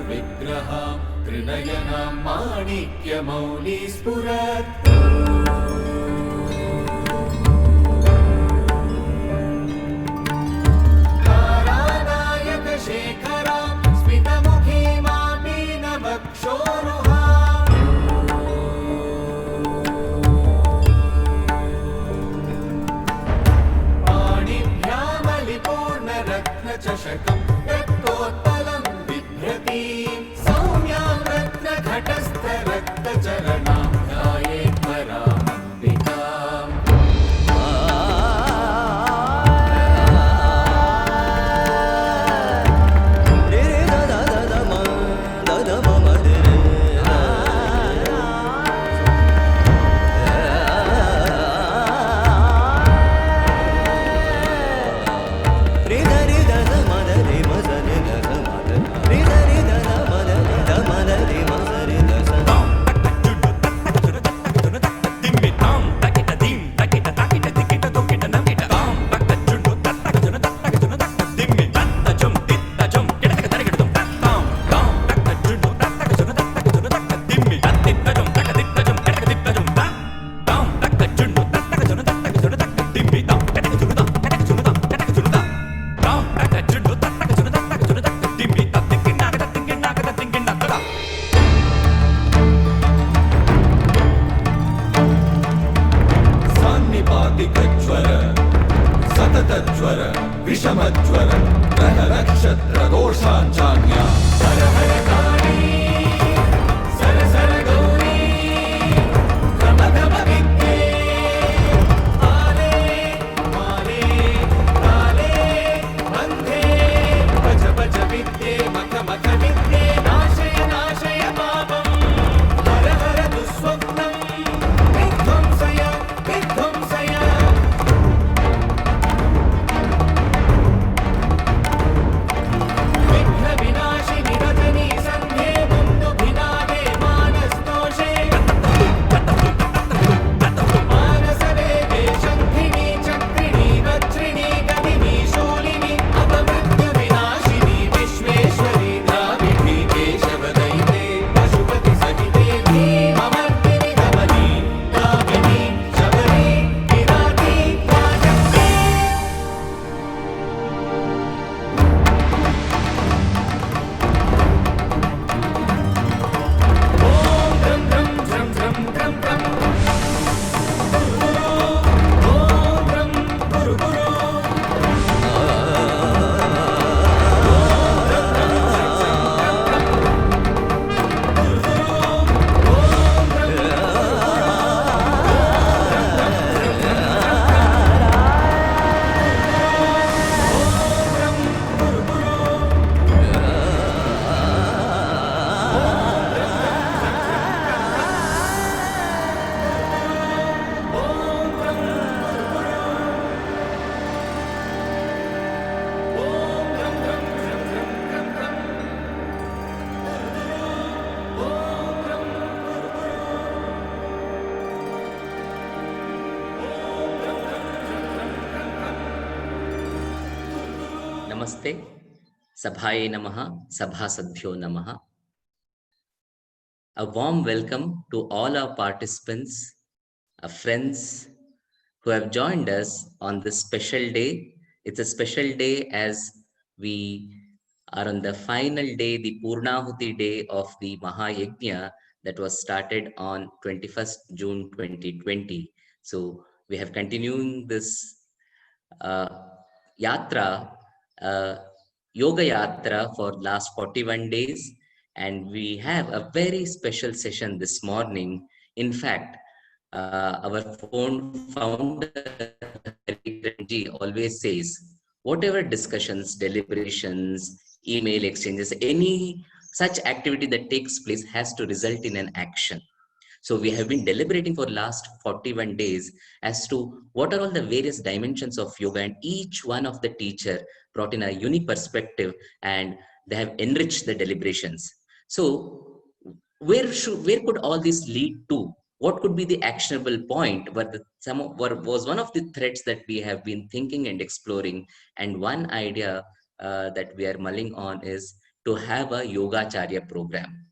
विग्रहां त्रिनयनां माणिक्यमौली स्फुरत् तारानायकशेखरां स्मितमुखीमां मीनवक्षोरुहाम् पाणिभ्यामलिपूर्णरत्नचषकं रक्तोत्पलं सौम्यां रत्नघटस्थरक्तचरणां ध्यायेत् परामम्बिकाम् सततज्वर विषमज्वर ग्रह नक्षत्र दोषाञ्चान्या हर हर काली सर सर गौरी गम गम विद्ये आले माले काले बन्धे भज भज विद्ये मख मख विद्ये नाशय नाशय पापम् हर हर दुःस्वप्नम् विध्वंसय विध्वंसय Namaste, Sabhaye Namaha, Sabhasadbhyo Namaha. A warm welcome to all our participants, our friends who have joined us on this special day. It's a special day as we are on the final day, the Purnahuti day of the Mahayajna that was started on 21st June 2020. So we have continuing this yatra, yoga yatra for last 41 days, and we have a very special session this morning. In fact, our founder always says, whatever discussions, deliberations, email exchanges, any such activity that takes place has to result in an action. So we have been deliberating for last 41 days as to what are all the various dimensions of yoga, and each one of the teacher brought in a unique perspective and they have enriched the deliberations. So where could all this lead to? What could be the actionable point? Where was one of the threads that we have been thinking and exploring, and one idea that we are mulling on is to have a Yogacharya program.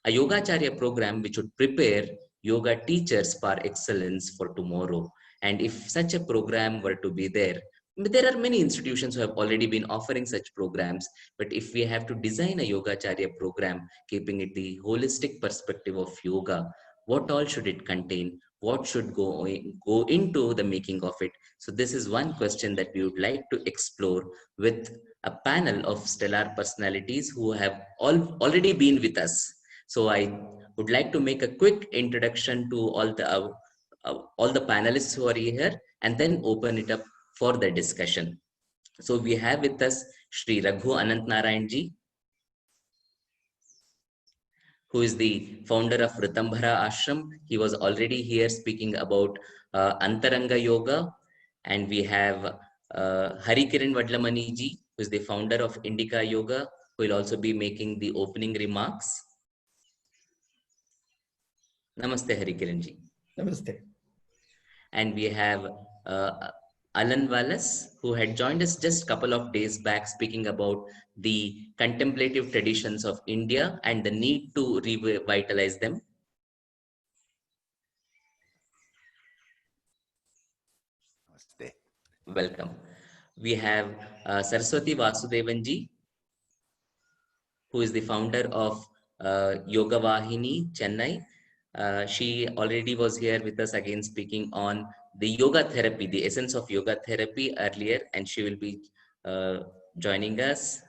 A Yogacharya program which would prepare yoga teachers par excellence for tomorrow. And if such a program were to be there, there are many institutions who have already been offering such programs. But if we have to design a Yogacharya program, keeping it the holistic perspective of yoga, what all should it contain? What should go into the making of it? So this is one question that we would like to explore with a panel of stellar personalities who have already been with us. So I would like to make a quick introduction to all the panelists who are here, and then open it up for the discussion. So we have with us Shri Raghu Anant Narayan ji, who is the founder of Ritambhara Ashram. He was already here speaking about Antaranga Yoga. And we have Hari Kiran Vadlamani ji, who is the founder of Indica Yoga, who will also be making the opening remarks. Namaste, Hari Kiran ji. Namaste. And we have Alan Wallace, who had joined us just a couple of days back, speaking about the contemplative traditions of India and the need to revitalize them. Namaste. Welcome. We have Saraswati Vasudevanji, who is the founder of Yoga Vahini, Chennai. She already was here with us again speaking on the yoga therapy, the essence of yoga therapy earlier, and she will be joining us.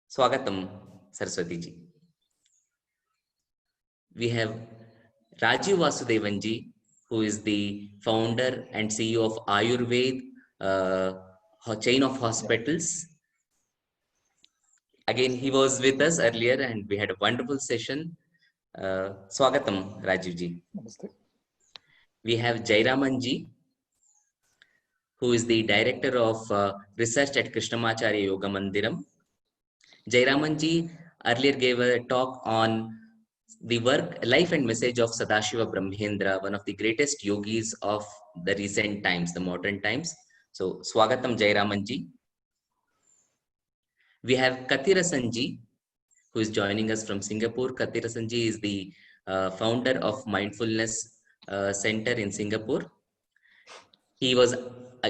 Swagatam, Saraswati ji. We have Rajiv Vasudevanji, who is the founder and CEO of Ayurved chain of hospitals. Again, he was with us earlier and we had a wonderful session. Swagatam, Rajiv ji. Namaste. We have Jairaman ji, who is the director of research at Krishnamacharya Yoga Mandiram. Jairaman ji earlier gave a talk on the work, life and message of Sadashiva Brahmendra, one of the greatest yogis of the recent times, the modern times. So, Swagatam Jairaman ji. We have Kathirasan ji, who is joining us from Singapore. Kathirasan ji is the founder of Mindfulness Center in Singapore. He was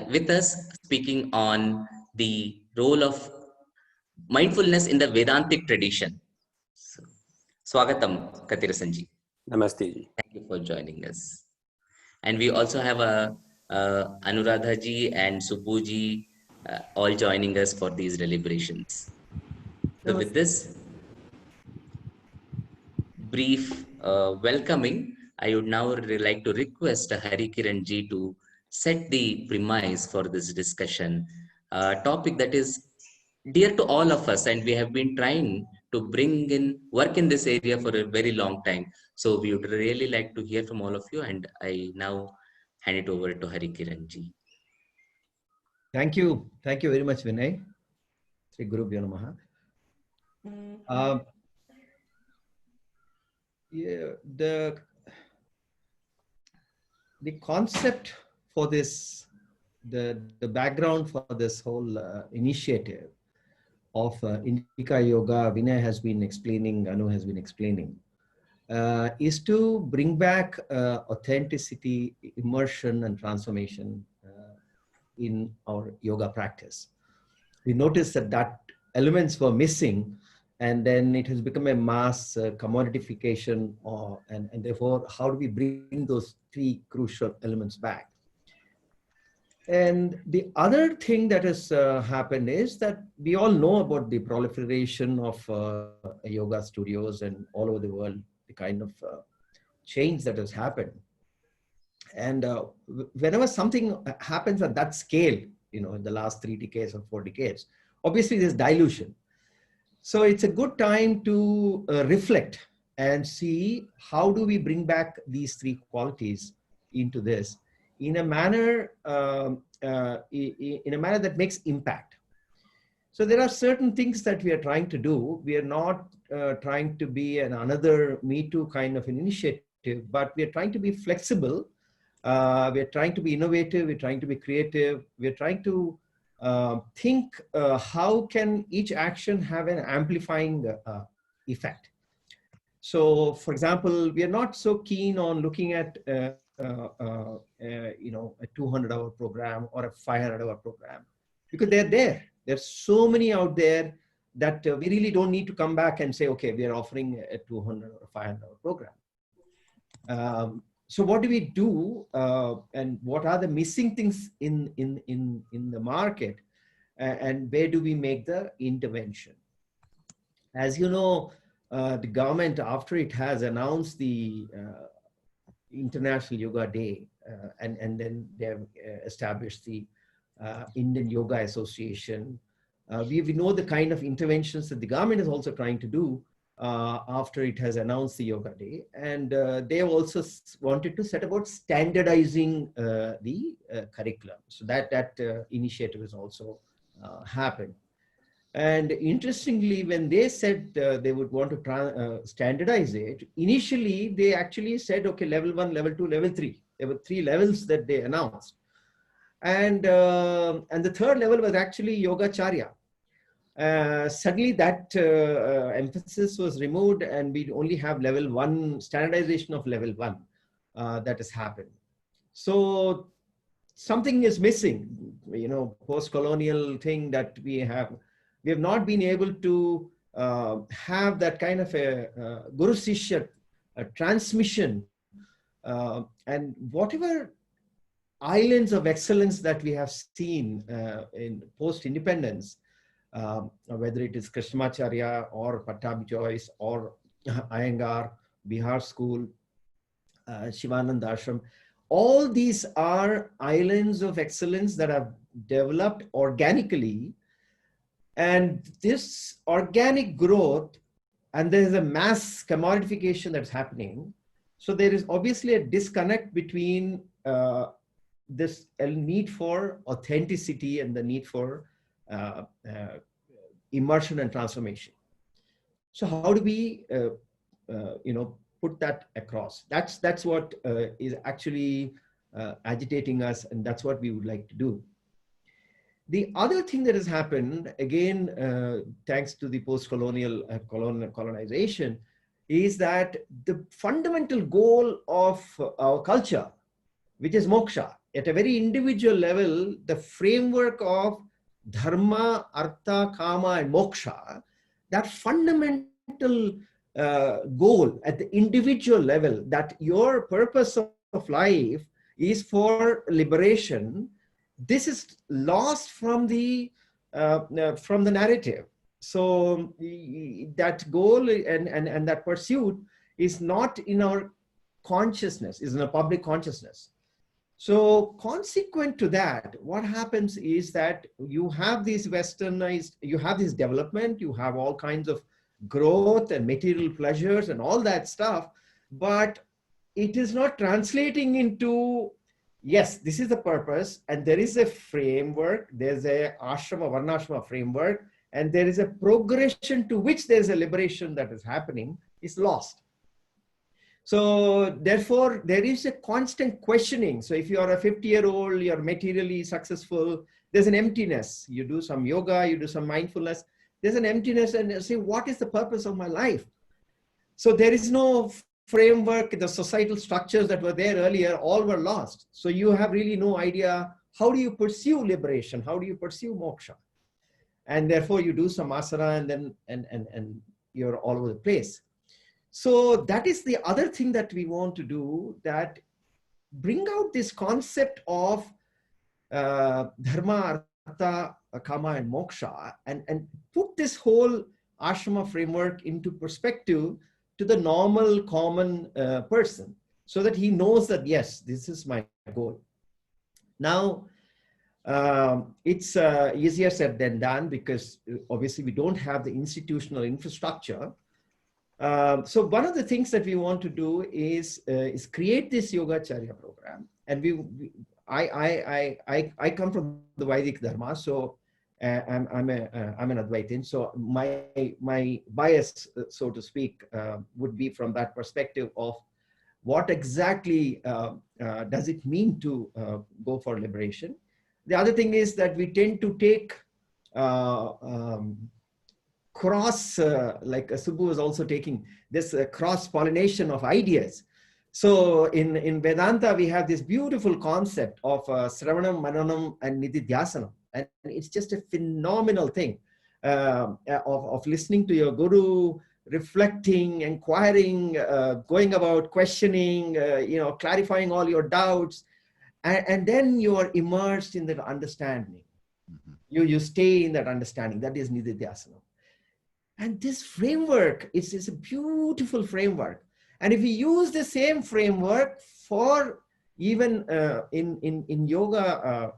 with us speaking on the role of mindfulness in the Vedantic tradition. So, Swagatam, Kathirasan ji. Namaste ji. Thank you for joining us. And we also have Anuradha ji and Subbu ji all joining us for these deliberations. So with this brief welcoming, I would now like to request Hari Kiran ji to set the premise for this discussion, a topic that is dear to all of us, and we have been trying to work in this area for a very long time. So we would really like to hear from all of you, and I now hand it over to Hari Kiran ji. Thank you. Thank you very much, Vinay. Sri Guru Bhyo Namaha. Yeah, the concept for this, the background for this whole initiative of Indica Yoga, Vinay has been explaining, Anu has been explaining, is to bring back authenticity, immersion, and transformation in our yoga practice. We noticed that elements were missing, and then it has become a mass commodification, and therefore, how do we bring those three crucial elements back? And the other thing that has happened is that we all know about the proliferation of yoga studios and all over the world, the kind of change that has happened. And whenever something happens at that scale, in the last 3 decades or 4 decades, obviously there's dilution. So it's a good time to reflect and see how do we bring back these three qualities into this in a manner that makes impact. So there are certain things that we are trying to do. We are not trying to be another Me Too kind of an initiative, but we are trying to be flexible. We are trying to be innovative. We're trying to be creative. We're trying to think how can each action have an amplifying effect. So, for example, we are not so keen on looking at a 200-hour program or a 500-hour program, because they're there. There's so many out there that we really don't need to come back and say, okay, we are offering a 200 or 500-hour program. So what do we do, and what are the missing things in the market, and where do we make the intervention? As you know, the government, after it has announced the International Yoga Day, and then they have established the Indian Yoga Association. We know the kind of interventions that the government is also trying to do after it has announced the Yoga Day. And they have also wanted to set about standardizing the curriculum. So that initiative has also happened. And interestingly, when they said they would want to standardize it, initially they actually said, okay, level 1, level 2, level 3. There were 3 levels that they announced. And the third level was actually Yogacharya. Suddenly that emphasis was removed, and we only have level 1, standardization of level 1 that has happened. So something is missing, post-colonial thing that we have not been able to have that kind of a Guru Sishya transmission, and whatever islands of excellence that we have seen in post-independence, whether it is Krishnamacharya or Pattabhi Jois or Iyengar, Bihar School, Shivananda Ashram, all these are islands of excellence that have developed organically. And this organic growth, and there is a mass commodification that's happening. So there is obviously a disconnect between this need for authenticity and the need for immersion and transformation. So how do we, put that across? That's what is actually agitating us, and that's what we would like to do. The other thing that has happened, again, thanks to the post-colonial colonization, is that the fundamental goal of our culture, which is moksha, at a very individual level, the framework of dharma, artha, kama, and moksha, that fundamental goal at the individual level, that your purpose of life is for liberation, this is lost from the narrative. So that goal and that pursuit is not in our consciousness, is in a public consciousness. So consequent to that, what happens is that you have these westernized, you have this development, you have all kinds of growth and material pleasures and all that stuff, but it is not translating into, yes, this is the purpose, and there is a framework, there's a ashrama, varnashrama framework, and there is a progression to which there's a liberation that is happening, is lost. So therefore, there is a constant questioning. So if you are a 50-year-old, you're materially successful, there's an emptiness. You do some yoga, you do some mindfulness, there's an emptiness, and you say, what is the purpose of my life? So there is no framework. The societal structures that were there earlier, all were lost. So you have really no idea, how do you pursue liberation? How do you pursue moksha? And therefore you do some asana, and then and you're all over the place. So that is the other thing that we want to do, that bring out this concept of dharma, artha, kama, and moksha, and put this whole ashrama framework into perspective to the normal, common person, so that he knows that, yes, this is my goal. Now, it's easier said than done, because obviously we don't have the institutional infrastructure. So one of the things that we want to do is create this Yogacharya program. And I come from the Vedic Dharma, so I'm an Advaitin, so my bias, so to speak, would be from that perspective of what exactly does it mean to go for liberation. The other thing is that we tend to take cross, like Subbu was also taking this cross-pollination of ideas. So in Vedanta, we have this beautiful concept of Sravanam, Mananam, and Nididhyasanam. And it's just a phenomenal thing of listening to your guru, reflecting, inquiring, going about questioning, clarifying all your doubts. And then you are immersed in that understanding. You stay in that understanding. That is Nididhyasanam. And this framework is a beautiful framework. And if we use the same framework for even in yoga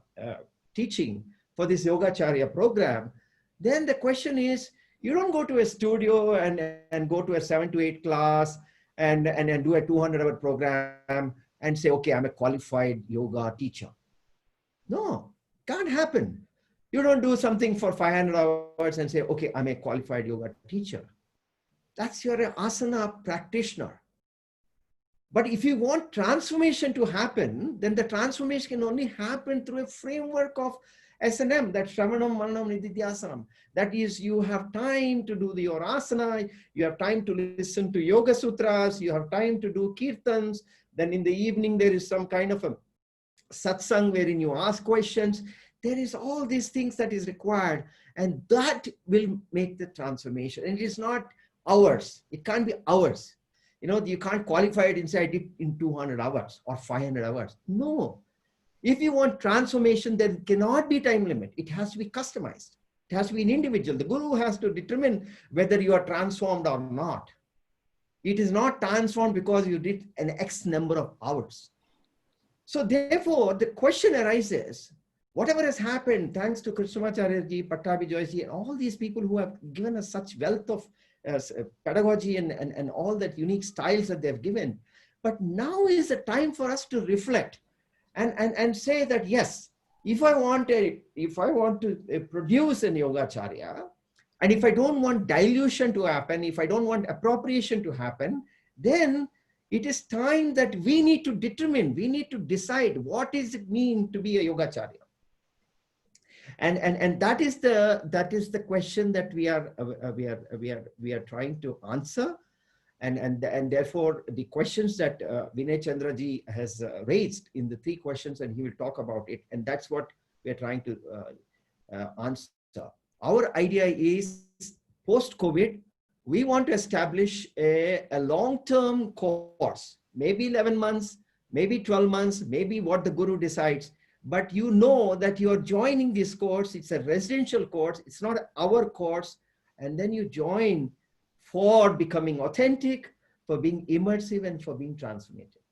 teaching for this Yogacharya program, then the question is, you don't go to a studio and go to a 7 to 8 class and do a 200-hour program and say, okay, I'm a qualified yoga teacher. No, can't happen. You don't do something for 500 hours and say, okay, I'm a qualified yoga teacher. That's your asana practitioner. But if you want transformation to happen, then the transformation can only happen through a framework of S&M, that Shravanam, Mananam, Nididhyasanam. That is, you have time to do your asana, you have time to listen to yoga sutras, you have time to do kirtans. Then in the evening, there is some kind of a satsang wherein you ask questions. There is all these things that is required, and that will make the transformation. And it is not hours. It can't be hours. You can't qualify it and say, I did in 200 hours or 500 hours. No. If you want transformation, there cannot be time limit. It has to be customized. It has to be an individual. The guru has to determine whether you are transformed or not. It is not transformed because you did an X number of hours. So therefore, the question arises, whatever has happened, thanks to Krishnamacharya ji, Pattabhi Joshi, and all these people who have given us such wealth of pedagogy and all that unique styles that they've given. But now is the time for us to reflect and say that, yes, if I want to produce an Yogacharya, and if I don't want dilution to happen, if I don't want appropriation to happen, then it is time that we need to determine, we need to decide what does it mean to be a Yogacharya. And that is the question that we are trying to answer, and therefore the questions that Vinay Chandra ji has raised in the 3 questions, and he will talk about it, and that's what we are trying to answer. Our idea is, post-COVID, we want to establish a long-term course, maybe 11 months, maybe 12 months, maybe what the guru decides. But you know that you're joining this course. It's a residential course. It's not our course. And then you join for becoming authentic, for being immersive, and for being transformative.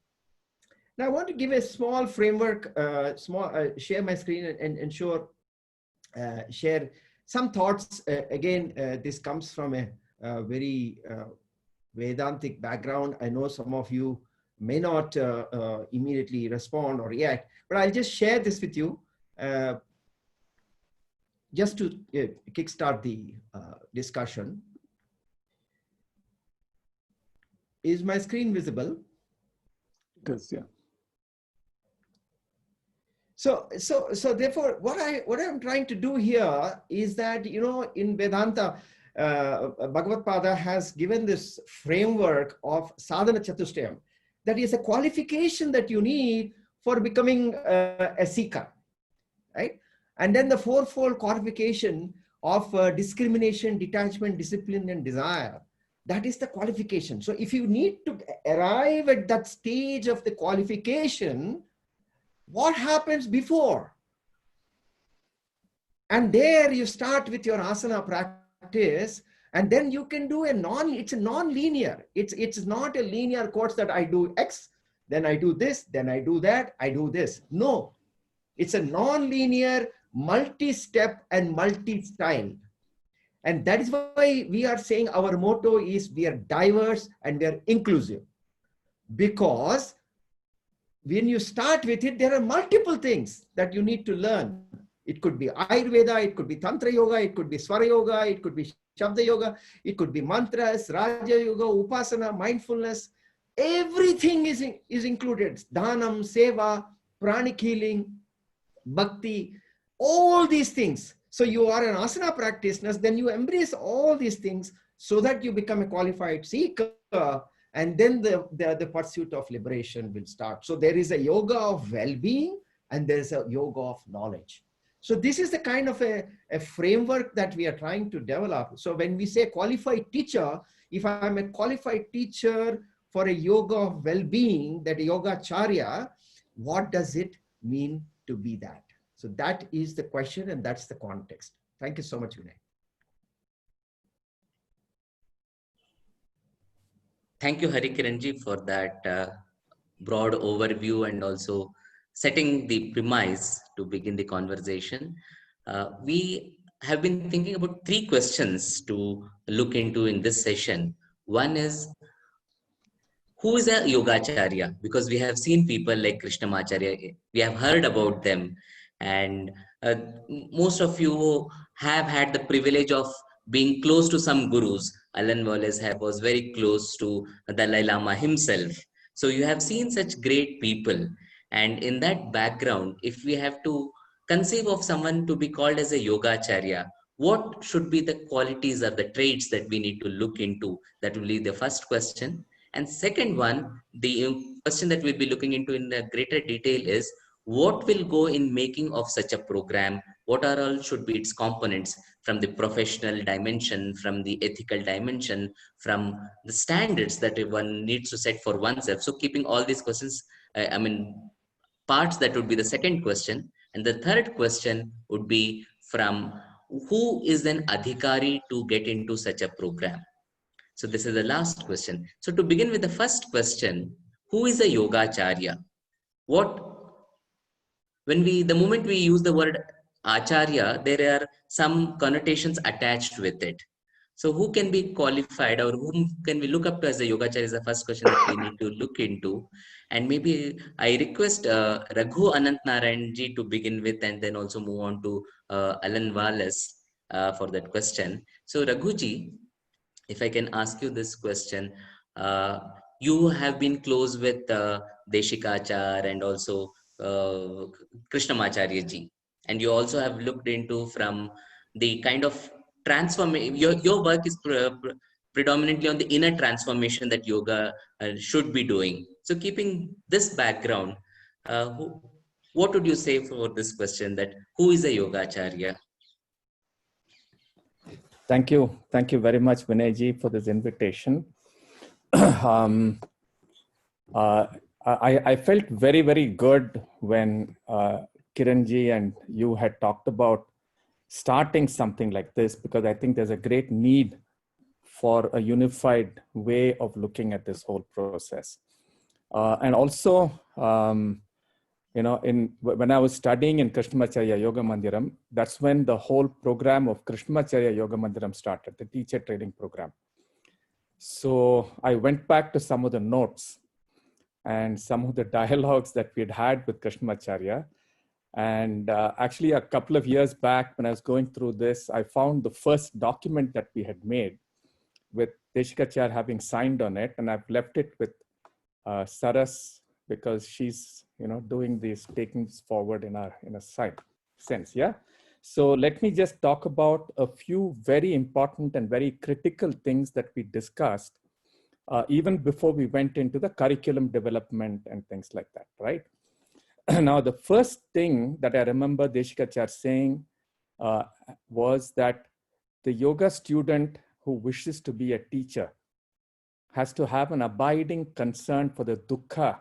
Now I want to give a small framework, share my screen and share some thoughts. Again, this comes from a very Vedantic background. I know some of you may not immediately respond or react, but I'll just share this with you just to kickstart the discussion. Is my screen visible? Yes, yeah. So therefore, what I'm trying to do here is that, in Vedanta, Bhagavad Pada has given this framework of sadhana chatushtayam. That is a qualification that you need for becoming a seeker, right? And then the 4-fold qualification of discrimination, detachment, discipline, and desire. That is the qualification. So if you need to arrive at that stage of the qualification, what happens before? And there you start with your asana practice, and then you can do it's a non-linear. It's not a linear course that I do X, then I do this, then I do that, I do this. No, it's a non-linear, multi-step and multi-style. And that is why we are saying our motto is we are diverse and we are inclusive. Because when you start with it, there are multiple things that you need to learn. It could be Ayurveda, it could be Tantra Yoga, it could be Swara Yoga, it could be Shabda Yoga, it could be mantras, Raja Yoga, Upasana, mindfulness. Everything is included. Dhanam, Seva, Pranic healing, Bhakti, all these things. So you are an asana practitioner, then you embrace all these things so that you become a qualified seeker, and then the pursuit of liberation will start. So there is a yoga of well-being and there is a yoga of knowledge. So this is the kind of a framework that we are trying to develop. So when we say qualified teacher, if I'm a qualified teacher for a yoga of well-being, that Yogacharya, what does it mean to be that? So that is the question and that's the context. Thank you so much, Vinay. Thank you, Harikiranji, for that broad overview and also setting the premise to begin the conversation. We have been thinking about 3 questions to look into in this session. One is, who is a Yogacharya? Because we have seen people like Krishnamacharya, we have heard about them, and uh, most of you have had the privilege of being close to some gurus. Alan Wallace was very close to Dalai Lama himself. So you have seen such great people, and in that background, if we have to conceive of someone to be called as a Yogacharya, what should be the qualities or the traits that we need to look into? That will be the first question. And second one, the question that we'll be looking into in a greater detail is, what will go in making of such a program? What are all should be its components, from the professional dimension, from the ethical dimension, from the standards that one needs to set for oneself? So keeping all these questions, parts, that would be the second question. And the third question would be from, who is an adhikari to get into such a program? So this is the last question. So to begin with the first question, who is a Yogacharya? The moment we use the word Acharya, there are some connotations attached with it. So who can be qualified, or whom can we look up to as a Yogacharya, is the first question that we need to look into. And maybe I request Raghu Anant Narayan ji to begin with, and then also move on to Alan Wallace for that question. So Raghu ji, if I can ask you this question, you have been close with Deshikachar and also Krishnamacharya ji, and you also have looked into from the kind of transformation. Your work is predominantly on the inner transformation that yoga should be doing. So keeping this background, what would you say for this question, that who is a Yogacharya? Thank you. Thank you very much, Vinayji, for this invitation. I felt very, very good when Kiranji and you had talked about starting something like this, because I think there's a great need for a unified way of looking at this whole process. And also, when I was studying in Krishnamacharya Yoga Mandiram, that's when the whole program of Krishnamacharya Yoga Mandiram started, the teacher training program. So I went back to some of the notes and some of the dialogues that we had with Krishnamacharya. And actually a couple of years back when I was going through this, I found the first document that we had made with Deshikachar having signed on it. And I've left it with Saras, because she's doing this, taking this forward in a sense. Yeah. So let me just talk about a few very important and very critical things that we discussed even before we went into the curriculum development and things like that, right? Now, the first thing that I remember Deshikachar saying was that the yoga student who wishes to be a teacher has to have an abiding concern for the dukkha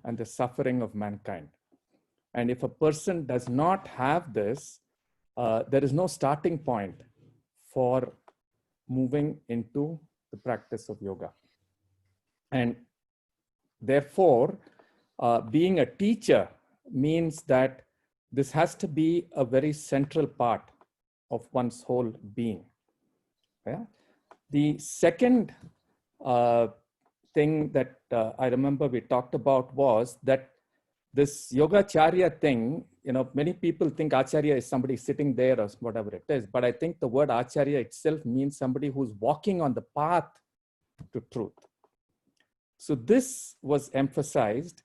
and the suffering of mankind. And if a person does not have this, there is no starting point for moving into the practice of yoga. And therefore, being a teacher means that this has to be a very central part of one's whole being. Yeah? The second thing that I remember we talked about was that This Yogacharya thing, many people think Acharya is somebody sitting there or whatever it is, but I think the word Acharya itself means somebody who's walking on the path to truth. So this was emphasized,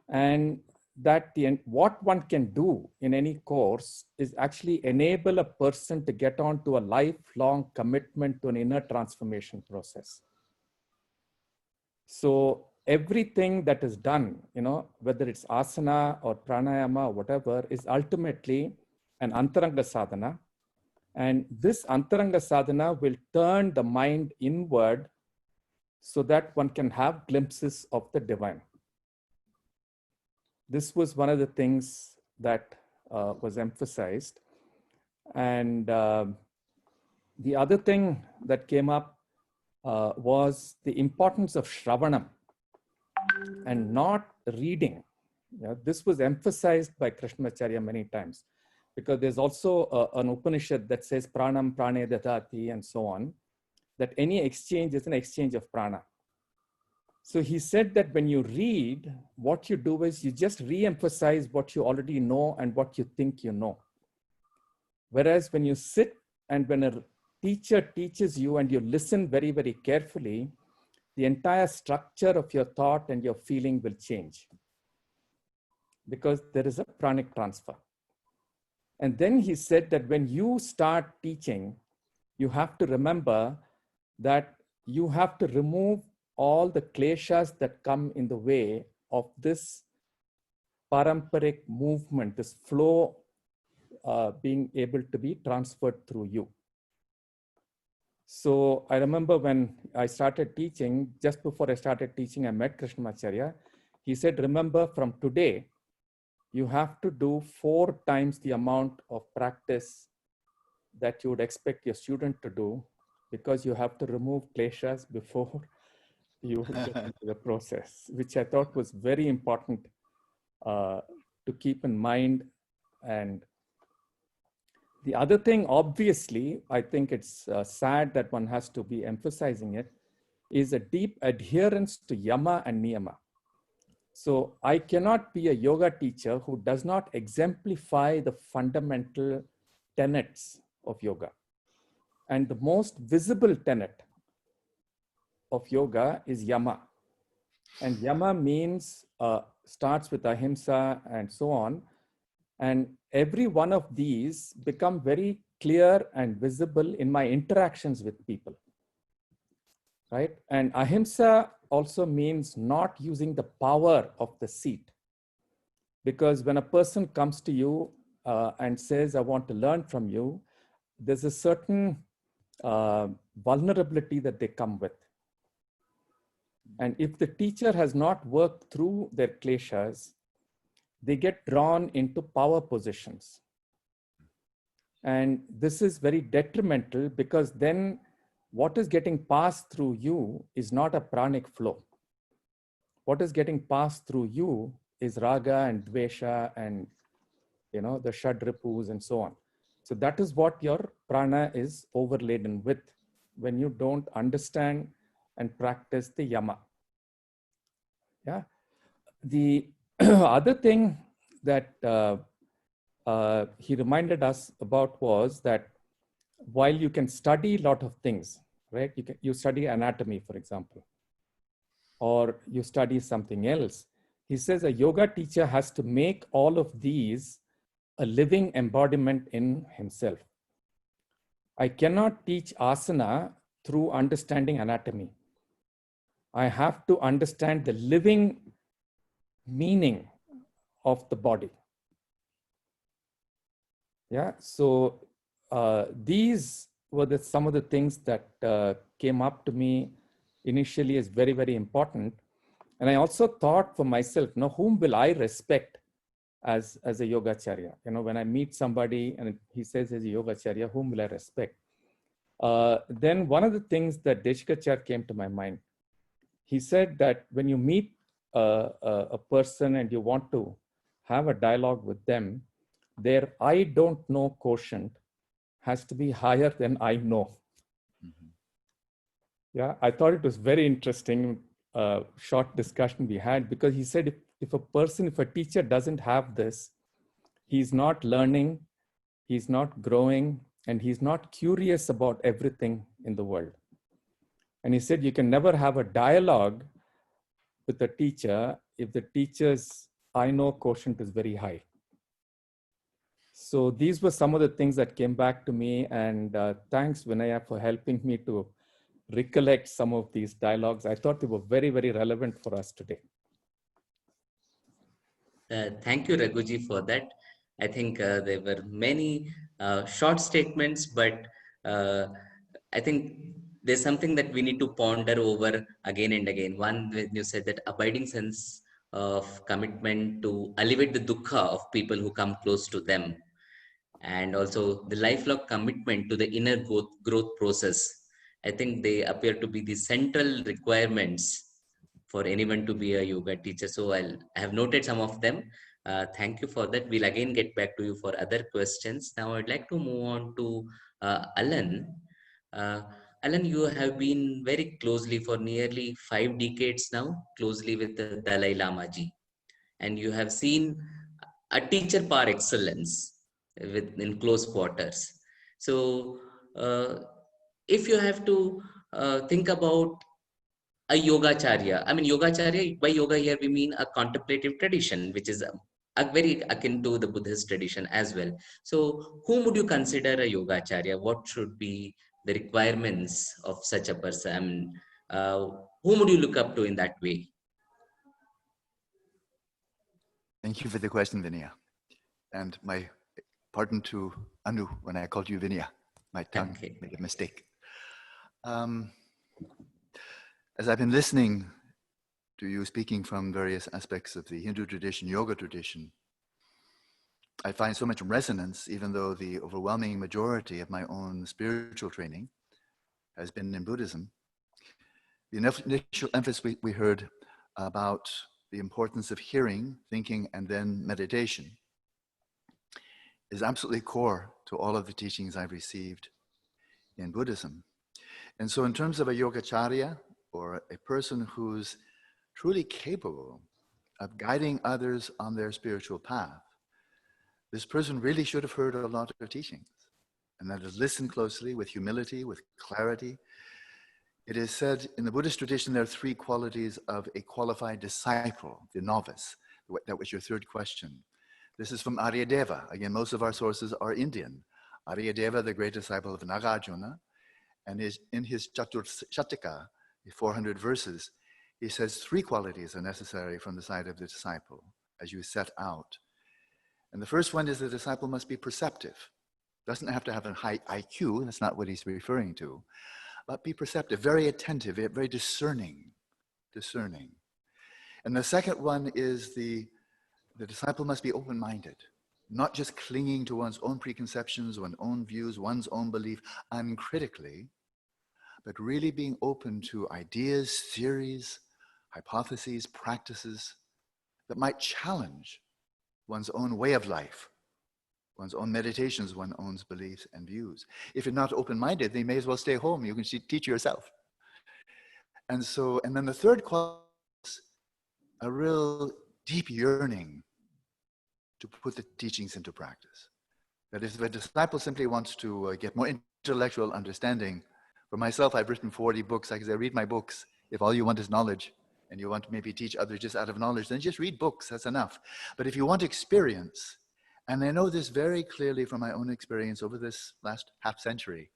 and that what one can do in any course is actually enable a person to get on to a lifelong commitment to an inner transformation process. So everything that is done, whether it's asana or pranayama or whatever, is ultimately an antaranga sadhana. And this antaranga sadhana will turn the mind inward so that one can have glimpses of the divine. This was one of the things that was emphasized. And the other thing that came up was the importance of Shravanam and not reading. This was emphasized by Krishnamacharya many times, because there's also an Upanishad that says pranam prane dadati and so on, that any exchange is an exchange of prana. So he said that when you read, what you do is you just re-emphasize what you already know and what you think you know. Whereas when you sit and when a teacher teaches you and you listen very, very carefully, the entire structure of your thought and your feeling will change, because there is a pranic transfer. And then he said that when you start teaching, you have to remember that you have to remove all the kleshas that come in the way of this paramparic movement, this flow being able to be transferred through you. So I remember when I started teaching, just before I started teaching, I met Krishnamacharya. He said, remember, from today, you have to do 4 times the amount of practice that you would expect your student to do, because you have to remove kleshas before you get into the process, which I thought was very important to keep in mind. And the other thing, obviously, I think it's sad that one has to be emphasizing it, is a deep adherence to yama and niyama. So I cannot be a yoga teacher who does not exemplify the fundamental tenets of yoga. And the most visible tenet of yoga is yama. And yama means, starts with ahimsa and so on. And every one of these become very clear and visible in my interactions with people, right? And ahimsa also means not using the power of the seat. Because when a person comes to you and says, I want to learn from you, there's a certain vulnerability that they come with. And if the teacher has not worked through their kleshas, they get drawn into power positions. And this is very detrimental, because then what is getting passed through you is not a pranic flow. What is getting passed through you is raga and dvesha and the shadripus and so on. So that is what your prana is overladen with when you don't understand and practice the yama. Yeah. The other thing that he reminded us about was that while you can study a lot of things, right? You study anatomy, for example, or you study something else. He says a yoga teacher has to make all of these a living embodiment in himself. I cannot teach asana through understanding anatomy. I have to understand the living meaning of the body. Yeah, so these were some of the things that came up to me initially as very, very important. And I also thought for myself, whom will I respect as a Yogacharya? When I meet somebody and he says he's a Yogacharya, whom will I respect? Then one of the things that Deshikacharya came to my mind, he said that when you meet a person and you want to have a dialogue with them, their I don't know quotient has to be higher than I know. Mm-hmm. Yeah, I thought it was very interesting. short discussion we had, because he said if a teacher doesn't have this, he's not learning, he's not growing, and he's not curious about everything in the world. And he said you can never have a dialogue with a teacher if the teacher's I know quotient is very high. So these were some of the things that came back to me, and thanks Vinaya for helping me to recollect some of these dialogues. I thought they were very, very relevant for us today. Thank you, Raghuji, for that. I think there were many short statements, but I think there's something that we need to ponder over again and again. One, when you said that abiding sense of commitment to alleviate the dukkha of people who come close to them, and also the lifelong commitment to the inner growth process. I think they appear to be the central requirements for anyone to be a yoga teacher. So I have noted some of them. Thank you for that. We'll again get back to you for other questions. Now I'd like to move on to Alan. Uh, Alan, you have been very closely for nearly 5 decades now, closely with the Dalai Lama ji, and you have seen a teacher par excellence in close quarters. So if you have to think about a Yogacharya. I mean, Yogacharya, by yoga here, we mean a contemplative tradition, which is a very akin to the Buddhist tradition as well. So whom would you consider a Yogacharya? What should be the requirements of such a person? I mean, whom would you look up to in that way? Thank you for the question, Vinaya. And my pardon to Anu when I called you Vinaya. My tongue made a mistake. As I've been listening to you speaking from various aspects of the Hindu tradition, yoga tradition, I find so much resonance, even though the overwhelming majority of my own spiritual training has been in Buddhism. The initial emphasis we heard about the importance of hearing, thinking, and then meditation is absolutely core to all of the teachings I've received in Buddhism. And so in terms of a Yogacharya, or a person who's truly capable of guiding others on their spiritual path, this person really should have heard a lot of teachings, and that is listen closely with humility, with clarity. It is said in the Buddhist tradition there are 3 qualities of a qualified disciple, the novice. That was your third question. This is from Aryadeva. Again, most of our sources are Indian. Aryadeva, the great disciple of Nagarjuna, and in his Chatur Shatika, the 400 verses, he says 3 qualities are necessary from the side of the disciple as you set out. And the first one is the disciple must be perceptive. Doesn't have to have a high IQ, that's not what he's referring to, but be perceptive, very attentive, very discerning. And the second one is the disciple must be open-minded, not just clinging to one's own preconceptions, one's own views, one's own belief uncritically, but really being open to ideas, theories, hypotheses, practices that might challenge one's own way of life, one's own meditations, one's own beliefs and views. If you're not open-minded, then you may as well stay home. You can teach yourself. And then the third quality is a real deep yearning to put the teachings into practice. That if a disciple simply wants to get more intellectual understanding, for myself, I've written 40 books. Like I say, read my books. If all you want is knowledge and you want to maybe teach others just out of knowledge, then just read books, that's enough. But if you want experience, and I know this very clearly from my own experience over this last half century,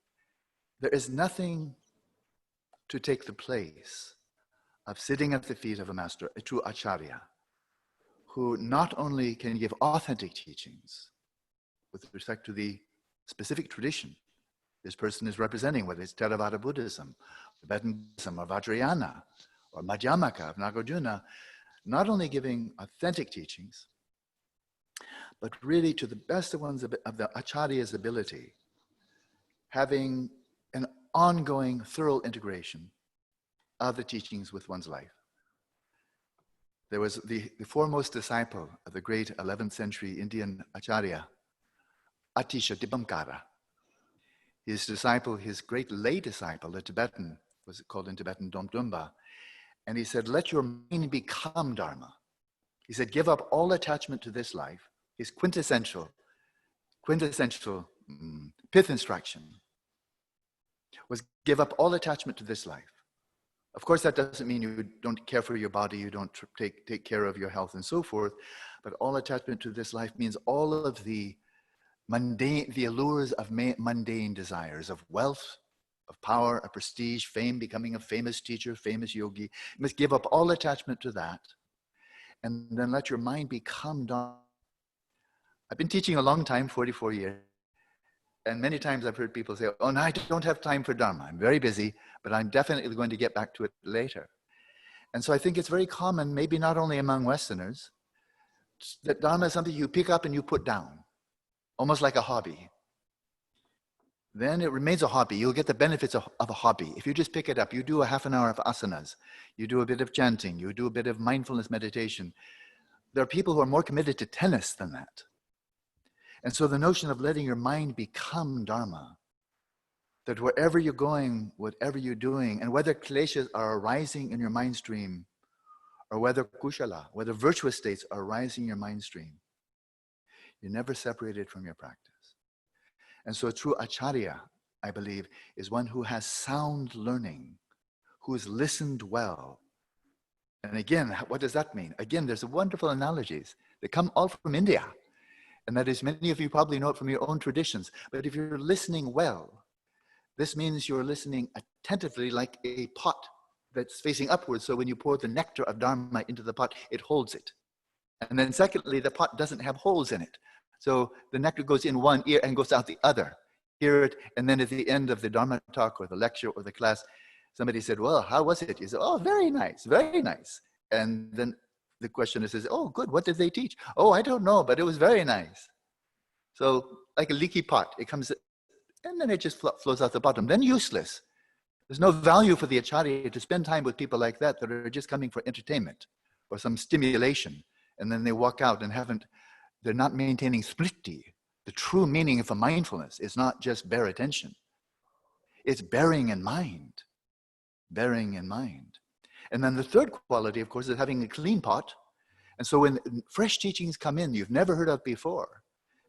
there is nothing to take the place of sitting at the feet of a master, a true acharya, who not only can give authentic teachings with respect to the specific tradition this person is representing, whether it's Theravada Buddhism, Tibetan Buddhism, or Vajrayana, or Madhyamaka of Nagarjuna, not only giving authentic teachings, but really to the best of the acharya's ability, having an ongoing, thorough integration of the teachings with one's life. There was the foremost disciple of the great 11th century Indian acharya, Atisha Dibamkara. His disciple, his great lay disciple, the Tibetan, was called in Tibetan Domdumba, And he said, let your mind become Dharma. He said, give up all attachment to this life. His quintessential pith instruction was give up all attachment to this life. Of course, that doesn't mean you don't care for your body, you don't take care of your health and so forth, but all attachment to this life means all of the mundane, the allures of mundane desires, of wealth, of power, of prestige, fame, becoming a famous teacher, famous yogi. You must give up all attachment to that, and then let your mind become Dharma. I've been teaching a long time, 44 years, and many times I've heard people say, oh, no, I don't have time for Dharma. I'm very busy, but I'm definitely going to get back to it later. And so I think it's very common, maybe not only among Westerners, that Dharma is something you pick up and you put down, almost like a hobby. Then it remains a hobby. You'll get the benefits of a hobby. If you just pick it up, you do a half an hour of asanas, you do a bit of chanting, you do a bit of mindfulness meditation. There are people who are more committed to tennis than that. And so the notion of letting your mind become Dharma, that wherever you're going, whatever you're doing, and whether kleshas are arising in your mind stream, or whether kushala, whether virtuous states are arising in your mind stream, you're never separated from your practice. And so a true acharya, I believe, is one who has sound learning, who has listened well. And again, what does that mean? Again, there's wonderful analogies. They come all from India. And that is, many of you probably know it from your own traditions. But if you're listening well, this means you're listening attentively like a pot that's facing upwards. So when you pour the nectar of Dharma into the pot, it holds it. And then secondly, the pot doesn't have holes in it. So the nectar goes in one ear and goes out the other. Hear it, and then at the end of the Dharma talk or the lecture or the class, somebody said, well, how was it? You said, oh, very nice, very nice. And then the questioner says, oh, good, what did they teach? Oh, I don't know, but it was very nice. So like a leaky pot, it comes, and then it just flows out the bottom, then useless. There's no value for the acharya to spend time with people like that are just coming for entertainment or some stimulation, and then they walk out and they're not maintaining smriti. The true meaning of a mindfulness is not just bare attention. It's bearing in mind, bearing in mind. And then the third quality, of course, is having a clean pot. And so when fresh teachings come in you've never heard of before,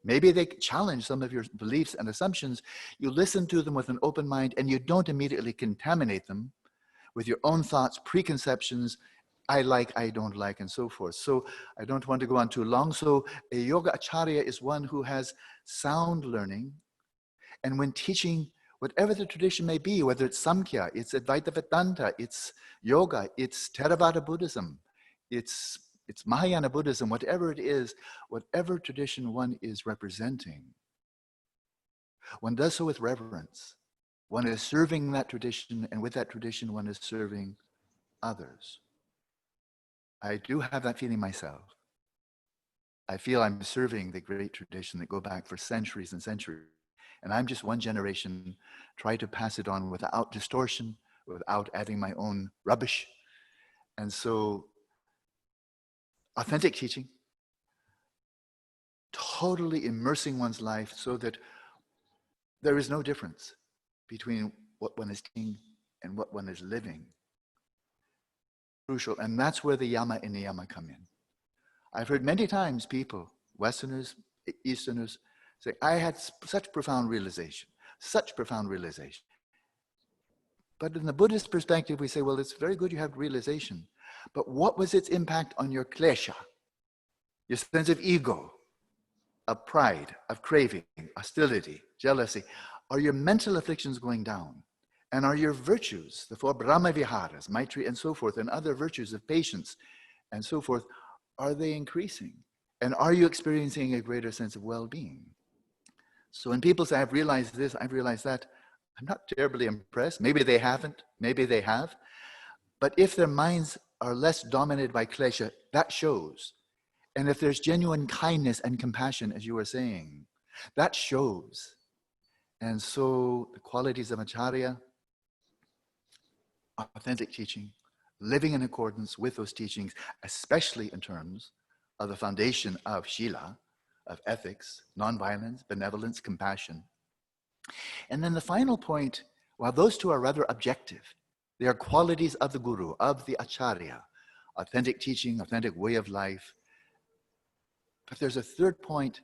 maybe they challenge some of your beliefs and assumptions, you listen to them with an open mind and you don't immediately contaminate them with your own thoughts, preconceptions, I like, I don't like, and so forth. So I don't want to go on too long. So a yoga acharya is one who has sound learning. And when teaching, whatever the tradition may be, whether it's Samkhya, it's Advaita Vedanta, it's yoga, it's Theravada Buddhism, it's Mahayana Buddhism, whatever it is, whatever tradition one is representing, one does so with reverence. One is serving that tradition, and with that tradition, one is serving others. I do have that feeling myself. I feel I'm serving the great tradition that go back for centuries and centuries. And I'm just one generation, try to pass it on without distortion, without adding my own rubbish. And so, authentic teaching, totally immersing one's life so that there is no difference between what one is teaching and what one is living. Crucial, and that's where the yama and niyama come in. I've heard many times people, Westerners, Easterners, say, I had such profound realization, such profound realization. But in the Buddhist perspective, we say, well, it's very good you have realization, but what was its impact on your klesha, your sense of ego, of pride, of craving, hostility, jealousy? Are your mental afflictions going down? And are your virtues, the four Brahma Viharas, Maitri and so forth, and other virtues of patience and so forth, are they increasing? And are you experiencing a greater sense of well-being? So when people say, I've realized this, I've realized that, I'm not terribly impressed. Maybe they haven't, maybe they have. But if their minds are less dominated by klesha, that shows. And if there's genuine kindness and compassion, as you were saying, that shows. And so the qualities of acharya, authentic teaching, living in accordance with those teachings, especially in terms of the foundation of shila, of ethics, nonviolence, benevolence, compassion. And then the final point, while those two are rather objective, They are qualities of the Guru, of the Acharya, authentic teaching, authentic way of life. But there's a third point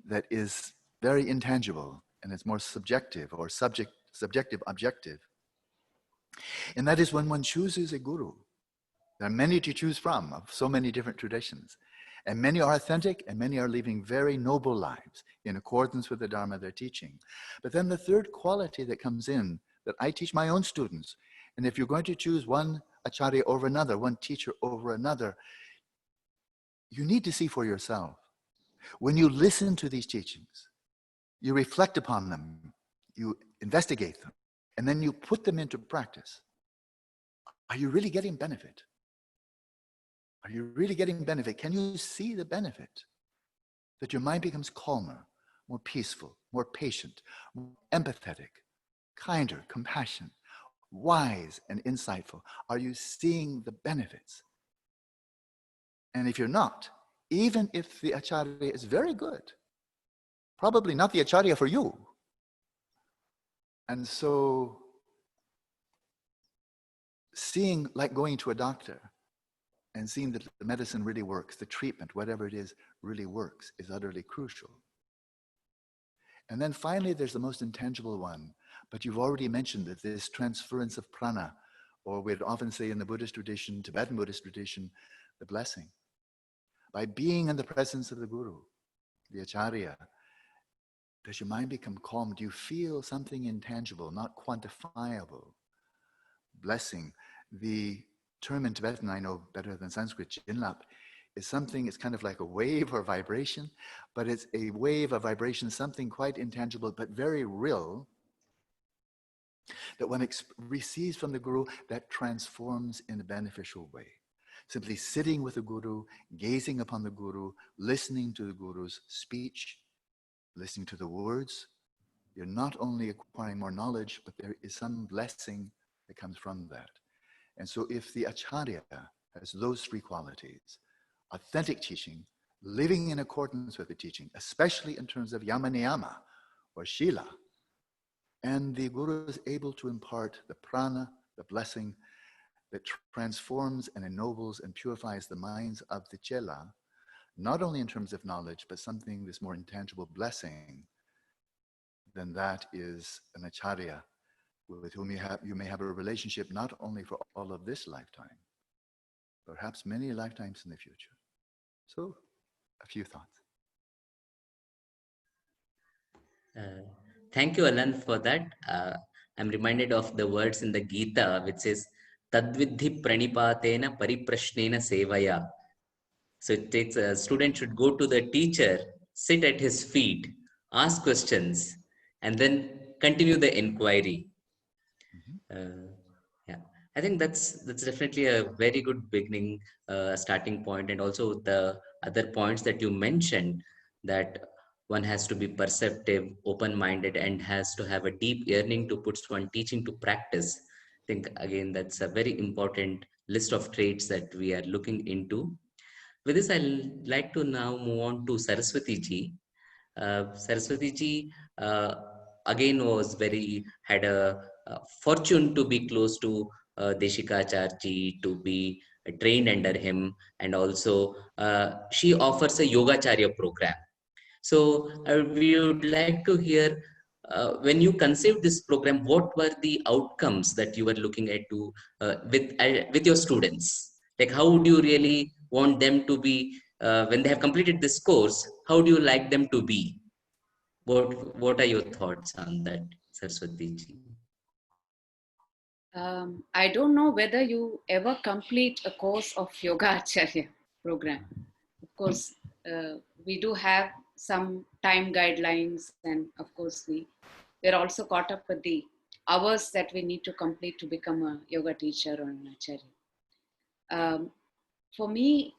that is very intangible, and it's more subjective or subjective, objective. And that is when one chooses a Guru. There are many to choose from, of so many different traditions. And many are authentic, and many are living very noble lives in accordance with the Dharma they're teaching. But then the third quality that comes in, that I teach my own students, and if you're going to choose one Acharya over another, one teacher over another, you need to see for yourself. When you listen to these teachings, you reflect upon them, you investigate them, and then you put them into practice. Are you really getting benefit? Are you really getting benefit? Can you see the benefit? That your mind becomes calmer, more peaceful, more patient, more empathetic, kinder, compassionate, wise and insightful. Are you seeing the benefits? And if you're not, even if the Acharya is very good, probably not the Acharya for you. And so seeing, like going to a doctor and seeing that the medicine really works, the treatment, whatever it is, really works, is utterly crucial. And then finally, there's the most intangible one, but you've already mentioned that this transference of prana, or we'd often say in the Buddhist tradition, Tibetan Buddhist tradition, the blessing. By being in the presence of the Guru, the Acharya, does your mind become calm? Do you feel something intangible, not quantifiable? Blessing. The term in Tibetan I know better than Sanskrit, jinlap, is something, it's kind of like a wave or vibration, but it's a wave of vibration, something quite intangible, but very real, that one receives from the Guru that transforms in a beneficial way. Simply sitting with the Guru, gazing upon the Guru, listening to the Guru's speech, listening to the words, you're not only acquiring more knowledge, but there is some blessing that comes from that. And so if the Acharya has those three qualities, authentic teaching, living in accordance with the teaching, especially in terms of yama niyama or shila, and the Guru is able to impart the prana, the blessing that transforms and ennobles and purifies the minds of the chela, not only in terms of knowledge, but something that's more intangible blessing, then that is an Acharya with whom you may have a relationship not only for all of this lifetime, perhaps many lifetimes in the future. So, a few thoughts. Thank you, Alan, for that. I'm reminded of the words in the Gita, which says, Tadvidhi pranipatena pariprashnena sevaya. So it takes a student should go to the teacher, sit at his feet, ask questions, and then continue the inquiry. Yeah, I think that's definitely a very good beginning, starting point, and also the other points that you mentioned, that one has to be perceptive, open-minded, and has to have a deep yearning to put one teaching to practice. I think again that's a very important list of traits that we are looking into. With this, I'd like to now move on to Saraswati ji. Saraswati ji again had a fortune to be close to Deshikacharya ji, to be trained under him, and also she offers a Yogacharya program. So we would like to hear, when you conceived this program, what were the outcomes that you were looking at to with your students? Like, how would you really want them to be when they have completed this course? How do you like them to be? What are your thoughts on that, Saraswati ji? I don't know whether you ever complete a course of Yogacharya program. Of course, we do have some time guidelines, and of course we're also caught up with the hours that we need to complete to become a yoga teacher or an acharya. For me,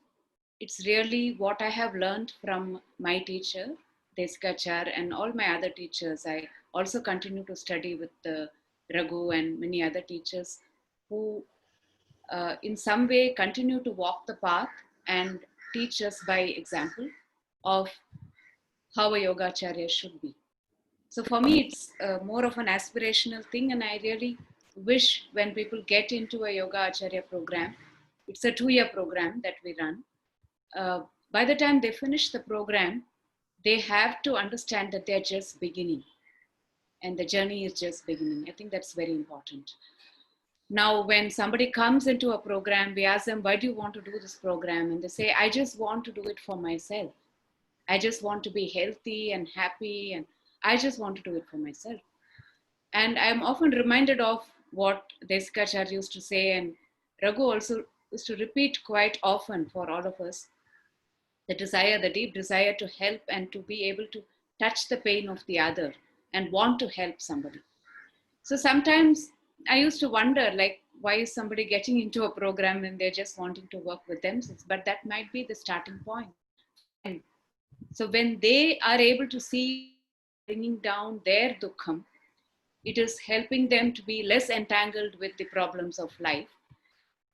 it's really what I have learned from my teacher, Yogacharya, and all my other teachers. I also continue to study with Raghu and many other teachers who in some way continue to walk the path and teach us by example of how a Yogacharya should be. So for me, it's more of an aspirational thing, and I really wish when people get into a Yoga Acharya program, it's a 2-year program that we run. By the time they finish the program, they have to understand that they're just beginning and the journey is just beginning. I think that's very important. Now, when somebody comes into a program, we ask them, why do you want to do this program? And they say, I just want to do it for myself. I just want to be healthy and happy, and I just want to do it for myself. And I'm often reminded of what Desikachar used to say, and Raghu also used to repeat quite often for all of us, the desire, the deep desire to help and to be able to touch the pain of the other and want to help somebody. So sometimes I used to wonder, like, why is somebody getting into a program and they're just wanting to work with themselves? But that might be the starting point. And so when they are able to see bringing down their dukkham, it is helping them to be less entangled with the problems of life,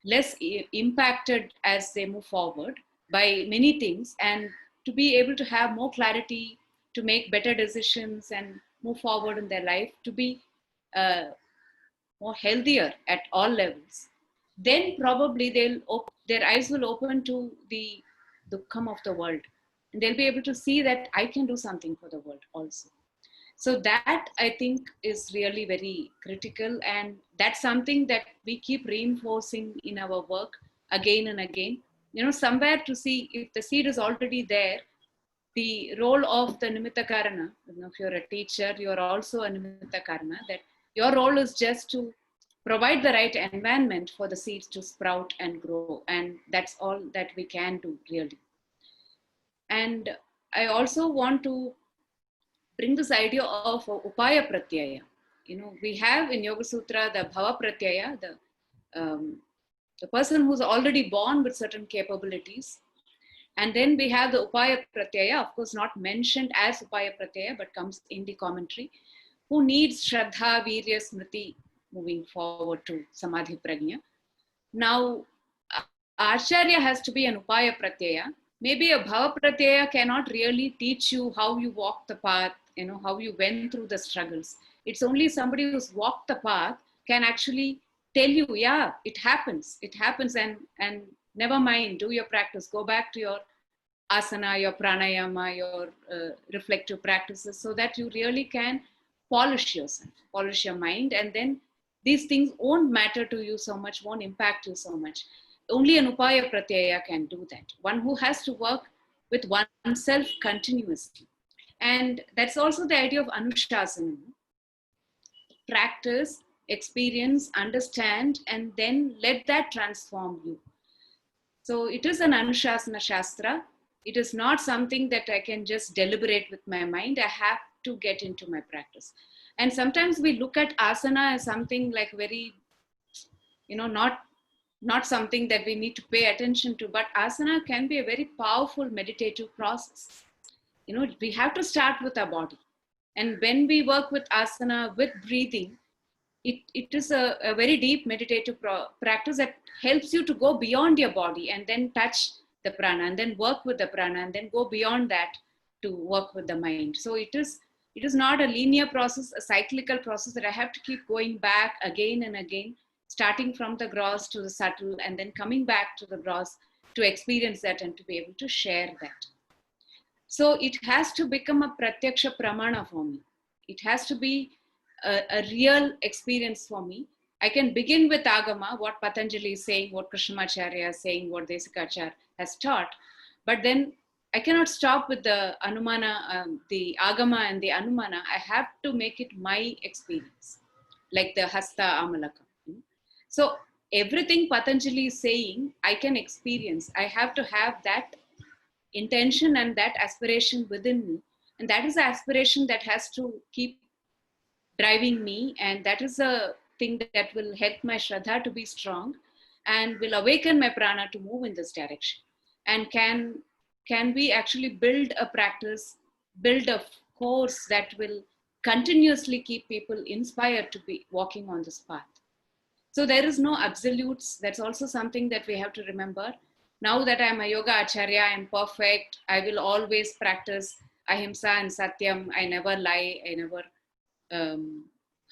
less impacted as they move forward by many things, and to be able to have more clarity, to make better decisions and move forward in their life, to be more healthier at all levels, then probably their eyes will open to the dukkham of the world, and they'll be able to see that I can do something for the world also. So that, I think, is really very critical, and that's something that we keep reinforcing in our work again and again. Somewhere to see if the seed is already there, the role of the Nimitta Karana, if you're a teacher, you're also a Nimitta Karana, that your role is just to provide the right environment for the seeds to sprout and grow. And that's all that we can do, really. And I also want to bring this idea of Upaya Pratyaya. We have in Yoga Sutra the Bhava Pratyaya, the person who's already born with certain capabilities. And then we have the Upaya Pratyaya, of course not mentioned as Upaya Pratyaya, but comes in the commentary, who needs Shraddha, Virya, Smriti moving forward to Samadhi Prajna. Now, Acharya has to be an Upaya Pratyaya. Maybe a Bhava Pratyaya cannot really teach you how you walk the path, how you went through the struggles. It's only somebody who's walked the path can actually tell you, yeah, it happens, and never mind, do your practice, go back to your asana, your pranayama, your reflective practices, so that you really can polish yourself, polish your mind, and then these things won't matter to you so much, won't impact you so much. Only an Upaya Pratyaya can do that. One who has to work with oneself continuously. And that's also the idea of Anushasana. Practice, experience, understand, and then let that transform you. So it is an Anushasana Shastra. It is not something that I can just deliberate with my mind. I have to get into my practice. And sometimes we look at asana as something like very, not something that we need to pay attention to, but asana can be a very powerful meditative process. We have to start with our body. And when we work with asana, with breathing, it is a very deep meditative practice that helps you to go beyond your body and then touch the prana and then work with the prana and then go beyond that to work with the mind. So it is not a linear process, a cyclical process that I have to keep going back again and again, starting from the gross to the subtle and then coming back to the gross to experience that and to be able to share that. So it has to become a pratyaksha pramana for me. It has to be a real experience for me. I can begin with Agama, what Patanjali is saying, what Krishnamacharya is saying, what Desikachar has taught, but then I cannot stop with the Anumana, the Agama and the Anumana. I have to make it my experience, like the Hasta Amalaka. So everything Patanjali is saying, I can experience. I have to have that intention and that aspiration within me. And that is the aspiration that has to keep driving me. And that is a thing that will help my Shraddha to be strong and will awaken my prana to move in this direction. And can we actually build a practice, build a course that will continuously keep people inspired to be walking on this path. So there is no absolutes. That's also something that we have to remember. Now that I'm a yoga acharya, I'm perfect. I will always practice ahimsa and satyam. I never lie. I never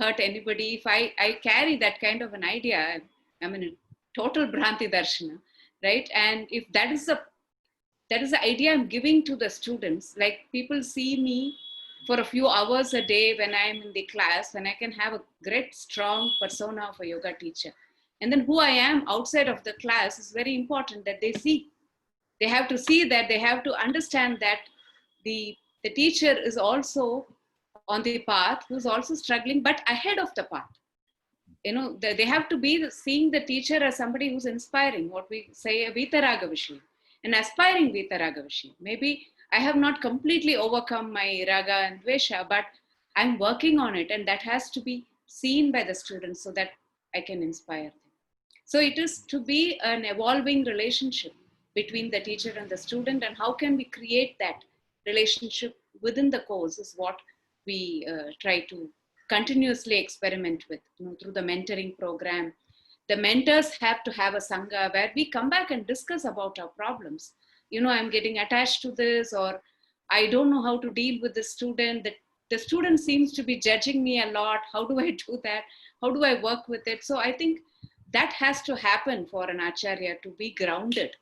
hurt anybody. If I carry that kind of an idea, I'm in a total Bhranti Darshana, right? And if that is the idea I'm giving to the students, like people see me for a few hours a day when I'm in the class, when I can have a great strong persona of a yoga teacher. And then who I am outside of the class is very important that they see. They have to see that, they have to understand that the teacher is also on the path, who's also struggling, but ahead of the path. You know, they have to be seeing the teacher as somebody who's inspiring, what we say a Vitaragavashi, an aspiring Vitaragavashi. Maybe I have not completely overcome my raga and dvesha, but I'm working on it, and that has to be seen by the students so that I can inspire them. So it is to be an evolving relationship between the teacher and the student, and how can we create that relationship within the course is what we try to continuously experiment with, you know, through the mentoring program. The mentors have to have a sangha where we come back and discuss about our problems. You know, I'm getting attached to this, or I don't know how to deal with the student. The student seems to be judging me a lot. How do I do that? How do I work with it? So I think that has to happen for an acharya to be grounded,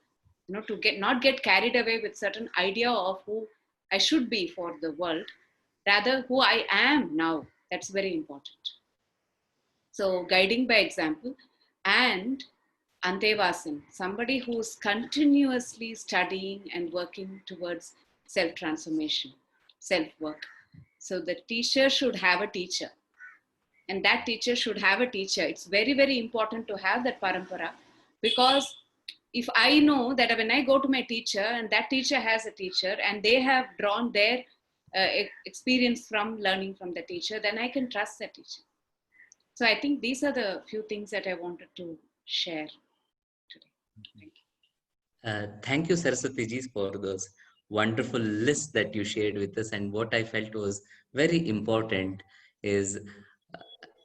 you know, to not get carried away with certain idea of who I should be for the world, rather who I am now. That's very important. So guiding by example, and Antevasan, somebody who's continuously studying and working towards self-transformation, self-work. So the teacher should have a teacher, and that teacher should have a teacher. It's very, very important to have that parampara, because if I know that when I go to my teacher and that teacher has a teacher and they have drawn their experience from learning from the teacher, then I can trust that teacher. So I think these are the few things that I wanted to share today. Thank you. Thank you, Saraswati ji, for those wonderful lists that you shared with us. And what I felt was very important is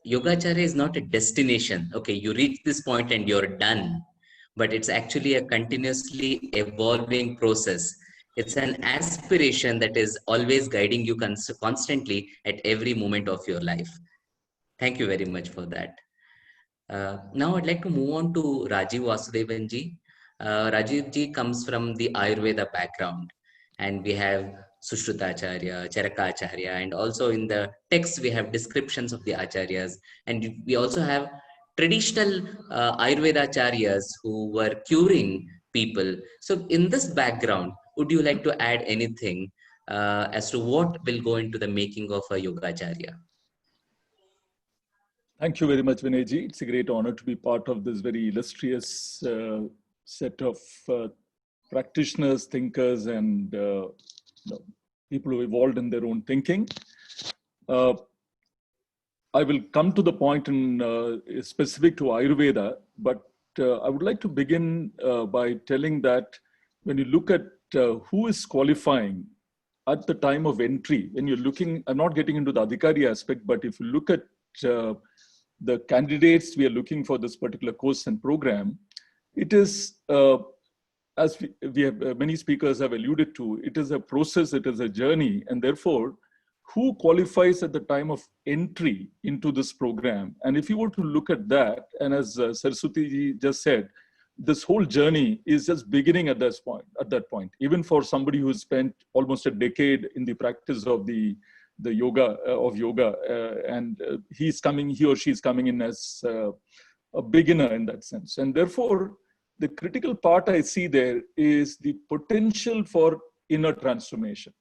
Yogacharya is not a destination. Okay, you reach this point and you're done. But it's actually a continuously evolving process. It's an aspiration that is always guiding you constantly at every moment of your life. Thank you very much for that. Now I'd like to move on to Rajiv Vasudevan ji. Rajiv ji comes from the Ayurveda background, and we have Sushrutacharya, Charakacharya, and also in the text we have descriptions of the acharyas, and we also have traditional Ayurveda acharyas who were curing people. So in this background, would you like to add anything as to what will go into the making of a Yogacharya? Thank you very much, Vinayji. It's a great honor to be part of this very illustrious set of practitioners, thinkers, and people who evolved in their own thinking. I will come to the point in specific to Ayurveda, but I would like to begin by telling that when you look at who is qualifying at the time of entry, when you're looking, I'm not getting into the Adhikari aspect, but if you look at the candidates we are looking for this particular course and program, it is, as we have, many speakers have alluded to, it is a process, it is a journey, and therefore, who qualifies at the time of entry into this program? And if you were to look at that, and as Saraswati ji just said, this whole journey is just beginning at this point. At that point, even for somebody who spent almost a decade in the practice of the yoga and he or she is coming in as a beginner in that sense. And therefore, the critical part I see there is the potential for inner transformation.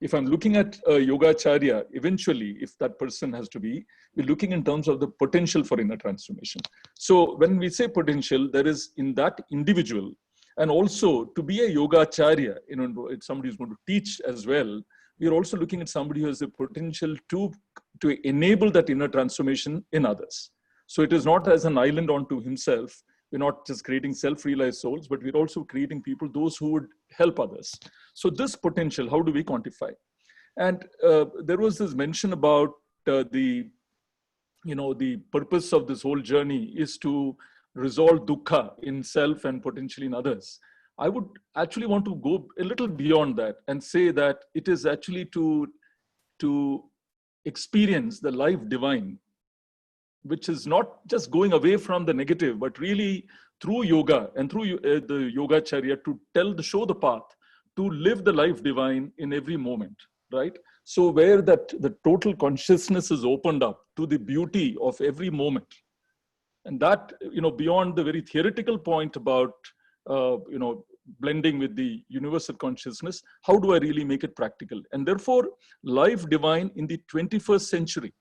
If I'm looking at a Yogacharya, eventually, if that person has to be, we're looking in terms of the potential for inner transformation. So when we say potential, there is in that individual, and also to be a Yogacharya, if somebody is going to teach as well, we are also looking at somebody who has the potential to enable that inner transformation in others. So it is not as an island unto himself. We're not just creating self-realized souls, but we're also creating people, those who would help others. So this potential, how do we quantify? And there was this mention about the purpose of this whole journey is to resolve dukkha in self and potentially in others. I would actually want to go a little beyond that and say that it is actually to experience the life divine which is not just going away from the negative, but really through yoga and through the Yogacharya to show the path, to live the life divine in every moment, right? So where that the total consciousness is opened up to the beauty of every moment. And that, beyond the very theoretical point about, blending with the universal consciousness, how do I really make it practical? And therefore, life divine in the 21st century.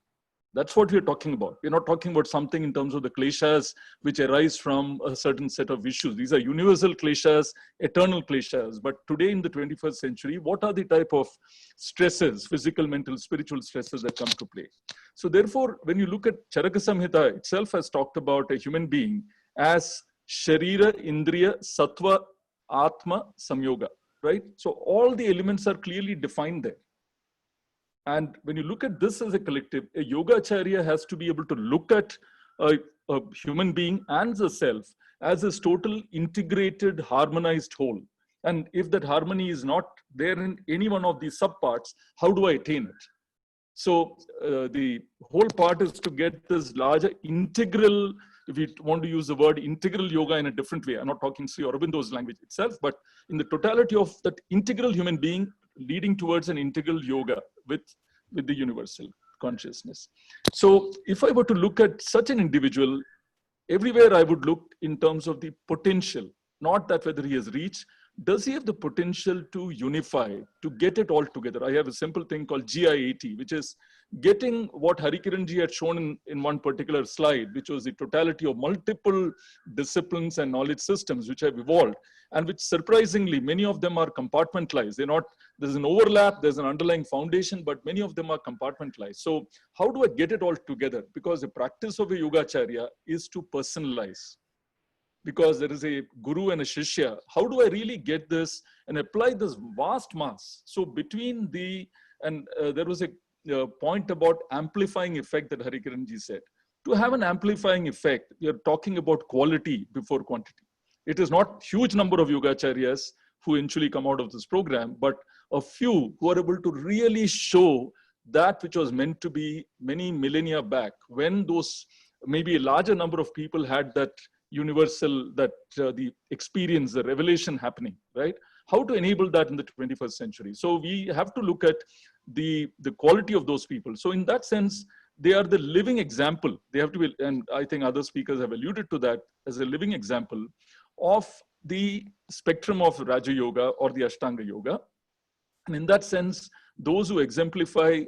That's what we're talking about. We're not talking about something in terms of the kleshas which arise from a certain set of issues. These are universal kleshas, eternal kleshas. But today in the 21st century, what are the type of stresses, physical, mental, spiritual stresses that come to play? So therefore, when you look at Charaka Samhita itself has talked about a human being as Sharira, Indriya, Sattva, Atma, Samyoga, right? So all the elements are clearly defined there. And when you look at this as a collective, a Yogacharya has to be able to look at a human being and the self as this total integrated, harmonized whole. And if that harmony is not there in any one of these subparts, how do I attain it? So the whole part is to get this larger integral, if we want to use the word integral yoga in a different way. I'm not talking Sri Aurobindo's language itself, but in the totality of that integral human being leading towards an integral yoga with the universal consciousness. So if I were to look at such an individual, everywhere I would look in terms of the potential, not that whether he has reached. Does he have the potential to unify, to get it all together? I have a simple thing called GI80, which is getting what Harikiranji had shown in one particular slide, which was the totality of multiple disciplines and knowledge systems which have evolved, and which surprisingly, many of them are compartmentalized. There's an overlap, there's an underlying foundation, but many of them are compartmentalized. So how do I get it all together? Because the practice of a Yogacharya is to personalize. Because there is a guru and a shishya, how do I really get this and apply this vast mass? So between there was a point about amplifying effect that Harikiranji said. To have an amplifying effect, we are talking about quality before quantity. It is not huge number of Yogacharyas who eventually come out of this program, but a few who are able to really show that which was meant to be many millennia back, when those maybe a larger number of people had that universal, the experience, the revelation happening, right? How to enable that in the 21st century? So we have to look at the quality of those people. So in that sense, they are the living example. They have to be, and I think other speakers have alluded to that as a living example of the spectrum of Raja Yoga or the Ashtanga Yoga. And in that sense, those who exemplify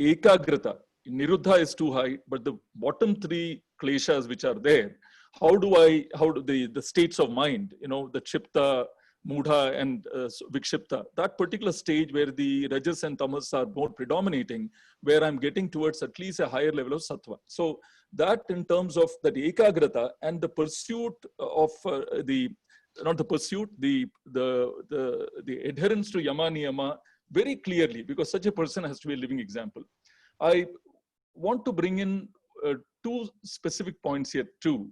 Ekagrata, Niruddha is too high, but the bottom three kleshas which are there, how do the states of mind, the Chipta, Mudha and Vikshipta, that particular stage where the Rajas and Tamas are more predominating, where I'm getting towards at least a higher level of Sattva. So that in terms of that Ekagrata and the pursuit of the adherence to Yama Niyama very clearly, because such a person has to be a living example. I want to bring in two specific points here too.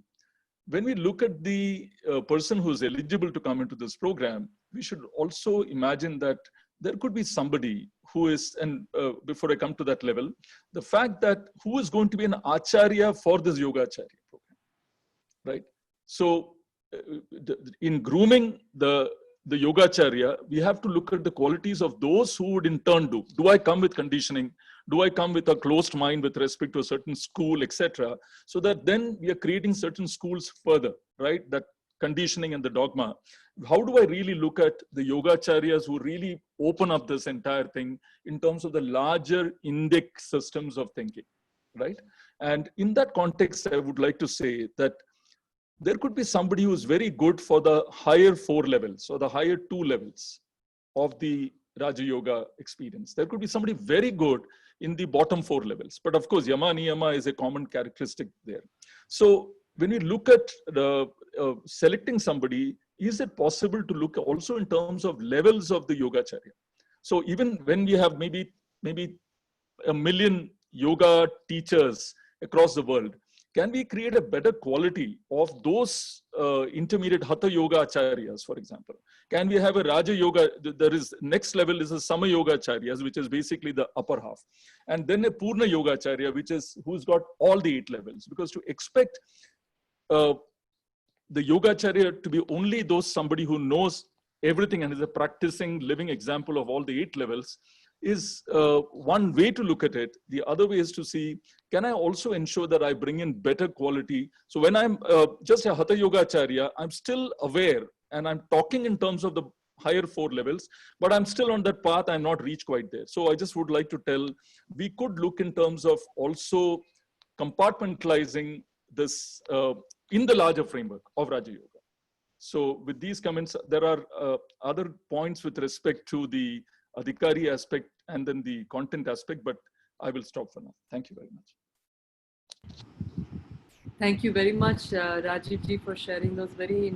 When we look at the person who is eligible to come into this program, we should also imagine that there could be somebody who is, and before I come to that level, the fact that who is going to be an Acharya for this Yogacharya program, right? So in grooming the Yogacharya, we have to look at the qualities of those who would in turn do. Do I come with conditioning? Do I come with a closed mind with respect to a certain school, etc.? So that then we are creating certain schools further, right? That conditioning and the dogma. How do I really look at the Yogacharyas who really open up this entire thing in terms of the larger Indic systems of thinking, right? And in that context, I would like to say that there could be somebody who is very good for the higher 4 levels or the higher 2 levels of the Raja Yoga experience. There could be somebody very good in the bottom 4 levels. But of course, Yama Niyama is a common characteristic there. So when we look at the selecting somebody, is it possible to look also in terms of levels of the Yogacharya? So even when we have maybe 1 million yoga teachers across the world, can we create a better quality of those intermediate Hatha Yoga Acharyas, for example? Can we have a Raja Yoga? There is next level is a Sama Yoga Acharyas, which is basically the upper half. And then a Purna Yoga Acharya, who's got all the 8 levels. Because to expect the Yogacharya to be only somebody who knows everything and is a practicing living example of all the 8 levels is one way to look at it. The other way is to see, can I also ensure that I bring in better quality? So when I'm just a Hatha Yoga Acharya, I'm still aware and I'm talking in terms of the higher 4 levels, but I'm still on that path. I'm not reached quite there. So I just would like to tell, we could look in terms of also compartmentalizing this in the larger framework of Raja Yoga. So with these comments, there are other points with respect to the Adhikari aspect and then the content aspect, but I will stop for now. Thank you very much. Thank you very much, Rajiv ji, for sharing those very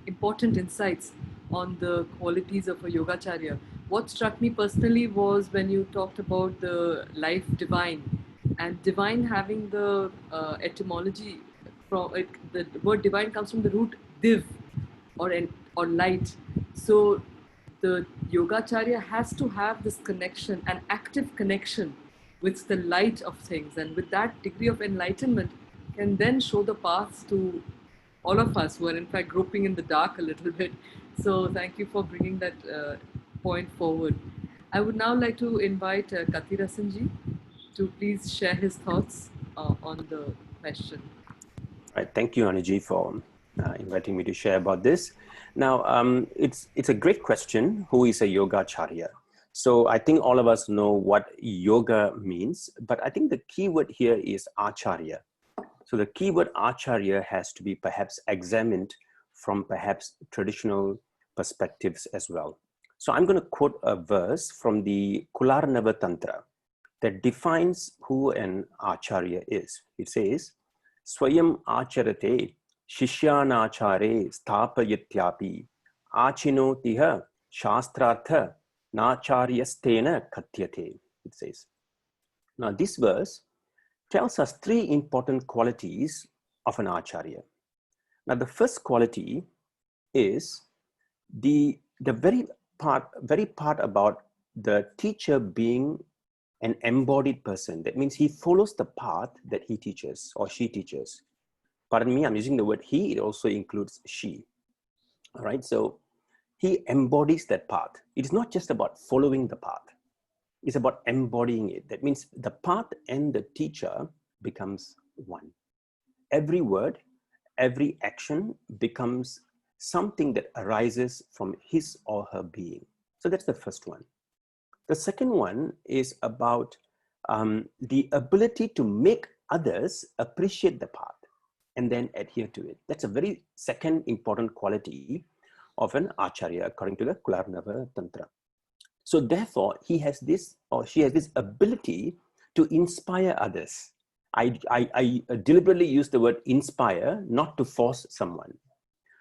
important insights on the qualities of a Yogacharya. What struck me personally was when you talked about the life divine, and divine having the etymology from it. The word divine comes from the root div, or light. So the Yogacharya has to have this connection, an active connection with the light of things, and with that degree of enlightenment can then show the path to all of us who are in fact groping in the dark a little bit. So thank you for bringing that point forward. I would now like to invite Kathirasan ji to please share his thoughts on the question. Right, thank you, Anuji, for inviting me to share about this. Now, it's a great question. Who is a Yogacharya? So I think all of us know what yoga means, but I think the key word here is Acharya. So the key word Acharya has to be perhaps examined from perhaps traditional perspectives as well. So I'm going to quote a verse from the Kularnava Tantra that defines who an Acharya is. It says, Swayam acharate shishyanachare sthapayathyapi achino tiha shastrartha nacharyastena katyate. It says. Now this verse tells us 3 important qualities of an Acharya. Now the first quality is the very part about the teacher being an embodied person. That means he follows the path that he teaches or she teaches. Pardon me, I'm using the word he, it also includes she. All right, so he embodies that path. It is not just about following the path. It's about embodying it. That means the path and the teacher becomes one. Every word, every action becomes something that arises from his or her being. So that's the first one. The second one is about the ability to make others appreciate the path and then adhere to it. That's a very second important quality of an Acharya according to the Kularnava Tantra. So therefore, he has this or she has this ability to inspire others. I deliberately use the word inspire, not to force someone.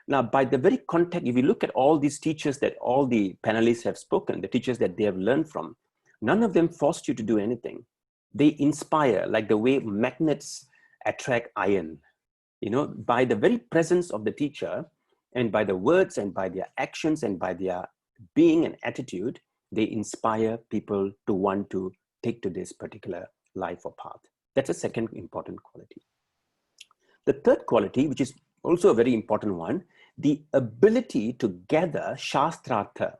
Now, by the very context, if you look at all these teachers that all the panelists have spoken, the teachers that they have learned from, none of them forced you to do anything. They inspire, like the way magnets attract iron. You know, by the very presence of the teacher and by the words and by their actions and by their being and attitude, they inspire people to want to take to this particular life or path. That's a second important quality. The third quality, which is also a very important one, the ability to gather shastrartha,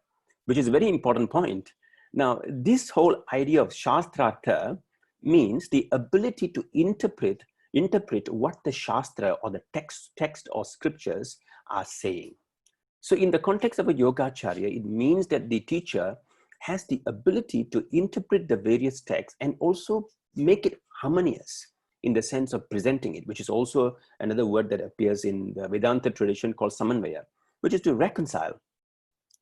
which is a very important point. Now, this whole idea of shastrartha means the ability to interpret what the shastra or the text or scriptures are saying. So in the context of a Yogacharya, it means that the teacher has the ability to interpret the various texts and also make it harmonious in the sense of presenting it, which is also another word that appears in the Vedanta tradition called samanvaya, which is to reconcile,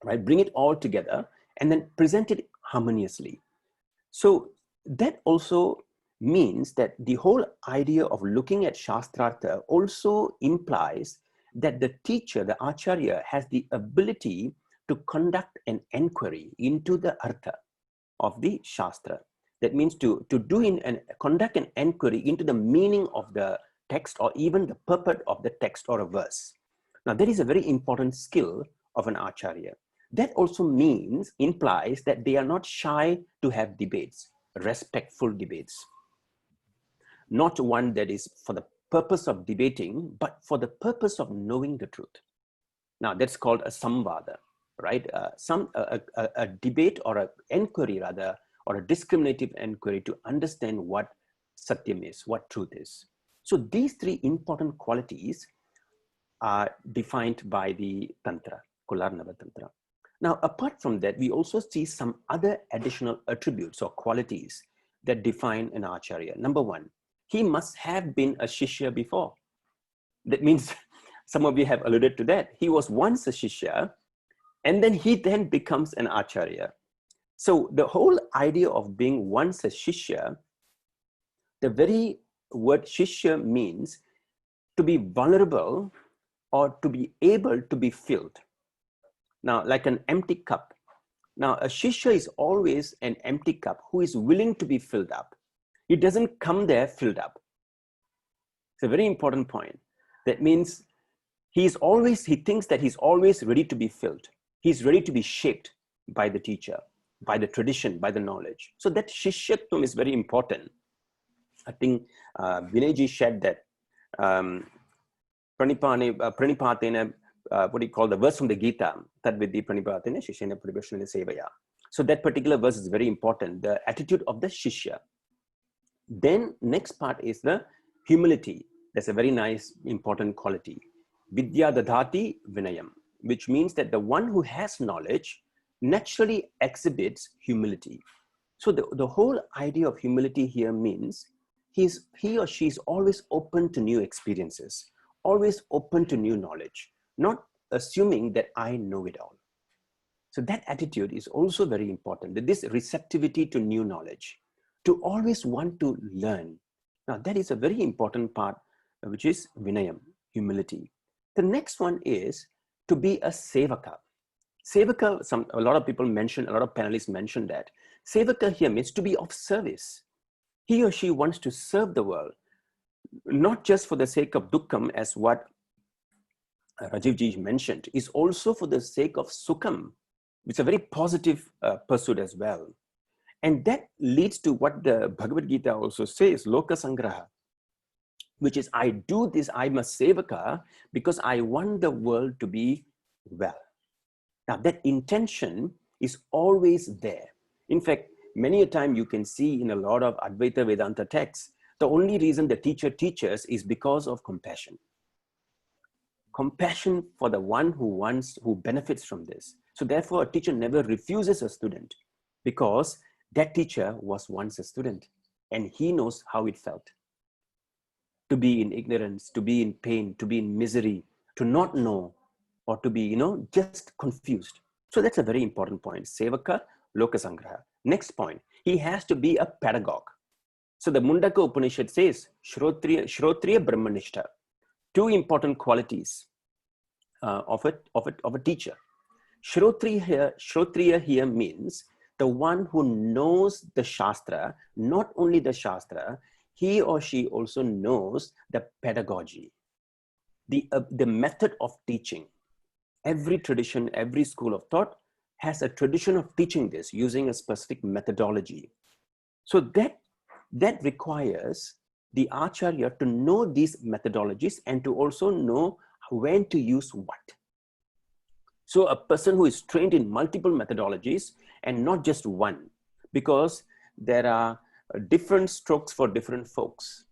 right? Bring it all together and then present it harmoniously. So that also means that the whole idea of looking at Shastrartha also implies that the teacher, the Acharya, has the ability to conduct an inquiry into the artha of the Shastra. That means to conduct an inquiry into the meaning of the text or even the purport of the text or a verse. Now, that is a very important skill of an Acharya. That also implies that they are not shy to have debates, respectful debates. Not one that is for the purpose of debating, but for the purpose of knowing the truth. Now, that's called a samvada, right? A debate or an inquiry rather, or a discriminative inquiry to understand what satyam is, what truth is. So these three important qualities are defined by the Tantra, Kularnava Tantra. Now, apart from that, we also see some other additional attributes or qualities that define an Acharya. Number one, he must have been a Shishya before. That means some of you have alluded to that. He was once a Shishya, and then he then becomes an Acharya. So the whole idea of being once a Shishya, the very word Shishya means to be vulnerable or to be able to be filled. Now, like an empty cup. Now, a Shishya is always an empty cup who is willing to be filled up. He doesn't come there filled up. It's a very important point. That means he thinks that he's always ready to be filled. He's ready to be shaped by the teacher, by the tradition, by the knowledge. So that Shishyatvam is very important. I think Vinayji shared that Pranipatena, what do you call the verse from the Gita, Tad Vidhi Pranipatena Shishena Paribhashanila Sevaya. So that particular verse is very important, the attitude of the Shishya. Then next part is the humility. That's a very nice, important quality. Vidya Dadhati Vinayam, which means that the one who has knowledge naturally exhibits humility. So the whole idea of humility here means he or she is always open to new experiences, always open to new knowledge, not assuming that I know it all. So that attitude is also very important, that this receptivity to new knowledge, to always want to learn. Now that is a very important part, which is Vinayam, humility. The next one is to be a Sevaka. Sevaka, a lot of people mention, a lot of panelists mention that. Sevaka here means to be of service. He or she wants to serve the world, not just for the sake of dukkam, as what Rajivji mentioned, is also for the sake of sukham. It's a very positive pursuit as well. And that leads to what the Bhagavad Gita also says, Loka Sangraha, which is, I do this, I'm a Sevaka because I want the world to be well. Now that intention is always there. In fact, many a time you can see in a lot of Advaita Vedanta texts, the only reason the teacher teaches is because of compassion. Compassion for the one who benefits from this. So therefore, a teacher never refuses a student because that teacher was once a student and he knows how it felt. To be in ignorance, to be in pain, to be in misery, to not know, or to be, just confused. So that's a very important point. Sevaka, Loka Sangraha. Next point, he has to be a pedagogue. So the Mundaka Upanishad says, Shrotriya Brahmanishta. Two important qualities of a teacher. Shrotriya here means the one who knows the Shastra, not only the Shastra, he or she also knows the pedagogy, the method of teaching. Every tradition, every school of thought has a tradition of teaching this using a specific methodology. So that requires the Acharya to know these methodologies and to also know when to use what. So a person who is trained in multiple methodologies and not just one, because there are different strokes for different folks.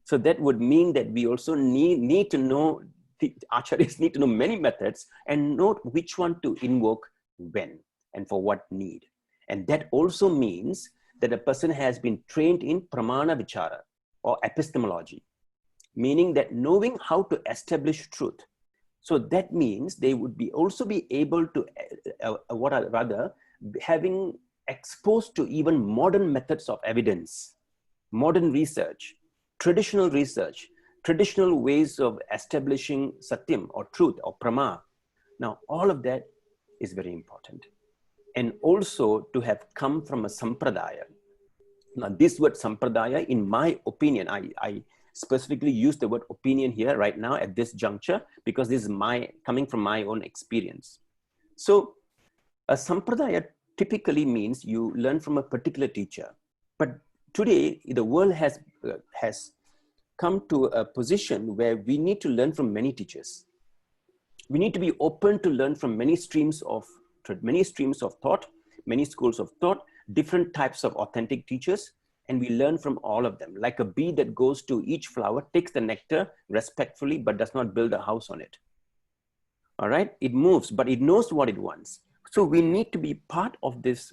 So that would mean that we also need to know, the Acharyas need to know many methods and know which one to invoke when and for what need. And that also means that a person has been trained in pramana vichara or epistemology, meaning that knowing how to establish truth. So that means they would also be able to, having exposed to even modern methods of evidence, modern research, traditional ways of establishing satyam or truth or prama. Now, all of that is very important. And also to have come from a sampradaya. Now, this word sampradaya, in my opinion, I specifically use the word opinion here right now at this juncture, because this is coming from my own experience. So a sampradaya typically means you learn from a particular teacher. But today, the world has come to a position where we need to learn from many teachers. We need to be open to learn from many streams of thought, many schools of thought, different types of authentic teachers, and we learn from all of them. Like a bee that goes to each flower, takes the nectar respectfully, but does not build a house on it. All right, it moves, but it knows what it wants. So we need to be part of this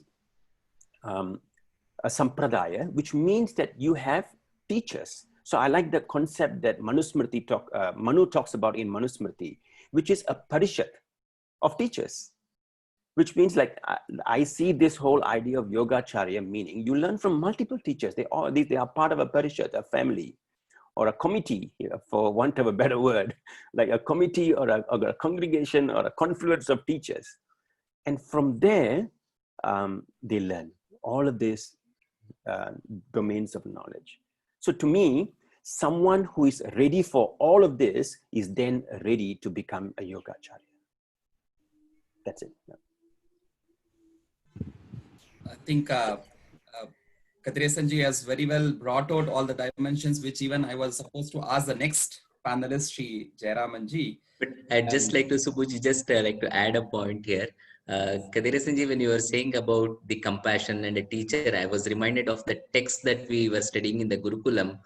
a sampradaya, which means that you have teachers. So I like the concept that Manu talks about in Manusmriti, which is a parishad of teachers, which means like I see this whole idea of Yogacharya, meaning you learn from multiple teachers. They are part of a parishad, a family, or a committee, for want of a better word, like a committee or a congregation or a confluence of teachers. And from there, they learn all of these domains of knowledge. So to me, someone who is ready for all of this is then ready to become a Yogacharya. That's it. I think Kadresanji has very well brought out all the dimensions, which even I was supposed to ask the next panelist, Sri Jayaramanji. But I'd just like to, Subhuji, just like to add a point here. Kadresanji, when you were saying about the compassion and a teacher, I was reminded of the text that we were studying in the Gurukulam.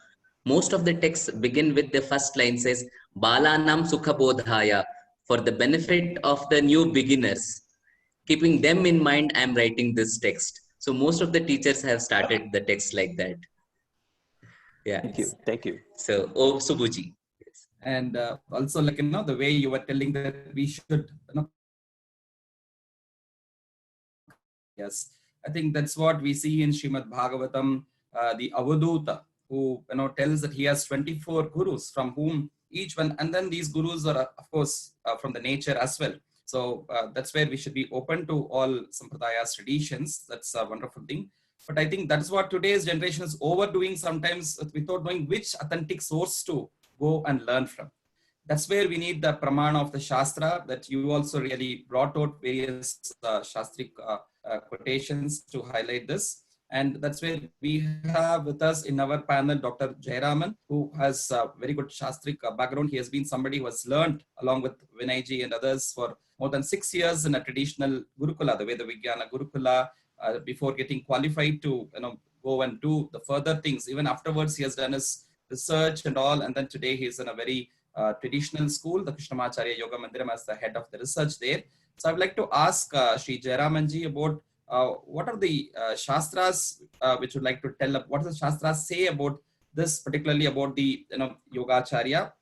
Most of the texts begin with the first line says, Balanam Sukha Bodhaya, for the benefit of the new beginners. Keeping them in mind, I'm writing this text. So most of the teachers have started the text like that. Yeah. Thank you. So, Subhuji. Yes. And also, like, the way you were telling that we should, yes, I think that's what we see in Srimad Bhagavatam, the Avaduta, who tells that he has 24 gurus, from whom each one, and then these gurus are of course from the nature as well. So that's where we should be open to all sampradayas, traditions. That's a wonderful thing. But I think that's what today's generation is overdoing sometimes, without knowing which authentic source to go and learn from. That's where we need the pramana of the Shastra, that you also really brought out various Shastric quotations to highlight this. And that's where we have with us in our panel Dr. Jayaraman, who has a very good Shastric background. He has been somebody who has learned along with Vinayji and others for more than 6 years in a traditional Gurukula, the Veda Vijnana Gurukula, before getting qualified to go and do the further things. Even afterwards, he has done his research and all. And then today he is in a very traditional school, the Krishnamacharya Yoga Mandiram, as the head of the research there. So I would like to ask Sri Jayaramanji about what are the Shastras which would like to tell, what does the Shastras say about this, particularly about the Yogacharya,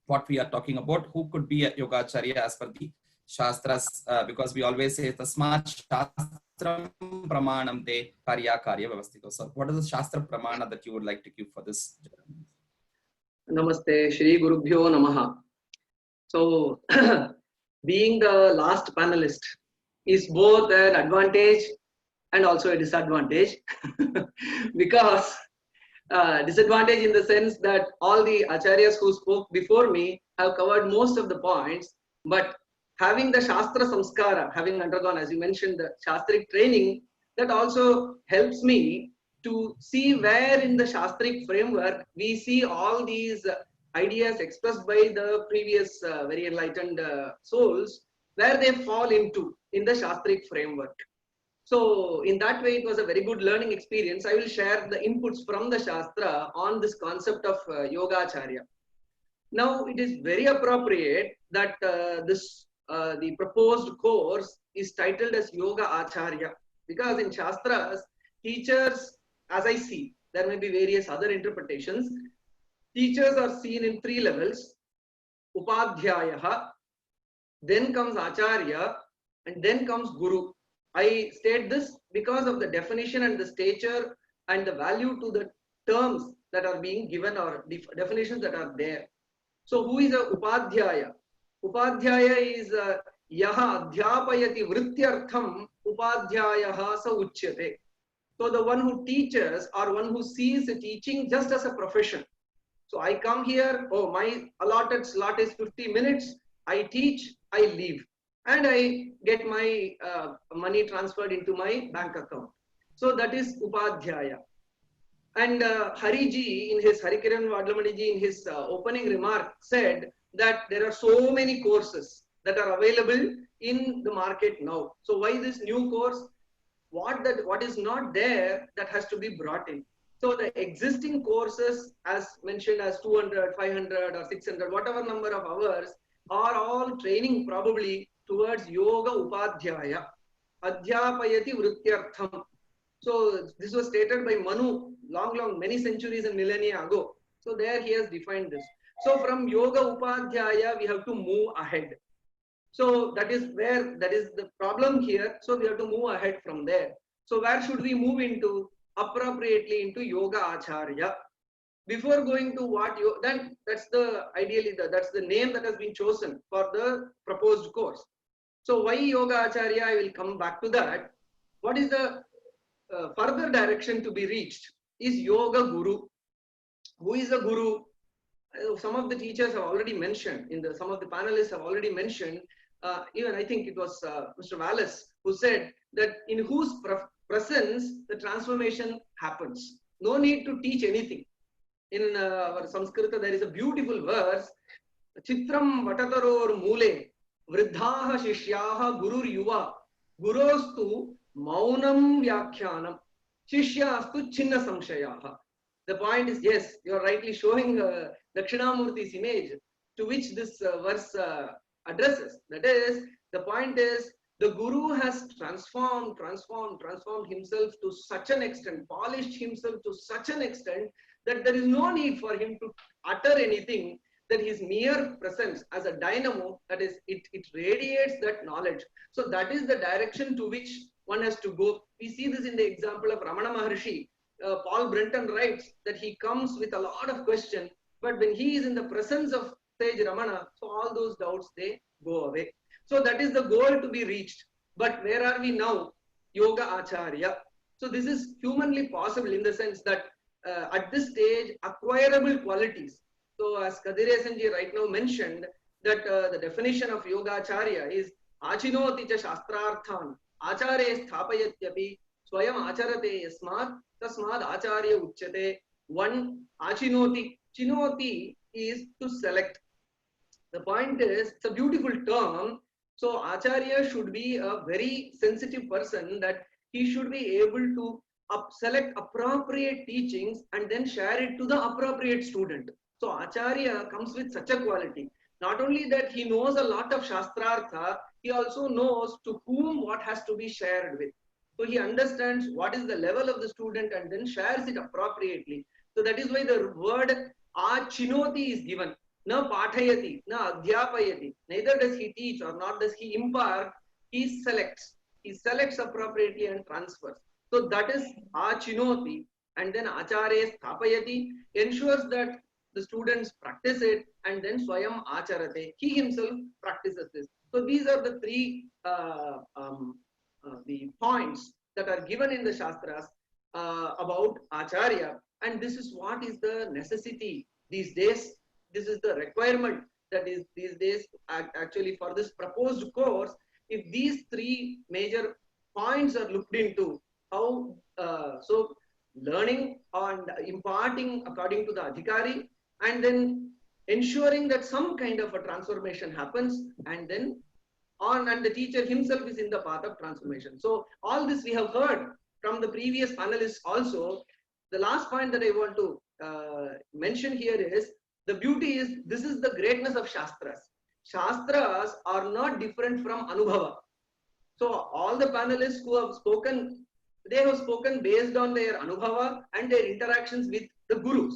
what we are talking about, who could be a Yogacharya as per the Shastras, because we always say Tasmat Shastram Pramanam Te Karya Karya Vyavastito. So what is the Shastra Pramana that you would like to give for this? Namaste, Shri Gurubhyo Namaha. So, being the last panelist is both an advantage and also a disadvantage because disadvantage in the sense that all the acharyas who spoke before me have covered most of the points, but having the Shastra Samskara, having undergone, as you mentioned, the Shastric training, that also helps me to see where in the Shastric framework we see all these ideas expressed by the previous very enlightened souls, where they fall into in the Shastric framework. So in that way, it was a very good learning experience. I will share the inputs from the Shastra on this concept of Yogacharya. Now, it is very appropriate that the proposed course is titled as Yoga Acharya, because in Shastras, teachers, as I see, there may be various other interpretations. Teachers are seen in 3 levels: Upadhyayaha, then comes Acharya, and then comes Guru. I state this because of the definition and the stature and the value to the terms that are being given, or definitions that are there. So who is a Upadhyaya? Upadhyaya is Yaha Adhyapayati Vrityartham Upadhyayaha Sa Uchyate. So the one who teaches, or one who sees the teaching just as a profession. So I come here, oh, my allotted slot is 50 minutes. I teach, I leave, and I get my money transferred into my bank account. So that is Upadhyaya. And Hariji, in his Harikiran Vadlamaniji, in his opening remark, said that there are so many courses that are available in the market now. So why this new course? What is not there, that has to be brought in. So the existing courses, as mentioned, as 200, 500 or 600, whatever number of hours, are all training probably towards Yoga Upadhyaya, Adhyapayati Vrutyartham. So this was stated by Manu many centuries and millennia ago. So there he has defined this. So from Yoga Upadhyaya, we have to move ahead. So that is the problem here. So we have to move ahead from there. So where should we move into? Appropriately into Yogacharya. Before going to what you, then that's the that's the name that has been chosen for the proposed course. So why Yogacharya? I will come back to that. What is the further direction to be reached? Is Yoga Guru. Who is a Guru? Some of the teachers have already mentioned, some of the panelists have already mentioned, even I think it was Mr. Wallace who said that in whose presence the transformation happens. No need to teach anything. In our Sanskrita, there is a beautiful verse, Chitram Vatataror Mule, Vridhaha Shishyaha Gurur Yuva, Gurostu Maunam Vyakhyanam, Shishyastu Chinna Samshayaha. The point is, yes, you are rightly showing Dakshinamurti's image to which this verse addresses. That is, the point is, the Guru has transformed himself to such an extent, polished himself to such an extent that there is no need for him to utter anything, that his mere presence as a dynamo, that is, it radiates that knowledge. So that is the direction to which one has to go. We see this in the example of Ramana Maharshi. Paul Brenton writes that he comes with a lot of questions, but when he is in the presence of sage Ramana, so all those doubts, they go away. So that is the goal to be reached. But where are we now? Yoga Acharya. So this is humanly possible in the sense that at this stage, acquirable qualities. So as Kadiresanji right now mentioned, that the definition of Yoga Acharya is Achinoti cha shastrarthan, Acharya sthapayatyapi, Swayam acharate yasmat, tasmad acharya uchyate. One, Achinoti. Chinoti is to select. The point is, it's a beautiful term. So Acharya should be a very sensitive person, that he should be able to select appropriate teachings and then share it to the appropriate student. So Acharya comes with such a quality. Not only that he knows a lot of Shastrartha, he also knows to whom what has to be shared with. So he understands what is the level of the student and then shares it appropriately. So that is why the word Achinoti is given. Na pathayati, na adhyapayati. Neither does he teach or not does he impart, he selects. He selects appropriately and transfers. So that is Achinoti. And then Acharya sthapayati ensures that the students practice it, and then Swayam Acharate. He himself practices this. So these are the three the points that are given in the Shastras about Acharya. And this is what is the necessity these days. This is the requirement that is these days actually for this proposed course. If these three major points are looked into, how so learning and imparting according to the Adhikari, and then ensuring that some kind of a transformation happens, and then and the teacher himself is in the path of transformation. So all this we have heard from the previous panelists also. The last point that I want to mention here is, the beauty is, this is the greatness of Shastras. Shastras are not different from Anubhava. So all the panelists who have spoken, they have spoken based on their Anubhava and their interactions with the Gurus.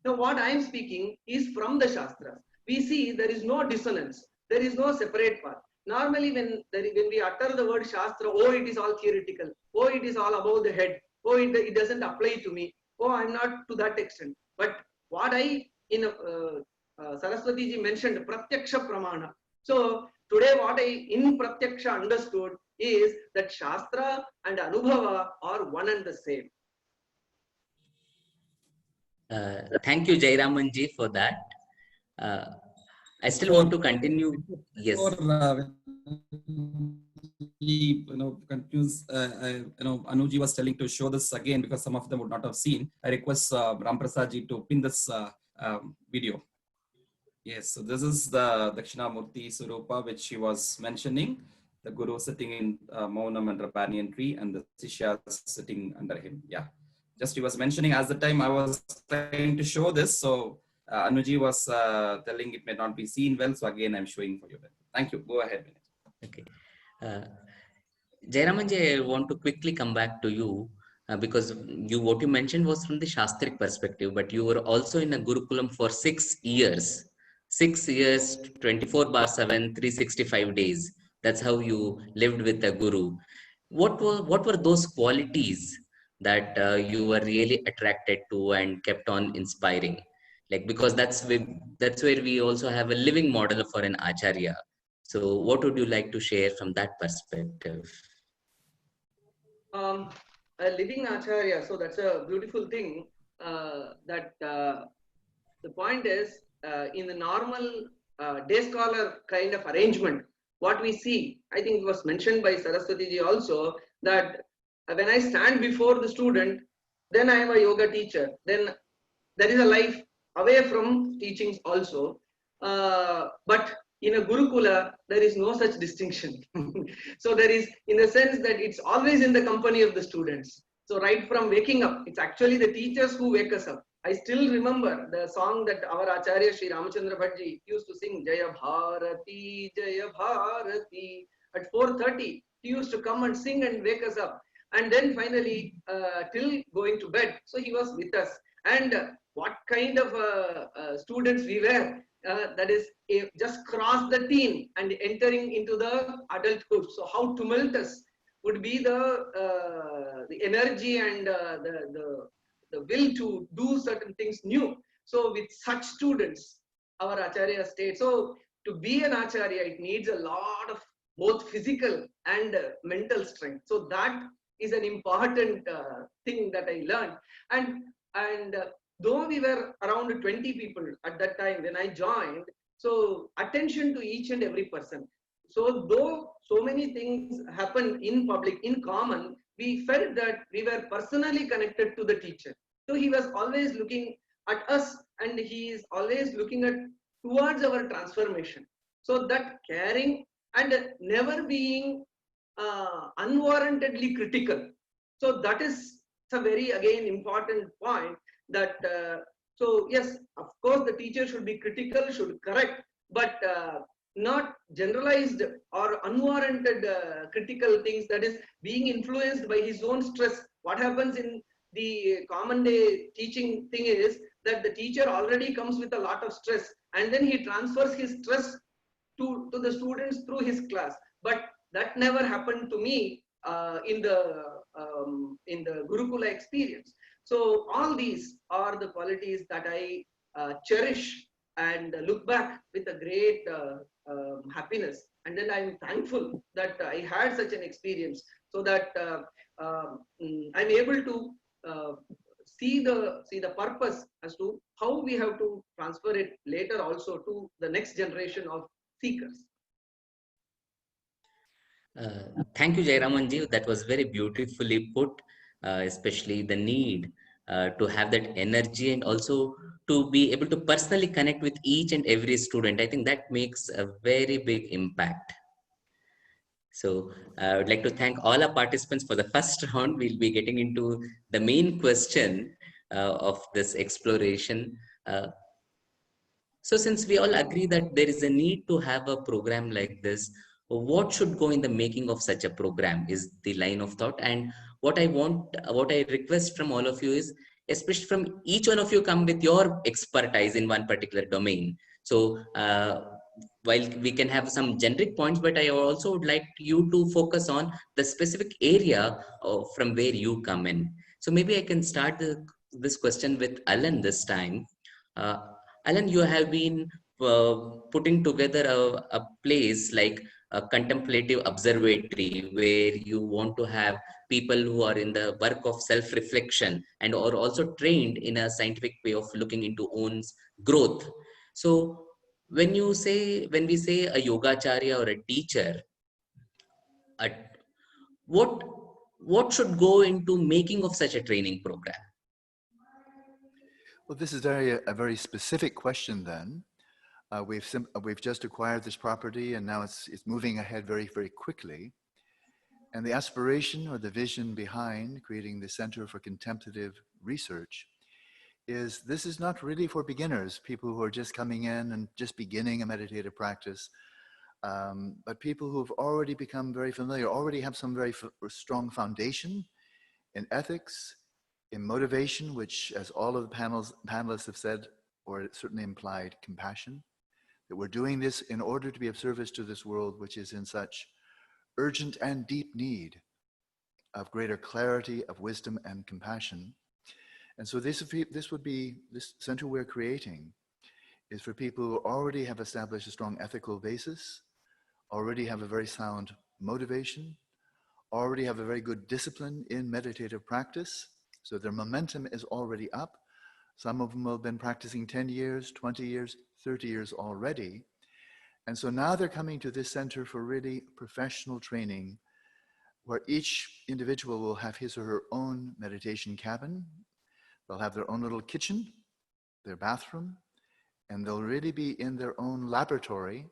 Now what I am speaking is from the Shastras. We see there is no dissonance. There is no separate path. Normally when we utter the word Shastra, oh, it is all theoretical. Oh, it is all above the head. Oh, it doesn't apply to me. Oh, I'm not to that extent. But what Saraswati ji mentioned, Pratyaksha Pramana. So today what I in Pratyaksha understood is that Shastra and Anubhava are one and the same. Thank you, Jairamanji, for that. Uh, I still So, want to continue. Yes. before continues, Anuji was telling to show this again because some of them would not have seen. I request Ram Prasad ji to pin this video. Yes, so this is the Dakshinamurti Surupa which she was mentioning. The Guru sitting in Maunam under a banyan tree and the Sishya sitting under him. Yeah, just he was mentioning as the time I was trying to show this. So Anuji was telling it may not be seen well. So again, I'm showing for you. Thank you. Go ahead, Vinay. Okay. Jairamanji, I want to quickly come back to you because what you mentioned was from the Shastric perspective, but you were also in a Gurukulam for 6 years. 6 years, 24/7, 365 days. That's how you lived with the Guru. What were those qualities that you were really attracted to and kept on inspiring? Like, because that's where we also have a living model for an Acharya. So what would you like to share from that perspective? A living Acharya, so that's a beautiful thing. The point is, in the normal day scholar kind of arrangement, what we see, I think it was mentioned by Saraswati ji also, that when I stand before the student, then I am a yoga teacher. Then there is a life away from teachings also. But in a Gurukula, there is no such distinction. So there is, in the sense that it's always in the company of the students. So right from waking up, it's actually the teachers who wake us up. I still remember the song that our Acharya Sri Ramachandra Bhattji used to sing, Jaya Bharati, Jaya Bharati. At 4:30, he used to come and sing and wake us up. And then finally, till going to bed, so he was with us. And what kind of students we were, that is just cross the teen and entering into the adulthood. So how tumultuous would be the energy and the will to do certain things new. So with such students, our Acharya state. So to be an Acharya, it needs a lot of both physical and mental strength. So that is an important thing that I learned. And though we were around 20 people at that time when I joined, so attention to each and every person. So though so many things happen in public, in common, we felt that we were personally connected to the teacher. So he was always looking at us and he is always looking at towards our transformation. So that caring and never being unwarrantedly critical. So that is a very, again, important point that, so yes, of course, the teacher should be critical, should correct, but not generalized or unwarranted critical things, that is being influenced by his own stress. What happens in the common day teaching thing is that the teacher already comes with a lot of stress and then he transfers his stress to the students through his class. But that never happened to me in the Gurukula experience. So all these are the qualities that I cherish and look back with a great happiness. And then I'm thankful that I had such an experience, so that I'm able to see the purpose as to how we have to transfer it later also to the next generation of seekers. Thank you, Jairamanji. That was very beautifully put, especially the need to have that energy and also to be able to personally connect with each and every student. I think that makes a very big impact. So I would like to thank all our participants for the first round. We'll be getting into the main question of this exploration. So since we all agree that there is a need to have a program like this, what should go in the making of such a program is the line of thought. And what I request from all of you is, especially from each one of you, come with your expertise in one particular domain. So while we can have some generic points, but I also would like you to focus on the specific area from where you come in. So maybe I can start this question with Alan this time. Alan, you have been putting together a place like a contemplative observatory where you want to have people who are in the work of self-reflection and are also trained in a scientific way of looking into own growth. So when we say a yogacharya or a teacher, a, what should go into making of such a training program? Well, this is a very specific question then. We've just acquired this property and now it's moving ahead very, very quickly. And the aspiration or the vision behind creating the Center for Contemplative Research is this is not really for beginners, people who are just coming in and just beginning a meditative practice, but people who have already become very familiar, already have some very strong foundation in ethics, in motivation, which as all of the panelists have said, or it certainly implied, compassion, that we're doing this in order to be of service to this world, which is in such urgent and deep need of greater clarity, of wisdom and compassion. And so this center we're creating is for people who already have established a strong ethical basis, already have a very sound motivation, already have a very good discipline in meditative practice. So their momentum is already up. Some of them will have been practicing 10 years, 20 years, 30 years already. And so now they're coming to this center for really professional training, where each individual will have his or her own meditation cabin. They'll have their own little kitchen, their bathroom, and they'll really be in their own laboratory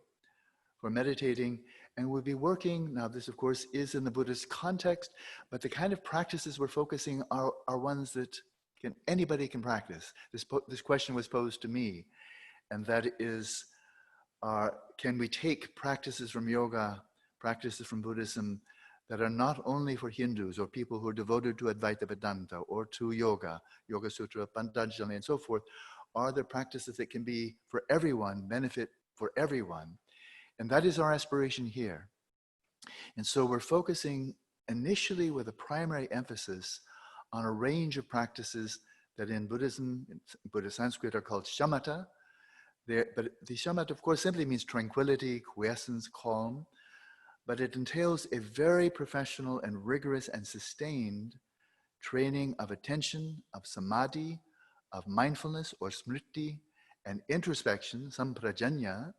for meditating. And we'll be working, now this of course is in the Buddhist context, but the kind of practices we're focusing are ones that anybody can practice. This question was posed to me, and that is, can we take practices from yoga, practices from Buddhism that are not only for Hindus or people who are devoted to Advaita Vedanta or to yoga, Yoga Sutra, Patanjali and so forth, are there practices that can be for everyone, benefit for everyone? And that is our aspiration here. And so we're focusing initially with a primary emphasis on a range of practices that in Buddhism, in Buddhist Sanskrit, are called shamatha. But the shamatha, of course, simply means tranquility, quiescence, calm. But it entails a very professional and rigorous and sustained training of attention, of samadhi, of mindfulness or smriti, and introspection, samprajanya,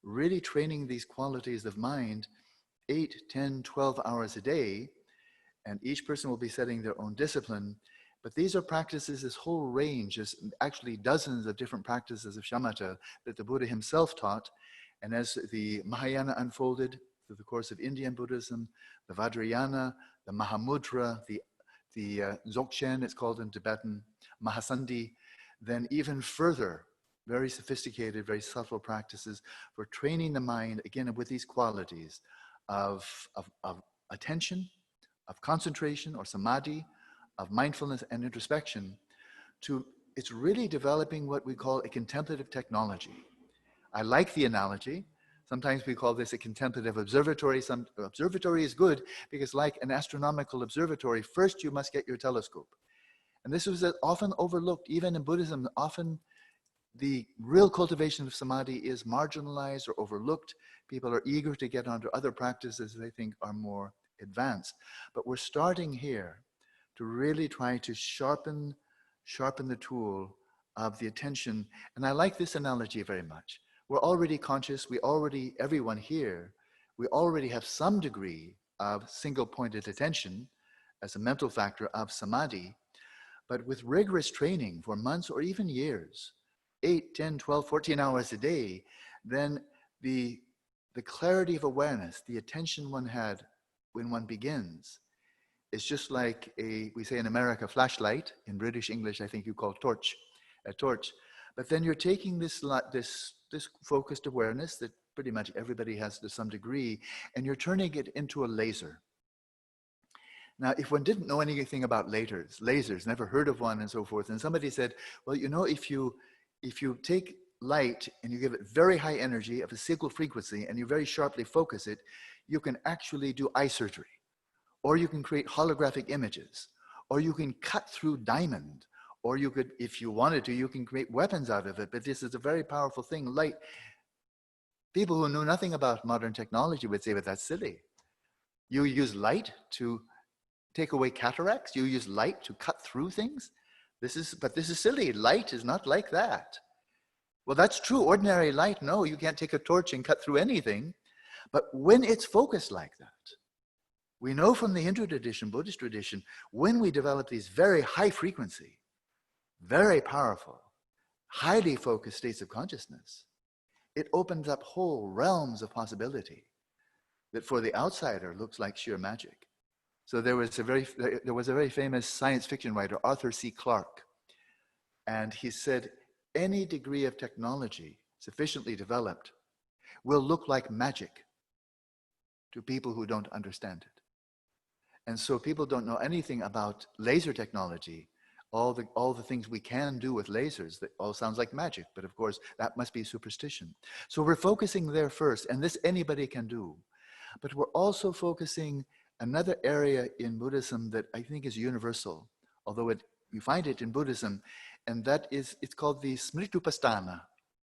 really training these qualities of mind 8, 10, 12 hours a day. And each person will be setting their own discipline. But these are practices, this whole range is actually dozens of different practices of shamatha that the Buddha himself taught. And as the Mahayana unfolded through the course of Indian Buddhism, the Vajrayana, the Mahamudra, the Dzogchen, it's called in Tibetan, Mahasandhi, then even further, very sophisticated, very subtle practices for training the mind, again, with these qualities of attention, of concentration or samadhi, of mindfulness and introspection. It's really developing what we call a contemplative technology. I like the analogy. Sometimes we call this a contemplative observatory. Some observatory is good because, like an astronomical observatory, first you must get your telescope. And this was often overlooked, even in Buddhism. Often the real cultivation of samadhi is marginalized or overlooked. People are eager to get onto other practices they think are more advanced. But we're starting here to really try to sharpen the tool of the attention. And I like this analogy very much. We're already conscious, everyone here, we already have some degree of single-pointed attention as a mental factor of samadhi, but with rigorous training for months or even years, 8, 10, 12, 14 hours a day, then the clarity of awareness, the attention one had when one begins, is just like we say in America, flashlight. In British English, I think you call a torch. But then you're taking this focused awareness that pretty much everybody has to some degree, and you're turning it into a laser. Now, if one didn't know anything about lasers, never heard of one and so forth, and somebody said, well, you know, if you take light and you give it very high energy of a single frequency and you very sharply focus it, you can actually do eye surgery, or you can create holographic images, or you can cut through diamond, or you could, if you wanted to, you can create weapons out of it. But this is a very powerful thing. Light, People who know nothing about modern technology would say, but that's silly. You use light to take away cataracts. You use light to cut through things. This is silly. Light is not like that. Well, that's true. Ordinary light, no, you can't take a torch and cut through anything. But when it's focused like that, we know from the Hindu tradition, Buddhist tradition, when we develop these very high frequency, very powerful, highly focused states of consciousness, it opens up whole realms of possibility that for the outsider looks like sheer magic. So there was a very famous science fiction writer, Arthur C. Clarke, and he said, any degree of technology sufficiently developed will look like magic to people who don't understand it. And so people don't know anything about laser technology, all the things we can do with lasers. That all sounds like magic, but of course that must be superstition. So we're focusing there first, and this anybody can do. But we're also focusing another area in Buddhism that I think is universal, although you find it in Buddhism, and that is, it's called the Smritupasthana.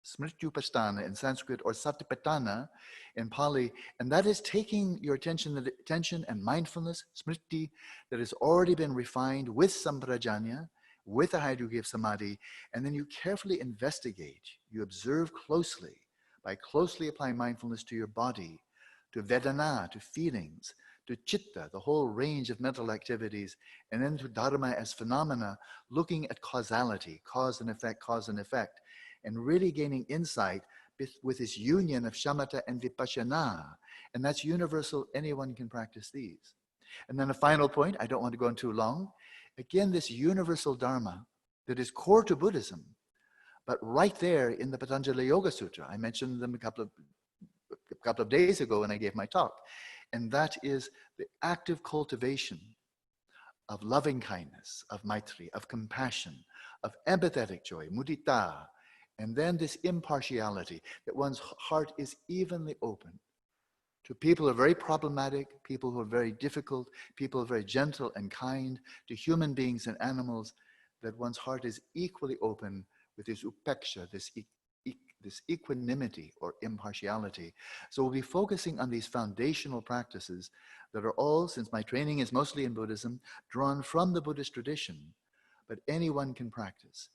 Smritupasthana in Sanskrit, or Satipatthana in Pali, and that is taking your attention and mindfulness, smriti, that has already been refined with samprajanya, with a high degree of samadhi, and then you carefully investigate, you observe closely, by closely applying mindfulness to your body, to vedana, to feelings, to chitta, the whole range of mental activities, and then to dharma as phenomena, looking at causality, cause and effect, and really gaining insight with this union of shamatha and vipassana. And that's universal, anyone can practice these. And then a final point, I don't want to go on too long. Again, this universal dharma that is core to Buddhism, but right there in the Patanjali Yoga Sutra, I mentioned them a couple of days ago when I gave my talk, and that is the active cultivation of loving kindness, of maitri, of compassion, of empathetic joy, mudita, and then this impartiality, that one's heart is evenly open to people who are very problematic, people who are very difficult, people who are very gentle and kind, to human beings and animals, that one's heart is equally open with this upeksha, this equanimity or impartiality. So we'll be focusing on these foundational practices that are all, since my training is mostly in Buddhism, drawn from the Buddhist tradition, but anyone can practice.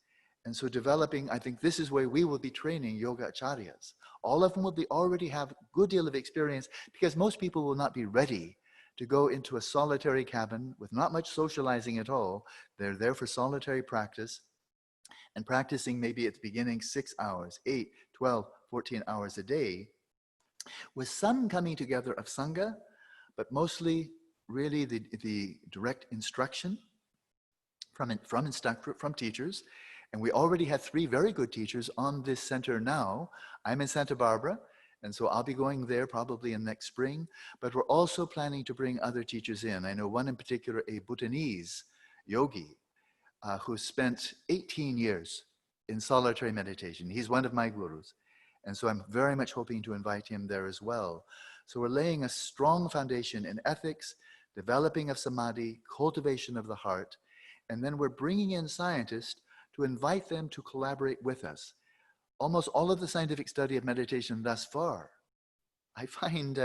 And so developing, I think this is where we will be training Yogacharyas. All of them will already have a good deal of experience, because most people will not be ready to go into a solitary cabin with not much socializing at all. They're there for solitary practice, and practicing maybe at the beginning 6 hours, 8, 12, 14 hours a day, with some coming together of Sangha, but mostly really the direct instruction from teachers. And we already have 3 very good teachers on this center now. I'm in Santa Barbara, and so I'll be going there probably in next spring, but we're also planning to bring other teachers in. I know one in particular, a Bhutanese yogi, who spent 18 years in solitary meditation. He's one of my gurus. And so I'm very much hoping to invite him there as well. So we're laying a strong foundation in ethics, developing of samadhi, cultivation of the heart, and then we're bringing in scientists to invite them to collaborate with us. Almost all of the scientific study of meditation thus far, I find,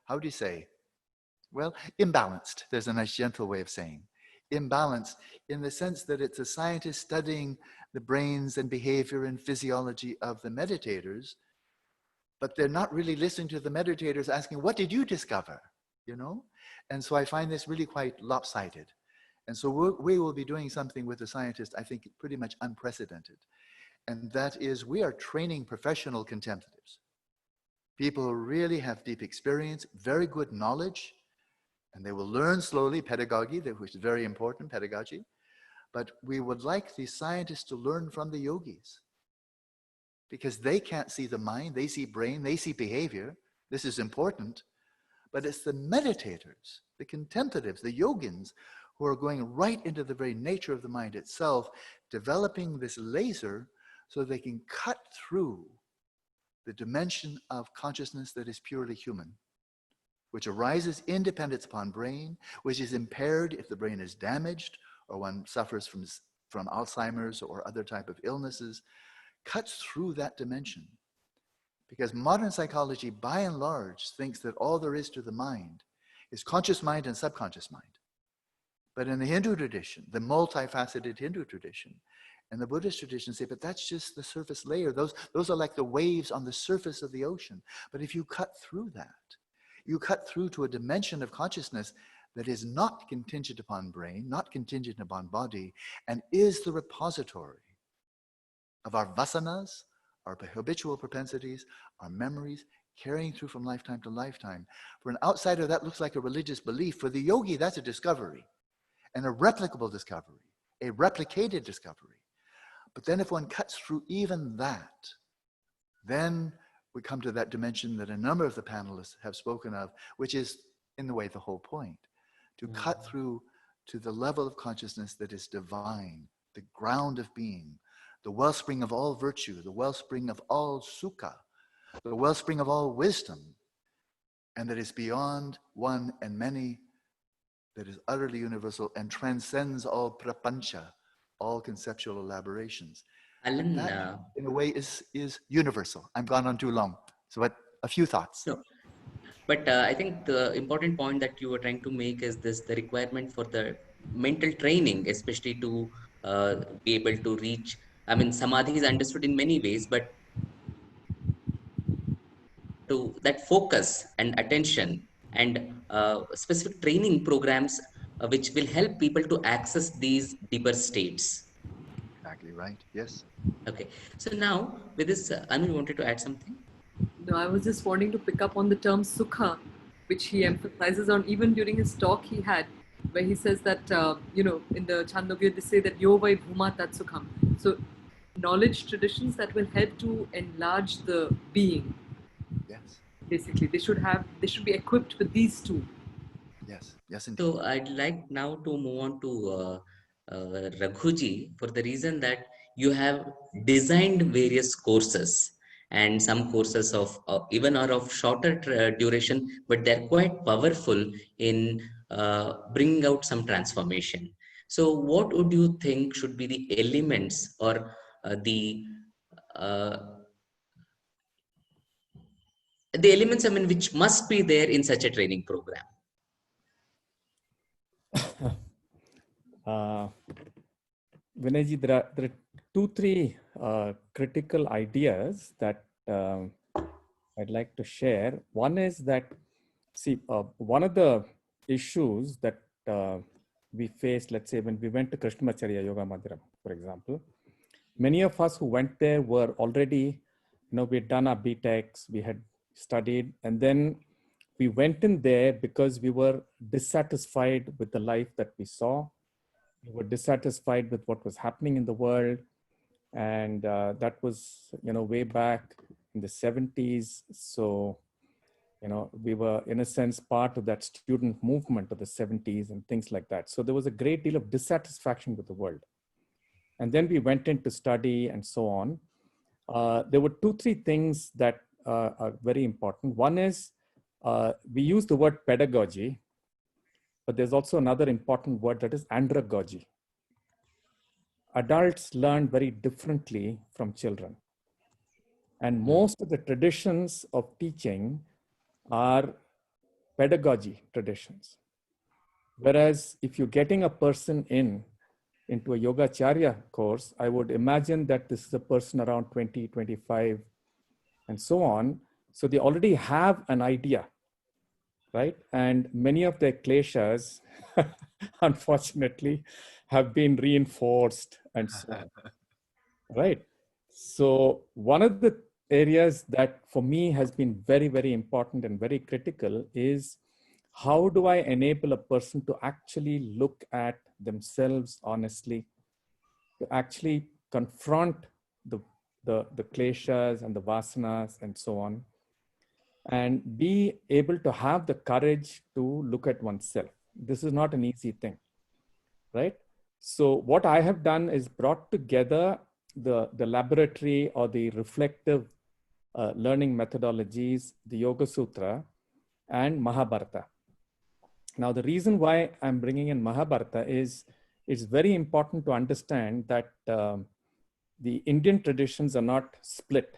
how do you say? Well, imbalanced. There's a nice gentle way of saying. Imbalanced in the sense that it's a scientist studying the brains and behavior and physiology of the meditators, but they're not really listening to the meditators asking, what did you discover? You know? And so I find this really quite lopsided. And so we will be doing something with the scientists, I think pretty much unprecedented. And that is, we are training professional contemplatives, people who really have deep experience, very good knowledge, and they will learn slowly pedagogy, which is very important, pedagogy. But we would like the scientists to learn from the yogis, because they can't see the mind, they see brain, they see behavior. This is important. But it's the meditators, the contemplatives, the yogins, who are going right into the very nature of the mind itself, developing this laser so they can cut through the dimension of consciousness that is purely human, which arises independent upon brain, which is impaired if the brain is damaged or one suffers from Alzheimer's or other type of illnesses, cuts through that dimension, Because modern psychology, by and large, thinks that all there is to the mind is conscious mind and subconscious mind. But in the Hindu tradition, the multifaceted Hindu tradition, and the Buddhist tradition say, but that's just the surface layer. Those are like the waves on the surface of the ocean. But if you cut through that, you cut through to a dimension of consciousness that is not contingent upon brain, not contingent upon body, and is the repository of our vasanas, our habitual propensities, our memories, carrying through from lifetime to lifetime. For an outsider, that looks like a religious belief. For the yogi, that's a discovery, and a replicable discovery, a replicated discovery. But then if one cuts through even that, then we come to that dimension that a number of the panelists have spoken of, which is, in a way, the whole point. To cut through to the level of consciousness that is divine, the ground of being, the wellspring of all virtue, the wellspring of all sukha, the wellspring of all wisdom, and that is beyond one and many, that is utterly universal and transcends all prapancha, all conceptual elaborations. Alan, That, in a way, is universal. I'm gone on too long. So a few thoughts. no, but I think the important point that you were trying to make is this: the requirement for the mental training, especially to be able to reach. I mean, samadhi is understood in many ways, but to that focus and attention and specific training programs which will help people to access these deeper states. Exactly right. Yes. Okay. So now with this, Anu wanted to add something. No, I was just wanting to pick up on the term sukha, which he emphasizes on even during his talk he had, where he says that, in the Chandogya, they say that yo vai bhuma tat sukham. So knowledge traditions that will help to enlarge the being. Yes. Basically, they should be equipped with these two. Yes. Yes, indeed. So I'd like now to move on to Raghuji, for the reason that you have designed various courses, and some courses of even are of shorter duration, but they're quite powerful in bringing out some transformation. So what would you think should be the elements or uh, the elements, I mean, which must be there in such a training program? Vinayji, there are 2-3 critical ideas that I'd like to share. One is that, see, one of the issues that we faced, let's say, when we went to Krishnamacharya Yoga Mandiram, for example, many of us who went there were already, we had done our BTechs, we had studied, and then we went in there because we were dissatisfied with the life that we saw. We were dissatisfied with what was happening in the world. And that was, way back in the 70s. So, we were, in a sense, part of that student movement of the 70s and things like that. So there was a great deal of dissatisfaction with the world. And then we went in to study and so on. There were 2-3 things that are very important. One is we use the word pedagogy, but there's also another important word, that is andragogy. Adults learn very differently from children. And most of the traditions of teaching are pedagogy traditions. Whereas if you're getting a person into a Yogacharya course, I would imagine that this is a person around 20, 25, and so on. So they already have an idea, right? And many of their kleshas, unfortunately, have been reinforced and so on, right? So one of the areas that for me has been very, very important and very critical is, how do I enable a person to actually look at themselves honestly, to actually confront the kleshas and the vasanas and so on, and be able to have the courage to look at oneself. This is not an easy thing, right? So what I have done is brought together the laboratory or the reflective learning methodologies, the Yoga Sutra and Mahabharata. Now, the reason why I'm bringing in Mahabharata is it's very important to understand that the Indian traditions are not split.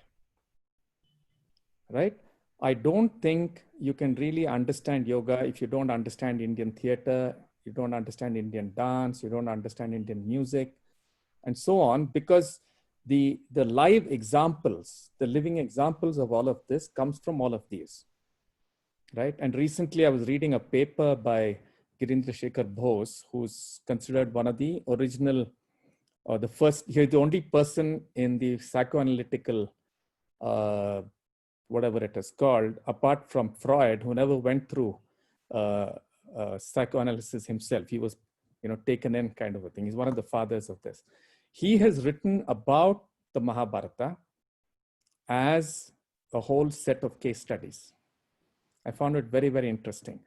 right? I don't think you can really understand yoga if you don't understand Indian theater, you don't understand Indian dance, you don't understand Indian music, and so on, because the live examples, the living examples of all of this comes from all of these, right? And recently I was reading a paper by Girindra Shekhar Bose, who's considered one of the original, or the first, he's the only person in the psychoanalytical, whatever it is called, apart from Freud, who never went through psychoanalysis himself. He was, taken in kind of a thing. He's one of the fathers of this. He has written about the Mahabharata as a whole set of case studies. I found it very, very interesting.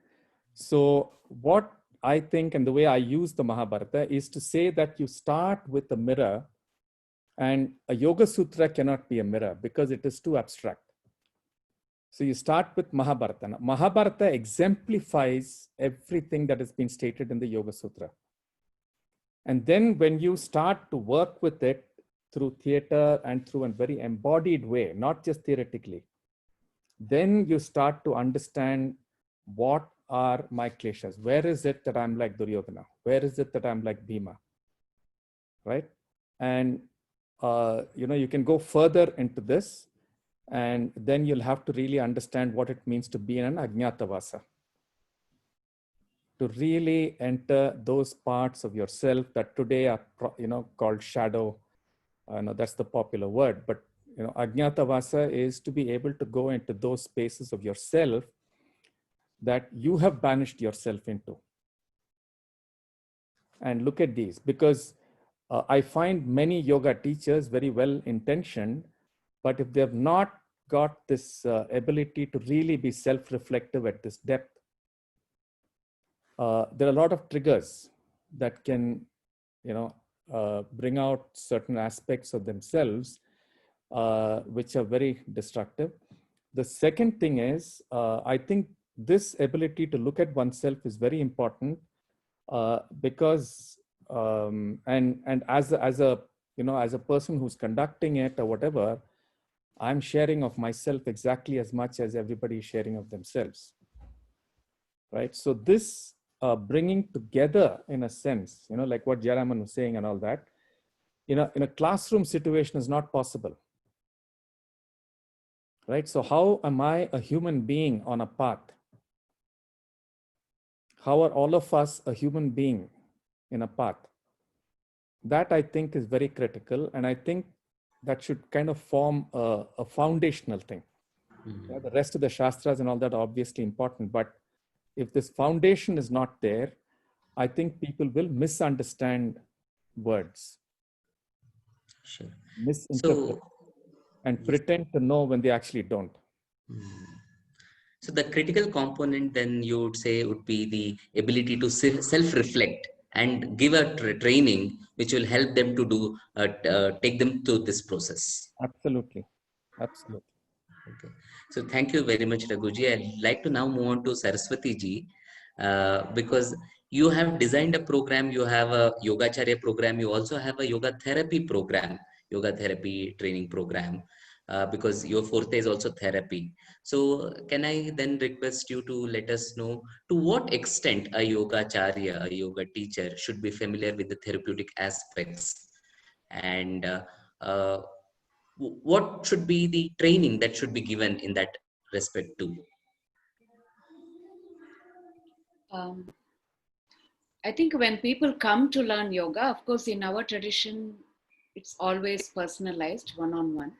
So what I think, and the way I use the Mahabharata, is to say that you start with a mirror, and a Yoga Sutra cannot be a mirror because it is too abstract. So you start with Mahabharata. Now, Mahabharata exemplifies everything that has been stated in the Yoga Sutra. And then when you start to work with it through theater and through a very embodied way, not just theoretically, then you start to understand what are my kleshas. Where is it that I'm like Duryodhana? Where is it that I'm like Bhima? Right? And, you can go further into this, and then you'll have to really understand what it means to be in an Ajñatavasa. To really enter those parts of yourself that today are, called shadow. That's the popular word, but Ajñatavasa is to be able to go into those spaces of yourself that you have banished yourself into. And look at these, because I find many yoga teachers very well intentioned, but if they have not got this ability to really be self-reflective at this depth, there are a lot of triggers that can, bring out certain aspects of themselves, which are very destructive. The second thing is, I think this ability to look at oneself is very important, because, and as a person who's conducting it or whatever, I'm sharing of myself exactly as much as everybody is sharing of themselves, right? So this bringing together, in a sense, like what Jaraman was saying and all that, in a classroom situation is not possible, right? So how am I a human being on a path? How are all of us a human being in a path? That I think is very critical, and I think that should kind of form a foundational thing. Mhm. The rest of the Shastras and all that are obviously important, but if this foundation is not there, I think people will misunderstand words, Sure. misinterpret, So, and yes. pretend to know when they actually don't. Mhm. So the critical component then you would say would be the ability to self-reflect and give a training which will help them to do, take them through this process. Absolutely. Absolutely. Okay. So thank you very much, Raghuji. I'd like to now move on to Saraswati ji, because you have designed a program, you have a Yogacharya program, you also have a yoga therapy program, yoga therapy training program, because your forte is also therapy. So can I then request you to let us know to what extent a Yogacharya, a yoga teacher, should be familiar with the therapeutic aspects, and uh, what should be the training that should be given in that respect too? Um, I think when people come to learn yoga, of course, in our tradition, it's always personalized, one-on-one.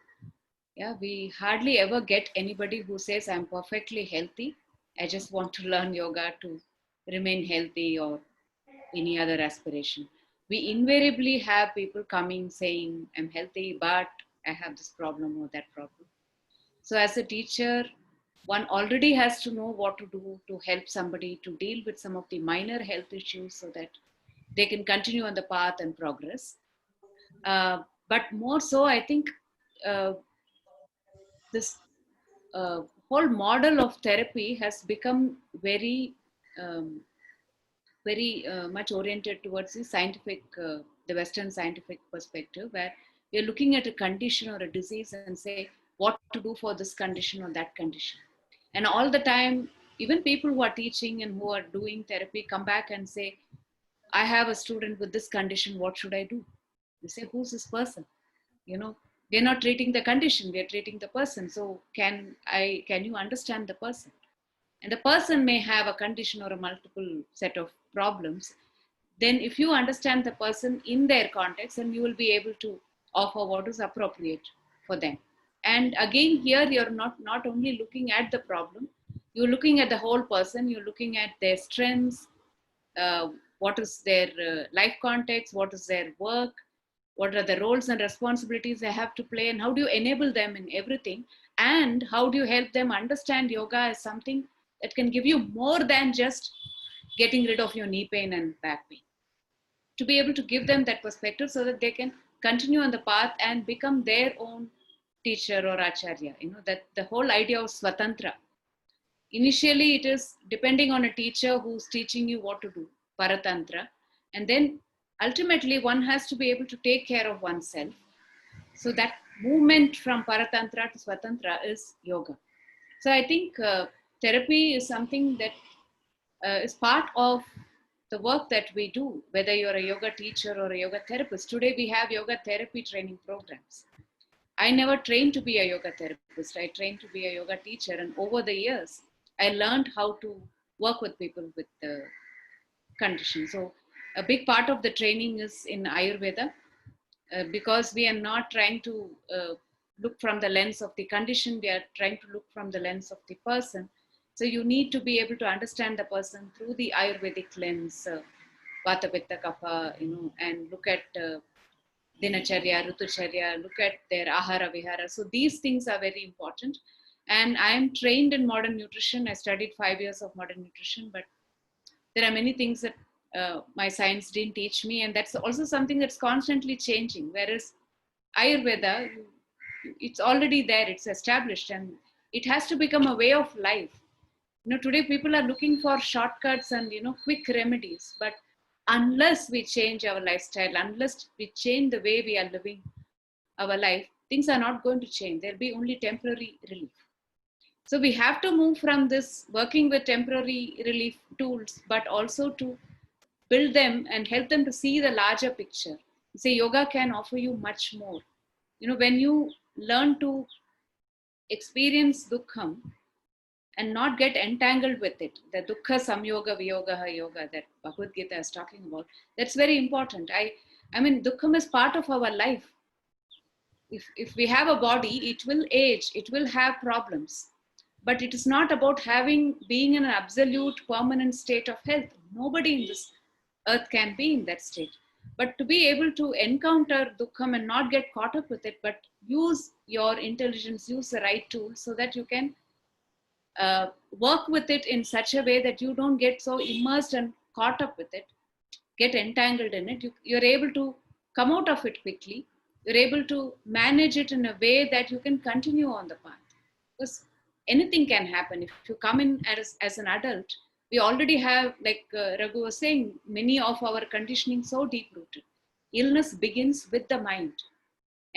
Yeah, we hardly ever get anybody who says, I'm perfectly healthy. I just want to learn yoga to remain healthy or any other aspiration. We invariably have people coming saying, I'm healthy, but I have this problem or that problem. So, as a teacher, one already has to know what to do to help somebody to deal with some of the minor health issues so that they can continue on the path and progress. But more so, I think uh, this whole model of therapy has become um, very much oriented towards the scientific, the Western scientific perspective, where we're looking at a condition or a disease and say, what to do for this condition or that condition. And all the time, even people who are teaching and who are doing therapy come back and say, I have a student with this condition, what should I do? You say, who's this person? You know, we're not treating the condition, we're treating the person. So can you understand the person? And the person may have a condition or a multiple set of problems. Then if you understand the person in their context, then you will be able to offer what is appropriate for them. And again, here you're not only looking at the problem, you're looking at the whole person, you're looking at their strengths, uh, what is their life context, what is their work, what are the roles and responsibilities they have to play, and how do you enable them in everything, and how do you help them understand yoga as something that can give you more than just getting rid of your knee pain and back pain. To be able to give them that perspective so that they can continue on the path and become their own teacher or acharya. You know, that the whole idea of swatantra. Initially, it is depending on a teacher who's teaching you what to do, paratantra. And then ultimately, one has to be able to take care of oneself. So that movement from paratantra to swatantra is yoga. So I think therapy is something that is part of the work that we do, whether you're a yoga teacher or a yoga therapist. Today we have yoga therapy training programs. I never trained to be a yoga therapist. I trained to be a yoga teacher. And over the years, I learned how to work with people with conditions. So a big part of the training is in Ayurveda, because we are not trying to look from the lens of the condition, we are trying to look from the lens of the person. So you need to be able to understand the person through the Ayurvedic lens, Vata, Pitta, Kapha, you know, and look at Dinacharya, Rutucharya, look at their Ahara, Vihara. So these things are very important. And I am trained in modern nutrition. I studied 5 years of modern nutrition, but there are many things that my science didn't teach me, and that's also something that's constantly changing. Whereas Ayurveda, it's already there, it's established, and it has to become a way of life. You know, today people are looking for shortcuts and, you know, quick remedies, but unless we change our lifestyle, unless we change the way we are living our life, things are not going to change. There'll be only temporary relief. So we have to move from this working with temporary relief tools, but also to build them and help them to see the larger picture. Say yoga can offer you much more. You know, when you learn to experience dukkham and not get entangled with it, the dukkha samyoga viyoga yoga that Bhagavad Gita is talking about, that's very important. I mean, dukkham is part of our life. If we have a body, it will age, it will have problems. But it is not about being in an absolute permanent state of health. Nobody in this earth can be in that state. But to be able to encounter dukkham and not get caught up with it, but use your intelligence, use the right tools so that you can work with it in such a way that you don't get so immersed and caught up with it, get entangled in it. You're able to come out of it quickly. You're able to manage it in a way that you can continue on the path. Because anything can happen. If you come in as an adult, we already have, like Raghu was saying, many of our conditioning so deep rooted. Illness begins with the mind,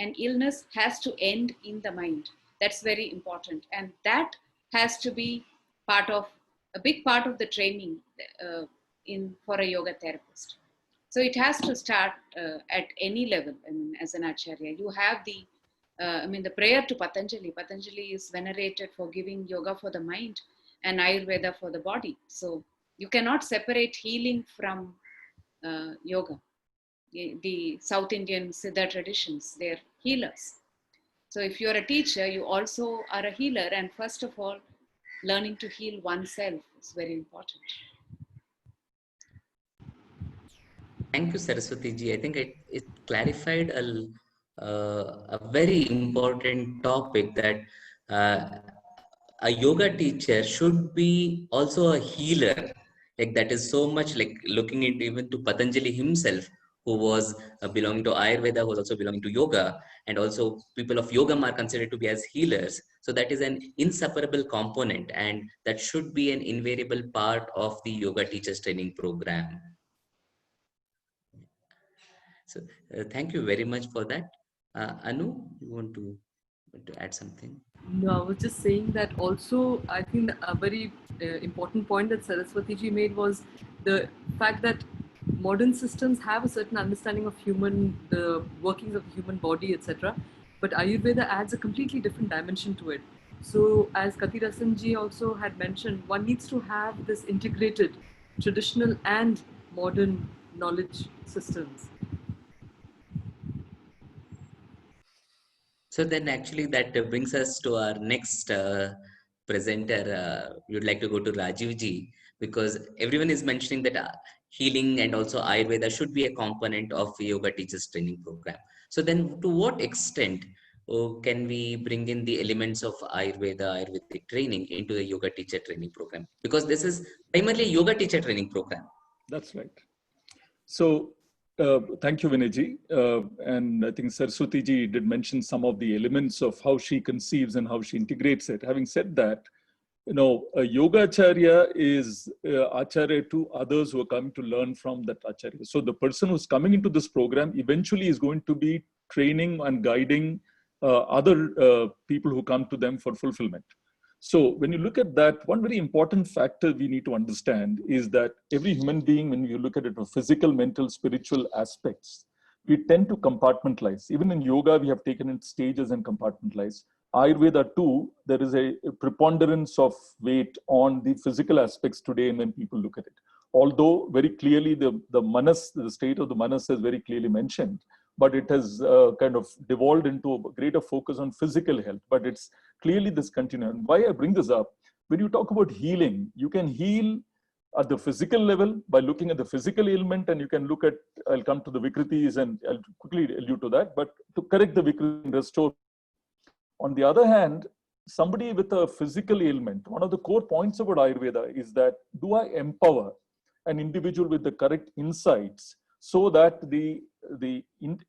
and illness has to end in the mind. That's very important. And that has to be a big part of the training for a yoga therapist. So it has to start at any level. I mean, as an acharya, you have the prayer to Patanjali. Patanjali is venerated for giving yoga for the mind and Ayurveda for the body. So you cannot separate healing from yoga. The South Indian Siddha traditions, they're healers. So if you're a teacher, you also are a healer. And first of all, learning to heal oneself is very important. Thank you, Saraswati ji. I think it clarified a very important topic, that a yoga teacher should be also a healer. Like, that is so much like looking into even to Patanjali himself, who was belonging to Ayurveda, who was also belonging to yoga, and also people of yogam are considered to be as healers. So that is an inseparable component, and that should be an invariable part of the yoga teachers training program. So thank you very much for that. Anu, you want to To add something? No, I was just saying that also, I think a very important point that Saraswati ji made was the fact that modern systems have a certain understanding of the workings of the human body, etc. But Ayurveda adds a completely different dimension to it. So, as Katirasan ji also had mentioned, one needs to have this integrated traditional and modern knowledge systems. So then actually that brings us to our next presenter. We would like to go to Rajiv ji, because everyone is mentioning that healing and also Ayurveda should be a component of yoga teachers training program. So then to what extent can we bring in the elements of Ayurvedic training into the yoga teacher training program? Because this is primarily a yoga teacher training program. That's right. So thank you, Vinayji. And I think Saraswati ji did mention some of the elements of how she conceives and how she integrates it. Having said that, a Yogacharya is Acharya to others who are coming to learn from that Acharya. So the person who's coming into this program eventually is going to be training and guiding other people who come to them for fulfillment. So when you look at that, one very important factor we need to understand is that every human being, when you look at it from physical, mental, spiritual aspects, we tend to compartmentalize. Even in yoga, we have taken it stages and compartmentalize. Ayurveda too, there is a preponderance of weight on the physical aspects today and when people look at it. Although very clearly the manas, the state of the manas is very clearly mentioned, but it has kind of devolved into a greater focus on physical health. But it's clearly this continuum. Why I bring this up, when you talk about healing, you can heal at the physical level by looking at the physical ailment, and you can look at, I'll come to the Vikritis and I'll quickly allude to that, but to correct the Vikriti and restore. On the other hand, somebody with a physical ailment, one of the core points about Ayurveda is that, do I empower an individual with the correct insights so that the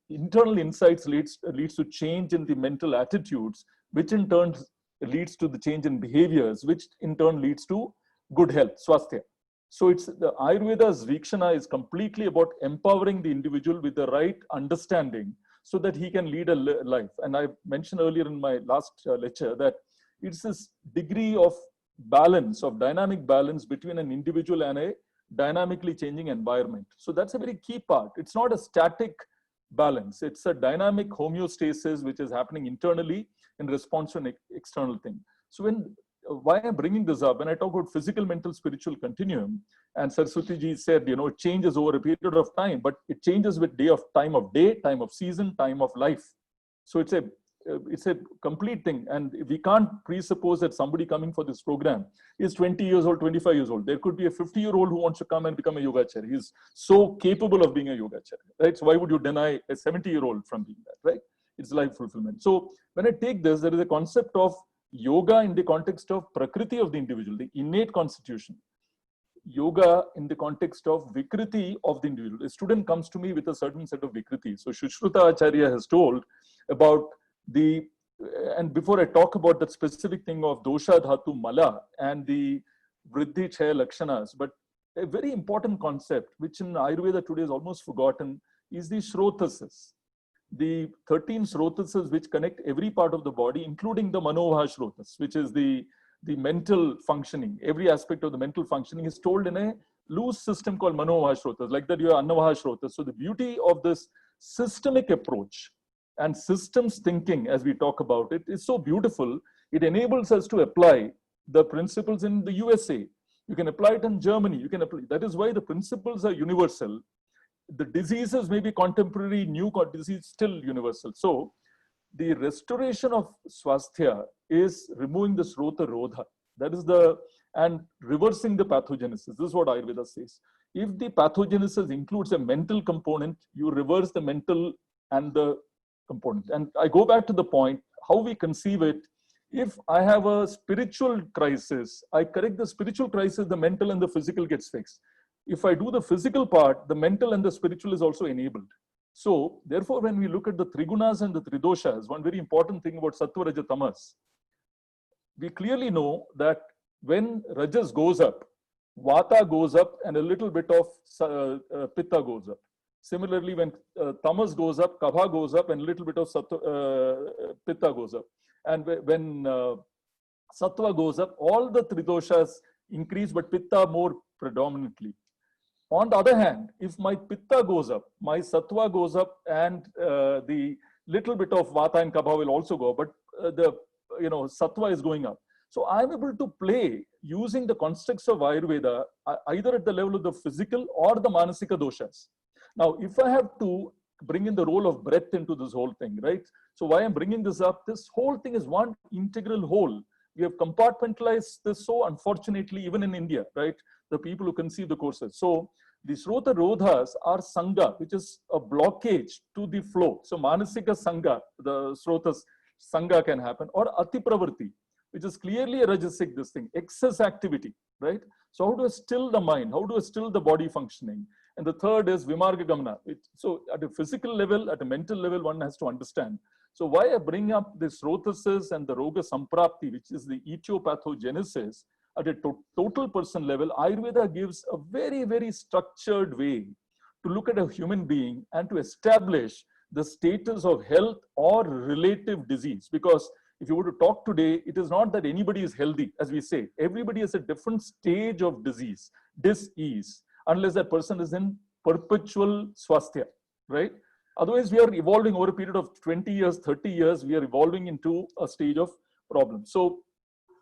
internal insights leads to change in the mental attitudes, which in turn leads to the change in behaviors, which in turn leads to good health, swasthya. So it's the Ayurveda's Vikshana is completely about empowering the individual with the right understanding so that he can lead a life. And I mentioned earlier in my last lecture that it's this degree of balance, of dynamic balance between an individual and a dynamically changing environment. So that's a very key part. It's not a static balance. It's a dynamic homeostasis which is happening internally in response to an external thing. So why I'm bringing this up, when I talk about physical, mental, spiritual continuum, and Saraswati ji said, it changes over a period of time, but it changes with time of day, time of season, time of life. So it's a complete thing. And we can't presuppose that somebody coming for this program is 20 years old, 25 years old. There could be a 50-year-old who wants to come and become a Yogacharya. He's so capable of being a Yogacharya, right? So why would you deny a 70-year-old from being that, right? It's life fulfillment. So when I take this, there is a concept of yoga in the context of prakriti of the individual, the innate constitution. Yoga in the context of vikriti of the individual. A student comes to me with a certain set of vikriti. So Shushruta Acharya has told about and before I talk about that specific thing of dosha dhatu mala and the vriddhi chaya lakshanas, but a very important concept which in Ayurveda today is almost forgotten is the shrotasas. The 13 shrotasas which connect every part of the body, including the manovaha shrotas, which is the mental functioning. Every aspect of the mental functioning is told in a loose system called manovaha shrotas. Like that, you have annavaha shrotas. So the beauty of this systemic approach and systems thinking, as we talk about it, is so beautiful. It enables us to apply the principles in the USA. You can apply it in Germany. You can apply. That is why the principles are universal. The diseases may be contemporary, new disease still universal. So the restoration of swasthya is removing the srota rodha. That is and reversing the pathogenesis. This is what Ayurveda says. If the pathogenesis includes a mental component, you reverse the mental and the component. And I go back to the point, how we conceive it. If I have a spiritual crisis, I correct the spiritual crisis, the mental and the physical gets fixed. If I do the physical part, the mental and the spiritual is also enabled. So therefore, when we look at the trigunas and the tridoshas, one very important thing about sattva, raja, tamas, we clearly know that when rajas goes up, vata goes up and a little bit of pitta goes up. Similarly, when tamas goes up, kapha goes up and a little bit of pitta goes up. And when sattva goes up, all the three doshas increase, but pitta more predominantly. On the other hand, if my pitta goes up, my sattva goes up, and the little bit of vata and kapha will also go up, but the sattva is going up. So I'm able to play using the constructs of Ayurveda either at the level of the physical or the manasika doshas. Now, if I have to bring in the role of breath into this whole thing, right? So why I'm bringing this up, this whole thing is one integral whole. We have compartmentalized this so unfortunately, even in India, right? The people who conceive the courses. So the Srota Rodhas are Sangha, which is a blockage to the flow. So Manasika Sangha, the Srotas Sangha can happen, or Ati Pravrti, which is clearly a rajasic, this thing, excess activity, right? So how do I still the mind? How do I still the body functioning? And the third is Vimarga Gamana. So at a physical level, at a mental level, one has to understand. So why I bring up the Srotasis and the Roga Samprapti, which is the etiopathogenesis, at a total person level, Ayurveda gives a very, very structured way to look at a human being and to establish the status of health or relative disease. Because if you were to talk today, it is not that anybody is healthy, as we say. Everybody has a different stage of disease, dis-ease, unless that person is in perpetual swasthya, right? Otherwise, we are evolving over a period of 20 years, 30 years, we are evolving into a stage of problem. So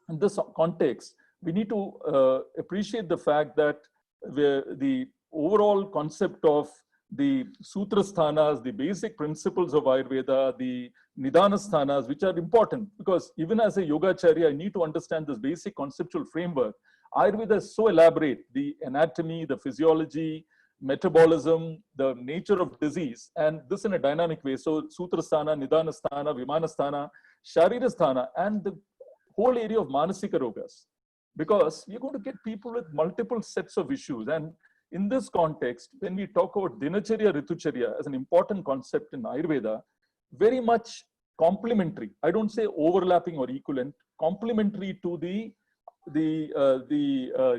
in this context, we need to appreciate the fact that the overall concept of the Sutra Sthanas, the basic principles of Ayurveda, the Nidana Sthanas, which are important, because even as a Yogacharya, I need to understand this basic conceptual framework. Ayurveda is so elaborate, the anatomy, the physiology, metabolism, the nature of disease, and this in a dynamic way. So Sutra Sthana, Nidana Sthana, Vimana Sthana, Sharira Sthana, and the whole area of Manasika Rogas. Because you're going to get people with multiple sets of issues. And in this context, when we talk about Dinacharya, Ritucharya as an important concept in Ayurveda, very much complementary. I don't say overlapping or equivalent, complementary to the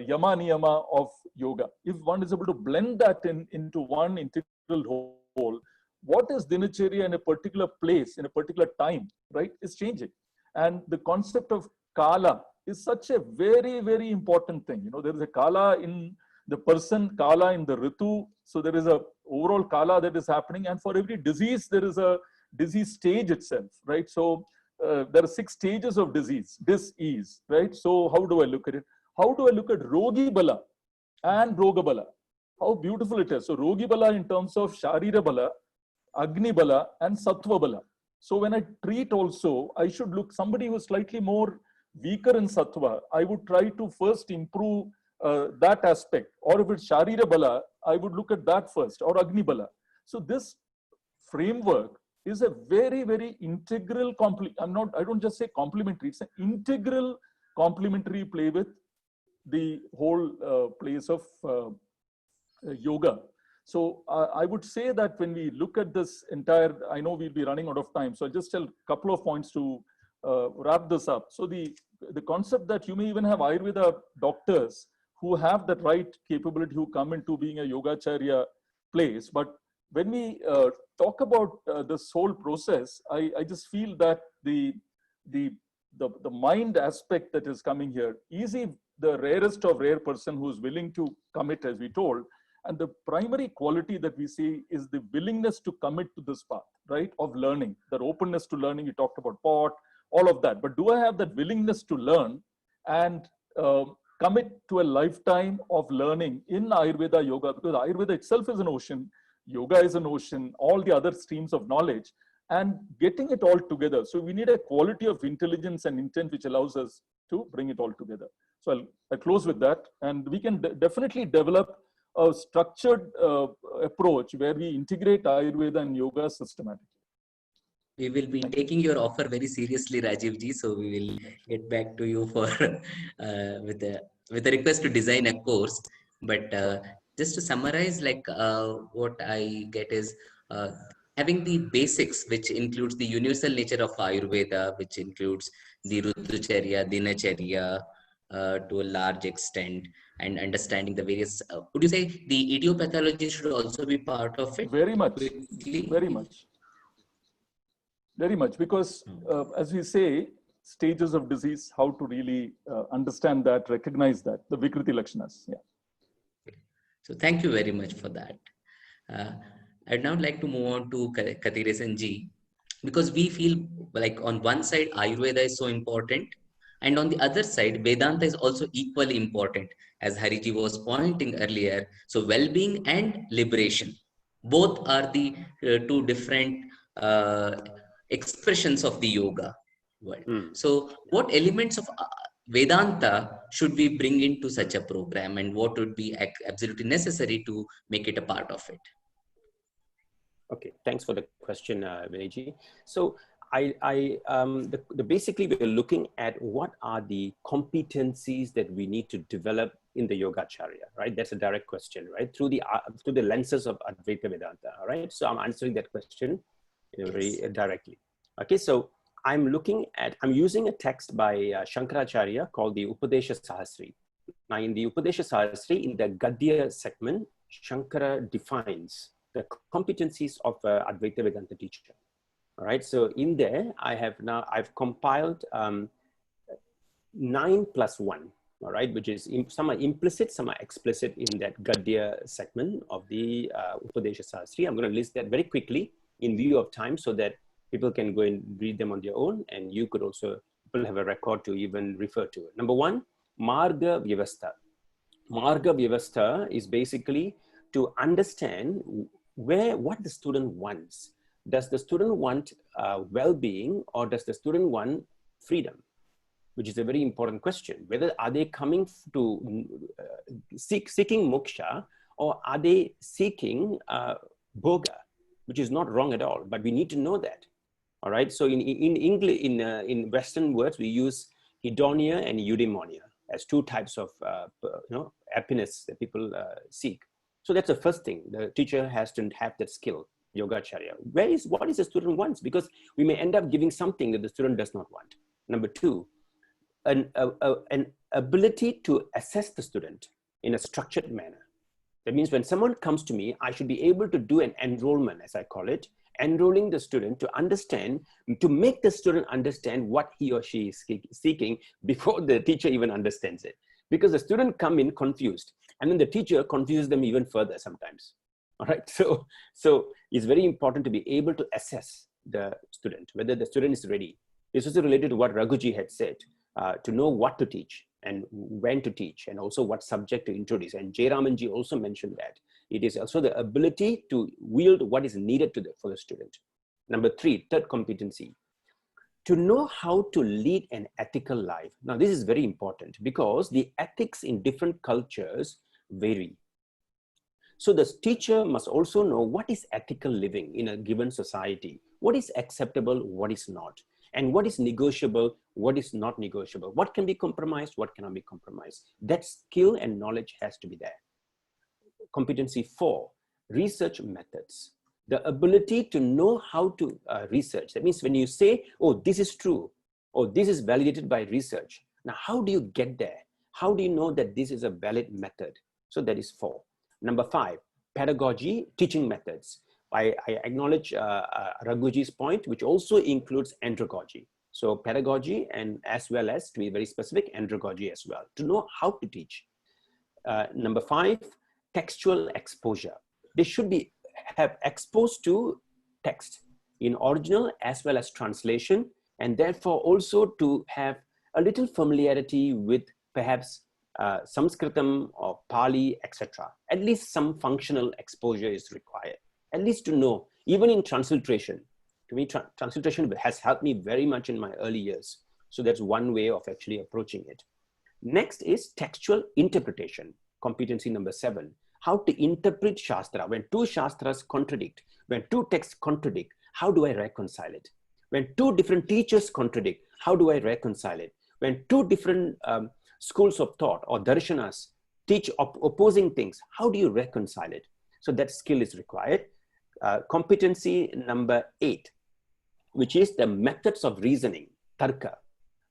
Yama Niyama of yoga. If one is able to blend that into one integral whole, what is Dinacharya in a particular place, in a particular time, right, is changing. And the concept of Kala is such a very, very important thing. You know, there is a Kala in the person, Kala in the Ritu. So there is a overall Kala that is happening. And for every disease, there is a disease stage itself, right? So there are 6 stages of disease, dis-ease, right? So how do I look at it? How do I look at Rogi Bala and Roga Bala? How beautiful it is. So Rogi Bala in terms of Sharira Bala, Agni Bala, and Sattva Bala. So when I treat also, I should look somebody who is slightly more weaker in Sattva. I would try to first improve that aspect. Or if it's Sharira Bala, I would look at that first, or Agni Bala. So this framework is a very, very integral, I don't just say complementary, it's an integral complementary play with the whole place of yoga. So I would say that when we look at this entire, I know we'll be running out of time, so I'll just tell a couple of points to wrap this up. So the concept that you may even have Ayurveda doctors who have that right capability, who come into being a Yogacharya place, but when we talk about this whole process, I just feel that the mind aspect that is coming here, easy, the rarest of rare person who is willing to commit, as we told, and the primary quality that we see is the willingness to commit to this path, right, of learning, that openness to learning. You talked about pot, all of that, but do I have that willingness to learn and commit to a lifetime of learning in Ayurveda yoga? Because Ayurveda itself is an ocean, yoga is an ocean, all the other streams of knowledge, and getting it all together. So we need a quality of intelligence and intent which allows us to bring it all together. So I'll close with that, and we can definitely develop a structured approach where we integrate Ayurveda and yoga systematically. We will be taking your offer very seriously, Rajiv ji. So we will get back to you for with a request to design a course. But just to summarize, like what I get is having the basics, which includes the universal nature of Ayurveda, which includes the Ritucharya, Dinacharya to a large extent, and understanding the various. Would you say the idiopathology should also be part of it? Very much. Quickly? Very much. Very much, because as we say, stages of disease, how to really understand that, recognize that, the Vikriti Lakshanas. Yeah. So thank you very much for that. I'd now like to move on to Kathiresan ji, because we feel like on one side Ayurveda is so important, and on the other side Vedanta is also equally important, as Hariji was pointing earlier. So well-being and liberation, both are the two different expressions of the yoga world. So what elements of Vedanta should we bring into such a program, and what would be absolutely necessary to make it a part of it? Okay, thanks for the question, Vinayji. So basically we're looking at what are the competencies that we need to develop in the Yogacharya, right? That's a direct question, right? Through the lenses of Advaita Vedanta, right? So I'm answering that question very directly. Okay, so I'm using a text by Shankaracharya called the Upadesha Sahasri. Now in the Upadesha Sahasri, in the Gadya segment, Shankara defines the competencies of Advaita Vedanta teacher. All right, so in there, I've compiled 9 plus 1, all right, which is some are implicit, some are explicit in that Gadya segment of the Upadesha Sahasri. I'm going to list that very quickly in view of time so that people can go and read them on their own, and you could also have a record to even refer to it. Number 1, Marga Vyavastha. Marga Vyavastha is basically to understand what the student wants. Does the student want well-being, or does the student want freedom? Which is a very important question. Whether are they coming to seeking moksha, or are they seeking bhoga, which is not wrong at all, but we need to know that. All right. So in English, in Western words, we use hedonia and eudaimonia as 2 types of happiness that people seek. So that's the first thing. The teacher has to have that skill, Yogacharya. What is the student wants? Because we may end up giving something that the student does not want. Number 2, an ability to assess the student in a structured manner. That means when someone comes to me, I should be able to do an enrollment, as I call it, enrolling the student to understand, to make the student understand what he or she is seeking before the teacher even understands it. Because the student come in confused, and then the teacher confuses them even further sometimes. All right, so it's very important to be able to assess the student, whether the student is ready. This is related to what Raghuji had said, to know what to teach and when to teach, and also what subject to introduce. And Jayaramanji also mentioned that. It is also the ability to wield what is needed for the student. Number 3, third competency, to know how to lead an ethical life. Now, this is very important because the ethics in different cultures vary. So the teacher must also know what is ethical living in a given society, what is acceptable, what is not, and what is negotiable, what is not negotiable, what can be compromised, what cannot be compromised. That skill and knowledge has to be there. Competency 4, research methods. The ability to know how to research. That means when you say, oh, this is true, or this is validated by research. Now, how do you get there? How do you know that this is a valid method? So that is 4. Number 5, pedagogy, teaching methods. I acknowledge Raghuji's point, which also includes andragogy. So pedagogy, and as well as, to be very specific, andragogy as well, to know how to teach. Number 5, textual exposure. They should be exposed to text in original as well as translation, and therefore also to have a little familiarity with perhaps Sanskritam or Pali, etc. At least some functional exposure is required. At least to know, even in transliteration. To me, transliteration has helped me very much in my early years. So that's one way of actually approaching it. Next is textual interpretation, competency number 7. How to interpret Shastra. When 2 Shastras contradict, when 2 texts contradict, how do I reconcile it? When 2 different teachers contradict, how do I reconcile it? When 2 different schools of thought or darshanas teach opposing things, how do you reconcile it? So that skill is required. Competency number 8, which is the methods of reasoning, tarka.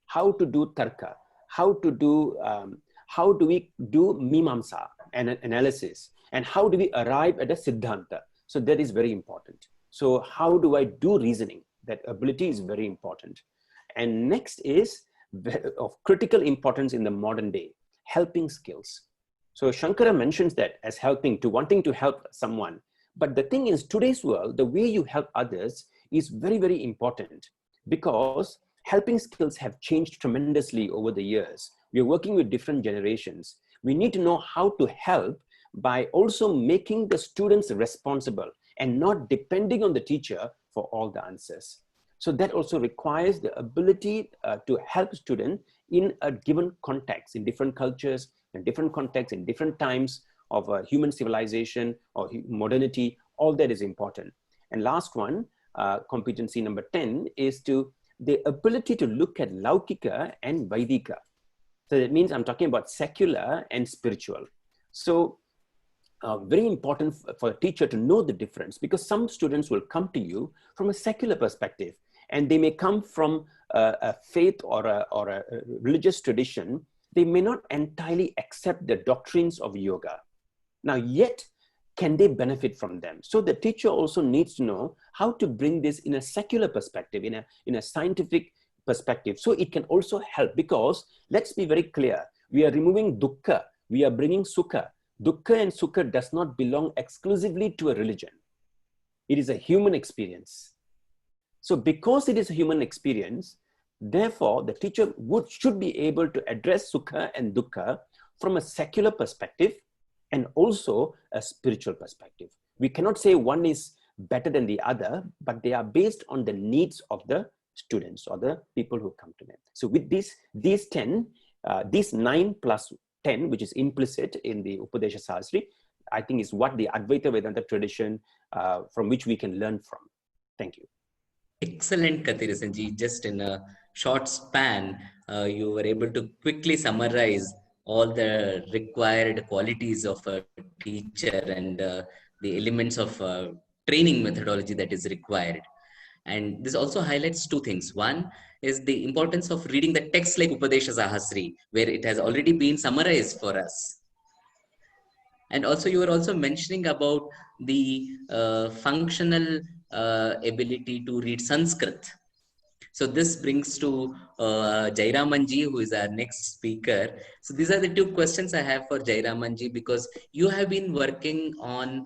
How to do tarka, how do we do mimamsa, and analysis, and how do we arrive at a siddhanta? So that is very important. So how do I do reasoning? That ability is very important. And next is of critical importance in the modern day, helping skills. So Shankara mentions that as wanting to help someone. But the thing is, today's world, the way you help others is very, very important, because helping skills have changed tremendously over the years. We are working with different generations. We need to know how to help by also making the students responsible and not depending on the teacher for all the answers. So that also requires the ability to help students in a given context, in different cultures, in different contexts, in different times of human civilization or modernity. All that is important. And last one, competency number 10, is the ability to look at Laukika and Vaidika. So that means I'm talking about secular and spiritual. So very important for a teacher to know the difference, because some students will come to you from a secular perspective, and they may come from a faith or a religious tradition. They may not entirely accept the doctrines of yoga. Now, yet, can they benefit from them? So the teacher also needs to know how to bring this in a secular perspective, in a scientific perspective, so it can also help. Because let's be very clear, we are removing dukkha, we are bringing sukha. Dukkha and sukha does not belong exclusively to a religion. It is a human experience. So because it is a human experience, therefore the teacher should be able to address sukha and dukkha from a secular perspective and also a spiritual perspective. We cannot say one is better than the other, but they are based on the needs of the students or the people who come to them. So with these 9 plus 10, which is implicit in the Upadesha Sahasri, I think is what the Advaita Vedanta tradition from which we can learn from. Thank you. Excellent, Kathirasanji. Just in a short span, you were able to quickly summarize all the required qualities of a teacher and the elements of training methodology that is required. And this also highlights two things. One is the importance of reading the text like Upadesha Sahasri, where it has already been summarized for us. And also you were also mentioning about the functional ability to read Sanskrit. So this brings to Jairamanji, who is our next speaker. So these are the two questions I have for Jairamanji, because you have been working on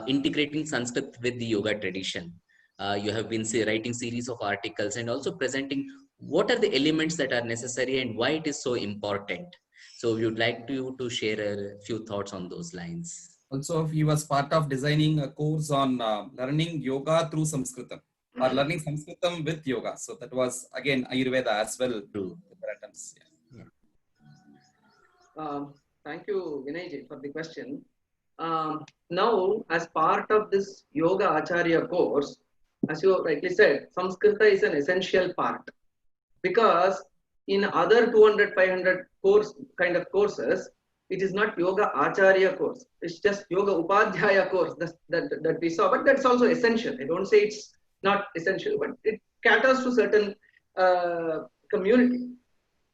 integrating Sanskrit with the yoga tradition. You have been writing series of articles and also presenting what are the elements that are necessary and why it is so important. So we would like you to share a few thoughts on those lines. Also, he was part of designing a course on learning yoga through Sanskritam, or learning Sanskritam with yoga. So that was again Ayurveda as well. True. Attempts. Yeah. Thank you, Vinayji, for the question. Now, as part of this Yoga Acharya course, as you rightly said, Sanskrita is an essential part, because in other 200, 500 kind of courses, it is not Yoga Acharya course. It's just Yoga Upadhyaya course that we saw, but that's also essential. I don't say it's not essential, but it caters to certain community.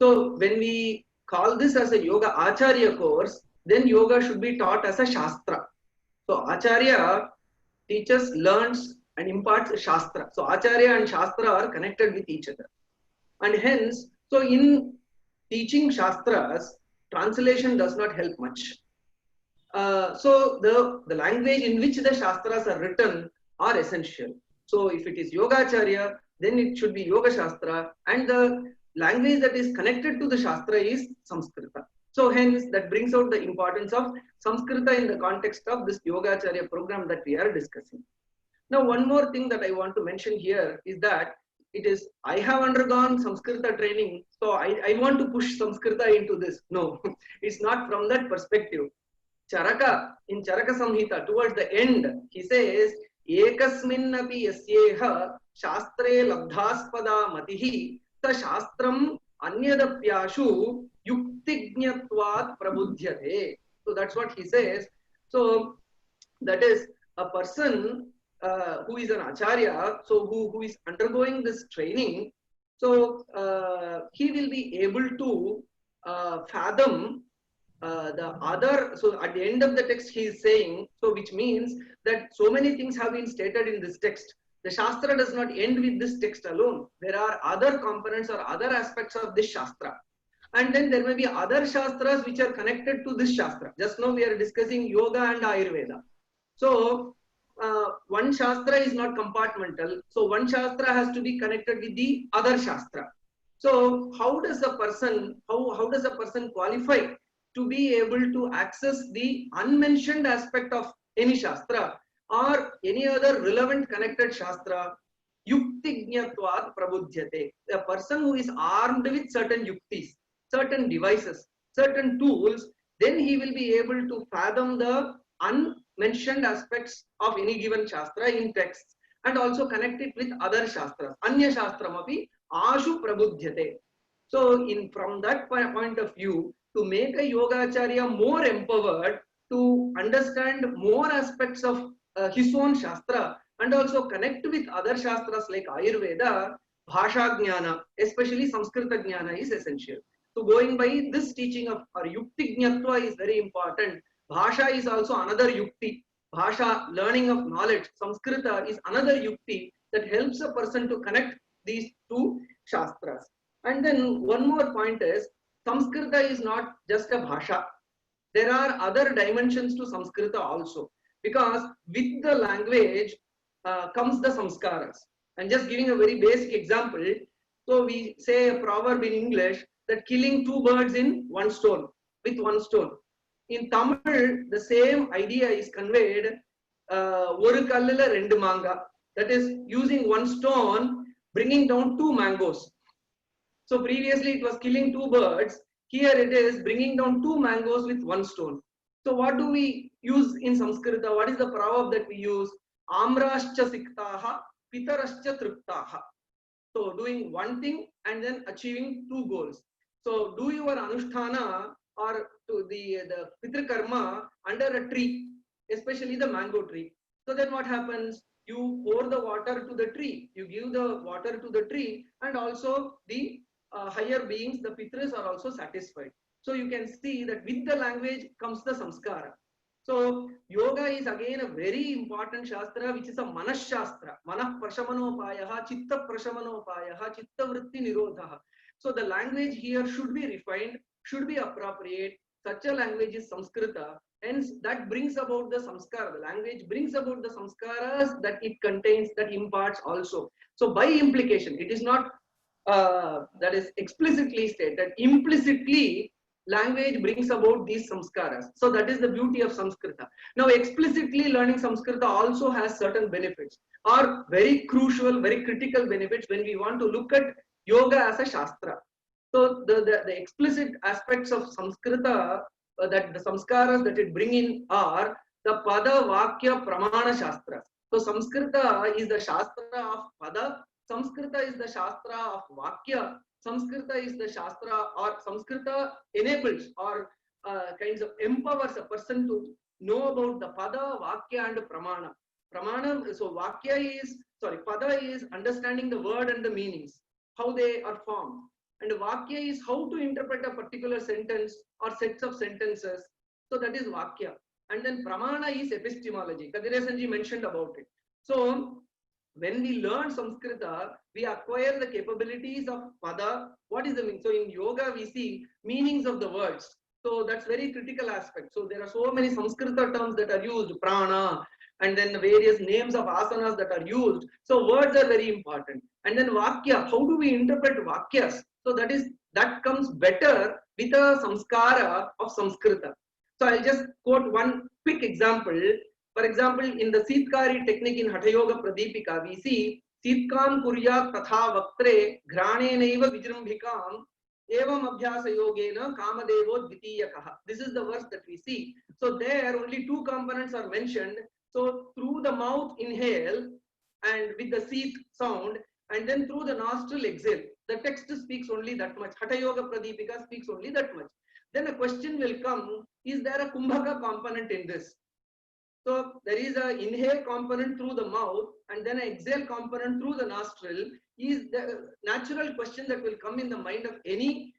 So when we call this as a Yoga Acharya course, then yoga should be taught as a Shastra. So Acharya teaches, learns and imparts Shastra. So Acharya and Shastra are connected with each other. And hence, so in teaching Shastras, translation does not help much. So the language in which the Shastras are written are essential. So if it is Yogacharya, then it should be Yoga Shastra, and the language that is connected to the Shastra is Samskrita. So hence that brings out the importance of Samskrita in the context of this Yogacharya program that we are discussing. Now, one more thing that I want to mention here is that I have undergone Samskrita training, so I want to push Samskrita into this. No, it's not from that perspective. Charaka, in Charaka Samhita, towards the end, he says, Ekasminnapi yasyeha shastre labdhaspada matihi sa shastram anyadapyashu yuktignatvat prabudhyate. So that's what he says. So that is a person who is an acharya, so who is undergoing this training, so he will be able to fathom the other. So at the end of the text he is saying, so which means that so many things have been stated in this text, The Shastra does not end with this text alone. There are other components or other aspects of this Shastra. And then there may be other Shastras which are connected to this Shastra. Just now we are discussing Yoga and Ayurveda. So one Shastra is not compartmental. So one Shastra has to be connected with the other Shastra. So how does a person qualify to be able to access the unmentioned aspect of any Shastra or any other relevant connected Shastra? Yuktignatvat prabudhyate. A person who is armed with certain yuktis, certain devices, certain tools, then he will be able to fathom the unmentioned aspects of any given Shastra in texts and also connect it with other Shastras. Anya Shastram api ashu prabudhyate. So from that point of view, to make a Yogacharya more empowered to understand more aspects of his own Shastra and also connect with other Shastras like Ayurveda, Bhasha Jnana, especially Samskrita Jnana is essential. So going by this teaching of Yukti Jnatva is very important. Bhasha is also another Yukti. Bhasha, learning of knowledge. Samskrita is another Yukti that helps a person to connect these two Shastras. And then one more point is, Samskrita is not just a Bhasha. There are other dimensions to Samskrita also. Because with the language comes the samskaras. And just giving a very basic example. So we say a proverb in English that killing two birds in one stone, with one stone. In Tamil, the same idea is conveyed, oru kallila rendu manga. That is using one stone, bringing down two mangoes. So previously it was killing two birds. Here it is bringing down two mangoes with one stone. So what do we use in Samskrita? What is the proverb that we use? Amrascha siktaha, pitarascha triptaha. So doing one thing and then achieving two goals. So do your anusthana or to the pitr karma under a tree, especially the mango tree. So then what happens? You pour the water to the tree. You give the water to the tree, and also the higher beings, the pitras, are also satisfied. So you can see that with the language comes the samskara. So yoga is again a very important shastra, which is a manas shastra. Manah prashamanopayaha, chitta prashamanopayaha, chitta vritti nirodhaha. So the language here should be refined, should be appropriate. Such a language is Samskrita. Hence that brings about the samskara. The language brings about the samskaras that it contains, that imparts also. So by implication, it is not that is explicitly stated. Implicitly, language brings about these samskaras. So that is the beauty of Samskrita. Now explicitly learning Samskrita also has certain benefits, or very crucial, very critical benefits when we want to look at yoga as a shastra. So the explicit aspects of Samskrita that the samskaras that it bring in are the pada, vakya, pramana shastras. So Samskrita is the shastra of pada, Samskrita is the shastra of vakya, Samskrita is the shastra, or Samskrita enables or kinds of empowers a person to know about the pada, vakya and pramana. Pramana, so pada is understanding the word and the meanings, how they are formed. And vakya is how to interpret a particular sentence or sets of sentences. So that is vakya. And then pramana is epistemology. Kadirasanji mentioned about it. So when we learn Samskrita, we acquire the capabilities of pada. What is the meaning? So in yoga, we see meanings of the words. So that's very critical aspect. So there are so many Samskrita terms that are used, prana, and then the various names of asanas that are used. So words are very important. And then vakya, how do we interpret vakyas? So that comes better with a samskara of Samskrita. So I'll just quote one quick example. For example, in the Sitkari technique in Hatha Yoga Pradipika, we see Sitkam kuryat tatha vaktre granenaiva vijrambhikam evam abhyasa yogena kamadevo dvitiyakaha. This is the verse that we see. So there only two components are mentioned. So through the mouth inhale and with the seat sound, and then through the nostril exhale. The text speaks only that much. Hatha Yoga Pradipika speaks only that much. Then a question will come, is there a kumbhaka component in this? So there is an inhale component through the mouth and then an exhale component through the nostril. Is the natural question that will come in the mind of any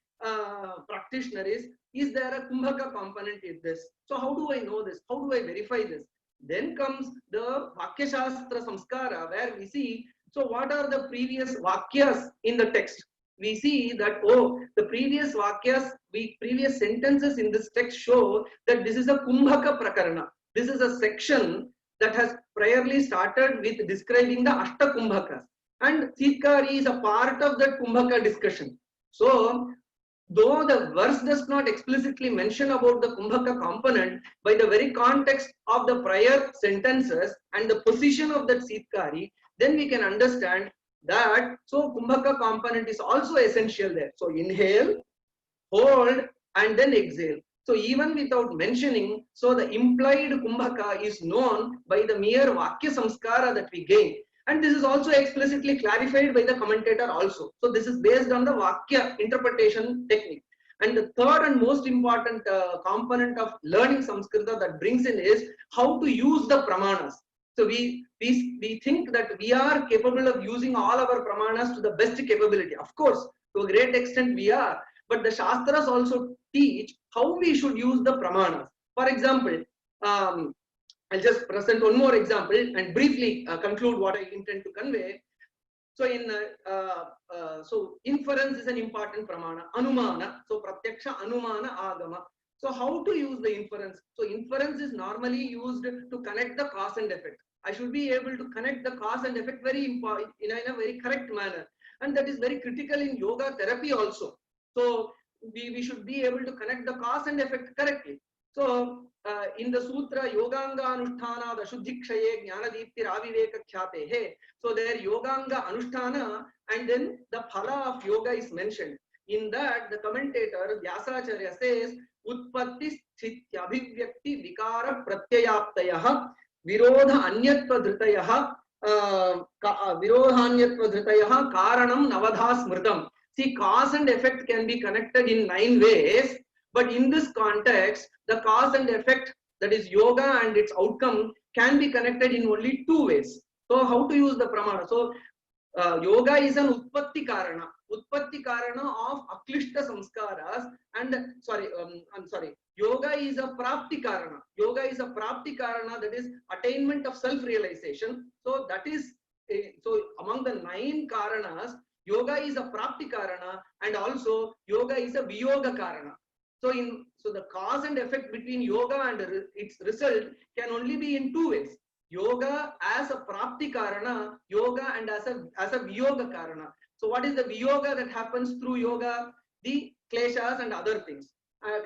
practitioner is there a kumbhaka component in this? So how do I know this? How do I verify this? Then comes the Vakya Shastra Samskara, where we see, so what are the previous Vakyas in the text? We see that, oh, the previous Vakyas, previous sentences in this text show that this is a Kumbhaka Prakarana. This is a section that has priorly started with describing the Ashta Kumbhakas. And Sitkari is a part of that Kumbhaka discussion. So, though the verse does not explicitly mention about the Kumbhaka component, by the very context of the prior sentences and the position of that Sitkari, then we can understand that so Kumbhaka component is also essential there. So inhale, hold, and then exhale. So even without mentioning, so the implied Kumbhaka is known by the mere Vakya Samskara that we gain. And this is also explicitly clarified by the commentator also. So this is based on the Vakya interpretation technique. And the third and most important component of learning Samskrita that brings in is how to use the pramanas. So we think that we are capable of using all our pramanas to the best capability. Of course, to a great extent we are. But the Shastras also teach how we should use the pramanas. For example, I'll just present one more example and briefly conclude what I intend to convey. So so inference is an important pramana, anumana. So pratyaksha, anumana, agama. So how to use the inference? So inference is normally used to connect the cause and effect. I should be able to connect the cause and effect very important in a very correct manner, and that is very critical in yoga therapy also. So we should be able to connect the cause and effect correctly. So in the sutra Yoganga Anusthana the Shuddhikshaye Jnanadipti Raviveka Khyate. So there Yoganga Anusthana and then the phala of yoga is mentioned. In that the commentator Vyasacharya says Utpatti Sthitya Abhivyakti Vikara Pratyayaptayaha Virodha Anyatva Dhritayaha Virodhanyatva Dhritayaha Karanam Navadha Smritam. See, cause and effect can be connected in 9 ways, but in this context, the cause and effect, that is yoga and its outcome, can be connected in only 2 ways. So, how to use the pramana? So, yoga is an utpatti karana of aklishta samskaras, and yoga is a prapti karana. Yoga is a prapti karana, that is attainment of self-realization. So, that is so among the 9 karanas. Yoga is a prapti karana, and also yoga is a viyoga karana. So the cause and effect between yoga and its result can only be in 2 ways. Yoga as a prapti karana, yoga and as a viyoga karana. So what is the viyoga that happens through yoga? The kleshas and other things,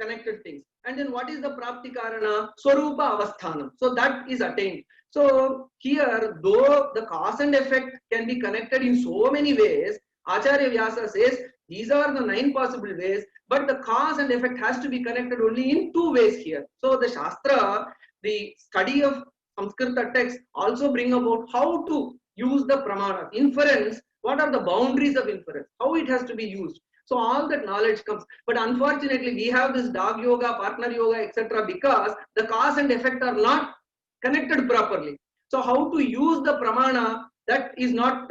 connected things. And then what is the prapti karana? Swarupa avasthanam. So that is attained. So here, though the cause and effect can be connected in so many ways, Acharya Vyasa says these are the 9 possible ways, but the cause and effect has to be connected only in 2 ways here. So the Shastra, the study of Samskrita text, also bring about how to use the pramana. Inference, what are the boundaries of inference, how it has to be used. So all that knowledge comes. But unfortunately, we have this dog yoga, partner yoga, etc. because the cause and effect are not connected properly. So how to use the pramana, that is not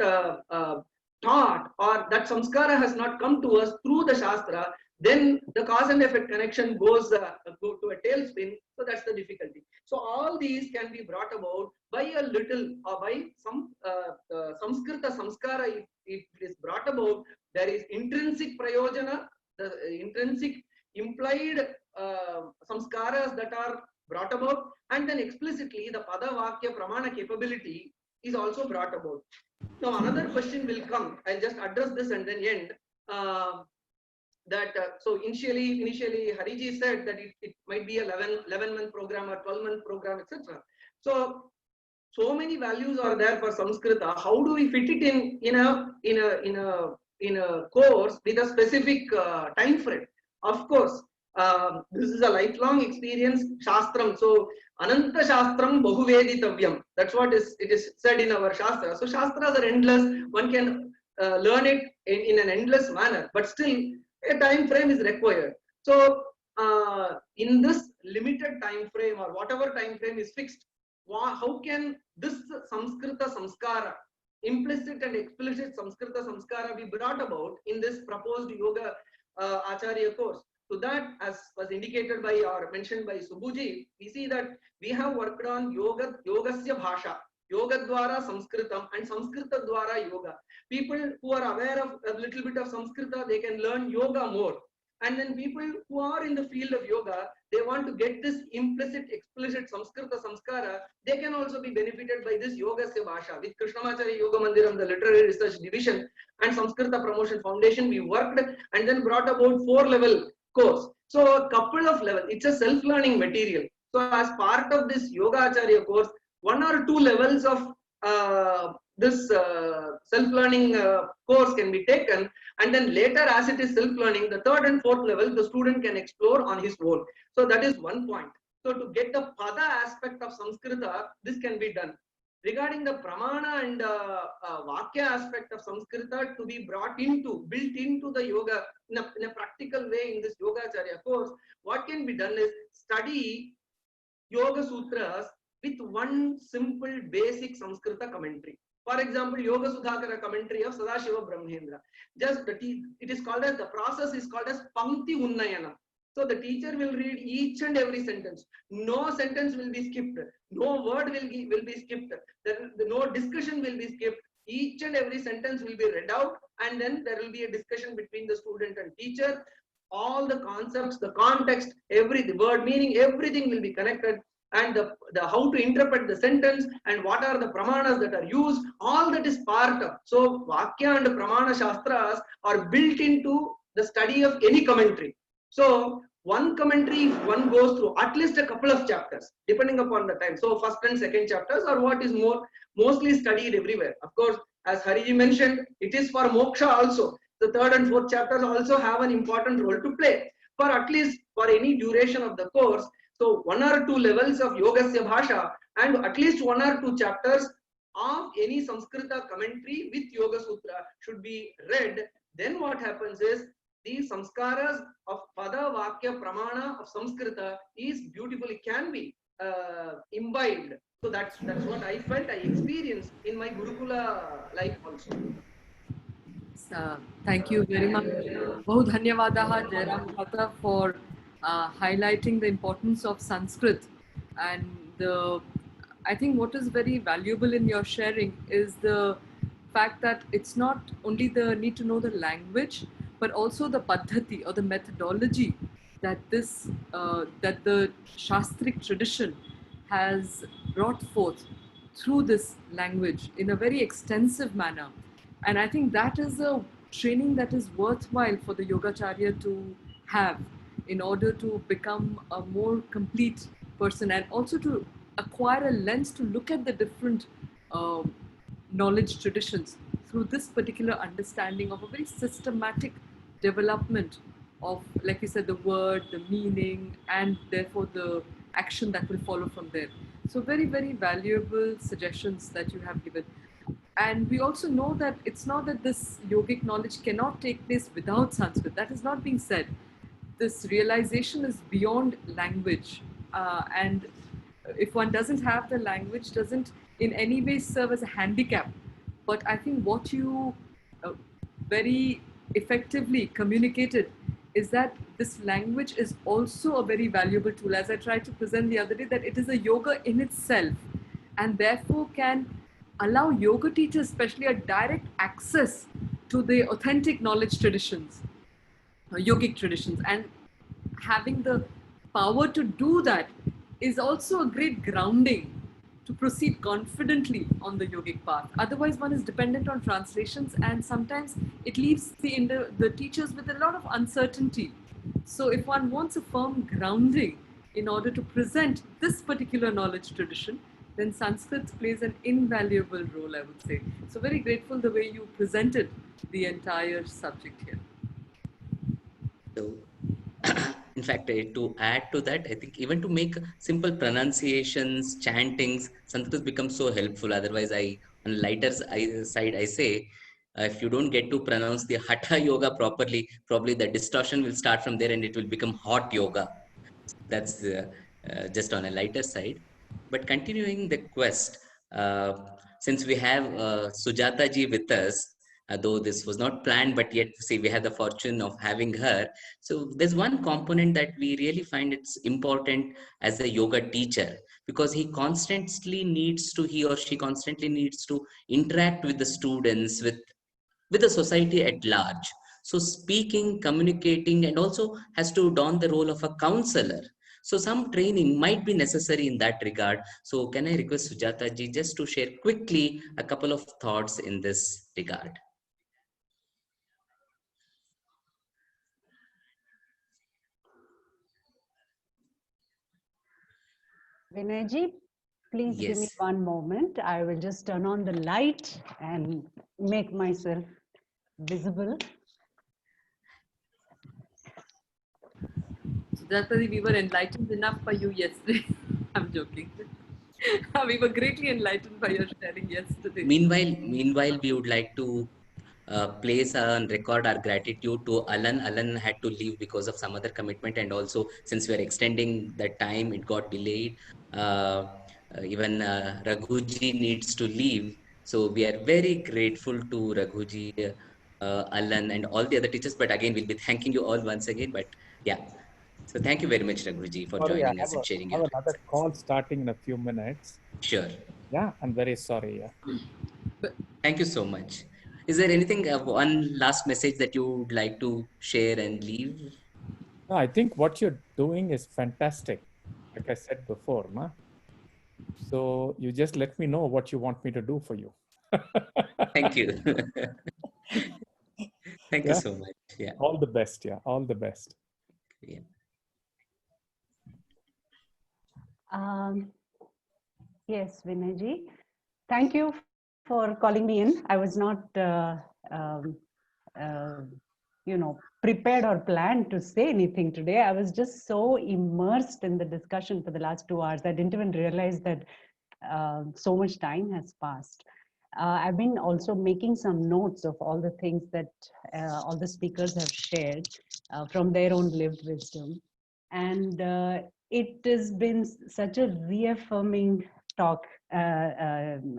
taught, or that samskara has not come to us through the Shastra, then the cause and effect connection goes to a tailspin. So that's the difficulty. So all these can be brought about by a little, or by some Samskrita samskara. If it is brought about, there is intrinsic prayojana, the intrinsic implied samskaras that are brought about, and then explicitly the pada vakya pramana capability is also brought about. Now another question will come. I'll just address this and then end. So initially Hariji said that it might be a 11-month program or 12-month program, etc. So many values are there for Samskrita. How do we fit it in a course with a specific time frame? Of course, this is a lifelong experience. Shastram. So Ananta Shastram Bahuvedittavyam. That's what it is said in our Shastra. So Shastras are endless. One can learn it in an endless manner, but still a time frame is required. So in this limited time frame, or whatever time frame is fixed, how can this Samskrita samskara, implicit and explicit Samskrita samskara, be brought about in this proposed yoga Acharya course? To that, as was indicated by or mentioned by Subhuji, we see that we have worked on yogasya bhasha, yoga dwara Sanskritam and Sanskrita dwara yoga. People who are aware of a little bit of Sanskrita, they can learn yoga more. And then people who are in the field of yoga, they want to get this implicit, explicit Samskrita Samskara, they can also be benefited by this Yogasya Bhasha. With Krishnamacharya Yoga Mandiram, the Literary Research Division and Samskrita Promotion Foundation, we worked and then brought about 4-level course. So a couple of levels, it's a self-learning material. So as part of this Yogacharya course, 1 or 2 levels of this self-learning course can be taken, and then later, as it is self-learning, the 3rd and 4th level the student can explore on his own. So that is one point. So to get the pada aspect of Sanskrita, this can be done. Regarding the pramana and vakya aspect of Sanskrita to be built into the yoga in a practical way in this Yogacharya course, what can be done is study Yoga Sutras with one simple basic Sanskrita commentary. For example, Yoga Sudhakara commentary of Sadashiva Brahmendra. It is called as, the process is called as Pankti Unnayana. So the teacher will read each and every sentence. No sentence will be skipped. No word will be skipped. No discussion will be skipped. Each and every sentence will be read out, and then there will be a discussion between the student and teacher. All the concepts, the context, the word meaning, everything will be connected. And the how to interpret the sentence and what are the pramanas that are used, all that is part of. So Vakya and Pramana Shastras are built into the study of any commentary. So one commentary, if one goes through at least a couple of chapters, depending upon the time. So 1st and 2nd chapters are what is mostly studied everywhere. Of course, as Hariji mentioned, it is for moksha also. The 3rd and 4th chapters also have an important role to play for at least for any duration of the course. So 1 or 2 levels of Yogasya Bhasha and at least 1 or 2 chapters of any Sanskrita commentary with Yoga Sutra should be read. Then what happens is these samskaras of Pada, Vakya, Pramana of Sanskrita is beautifully can be imbibed. So that's what I felt, I experienced in my Gurukula life also. Thank you very much. Bahut dhanyawadaha Jairam Bhata for highlighting the importance of Sanskrit. And I think what is very valuable in your sharing is the fact that it's not only the need to know the language, but also the paddhati or the methodology that that the Shastric tradition has brought forth through this language in a very extensive manner. And I think that is a training that is worthwhile for the Yogacharya to have in order to become a more complete person, and also to acquire a lens to look at the different knowledge traditions through this particular understanding of a very systematic development of, like you said, the word, the meaning, and therefore the action that will follow from there. So very, very valuable suggestions that you have given. And we also know that it's not that this yogic knowledge cannot take place without Sanskrit. That is not being said. This realization is beyond language. And if one doesn't have the language, doesn't in any way serve as a handicap. But I think what you very effectively communicated is that this language is also a very valuable tool. As I tried to present the other day, that it is a yoga in itself, and therefore can allow yoga teachers, especially, a direct access to the authentic knowledge traditions, yogic traditions, and having the power to do that is also a great grounding to proceed confidently on the yogic path. Otherwise, one is dependent on translations, and sometimes it leaves the teachers with a lot of uncertainty. So if one wants a firm grounding in order to present this particular knowledge tradition, then Sanskrit plays an invaluable role, I would say. So very grateful the way you presented the entire subject here. So, in fact, to add to that, I think even to make simple pronunciations, chantings, Sanskrit becomes so helpful. Otherwise, on a lighter side, I say, if you don't get to pronounce the Hatha Yoga properly, probably the distortion will start from there and it will become hot yoga. That's just on a lighter side. But continuing the quest, since we have Sujata ji with us, though this was not planned, but yet see, we had the fortune of having her. So there's one component that we really find it's important as a yoga teacher, because he or she constantly needs to interact with the students, with the society at large. So speaking, communicating, and also has to don the role of a counselor. So some training might be necessary in that regard. So can I request Sujata ji just to share quickly a couple of thoughts in this regard? Vinayji, please give me Yes. one moment. I will just turn on the light and make myself visible. Jatadi, we were enlightened enough by you yesterday. I'm joking. We were greatly enlightened by your sharing yesterday. Meanwhile, we would like to place and record our gratitude to Alan. Alan had to leave because of some other commitment, and also since we are extending the time, it got delayed. Even Raghuji needs to leave, so we are very grateful to Raghuji, Alan, and all the other teachers. But again, we'll be thanking you all once again. But yeah, so thank you very much, Raghuji, for Sorry, I joining us and sharing your have another insights. call starting in a few minutes. Sure. Yeah, I'm very sorry. Yeah. Thank you so much. Is there anything, one last message that you would like to share and leave? No, I think what you're doing is fantastic, like I said before. Ma. So you just let me know what you want me to do for you. Thank you. Thank you Yeah, so much. Yeah. all the best. Yeah, all the best. Yeah. Yes, Vinayji, thank you for calling me in. I was not, um, uh, prepared or planned to say anything today. I was just so immersed in the discussion for the last 2 hours. I didn't even realize that so much time has passed. I've been also making some notes of all the things that all the speakers have shared from their own lived wisdom. And it has been such a reaffirming talk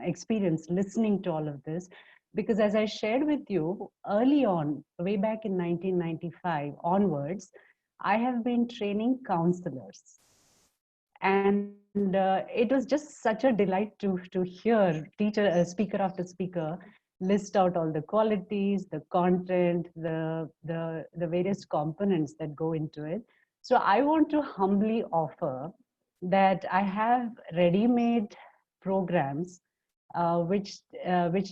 experience listening to all of this, because as I shared with you early on, way back in 1995 onwards, I have been training counselors. And it was just such a delight to hear speaker after speaker list out all the qualities, the content, the various components that go into it. So I want to humbly offer that I have ready-made programs which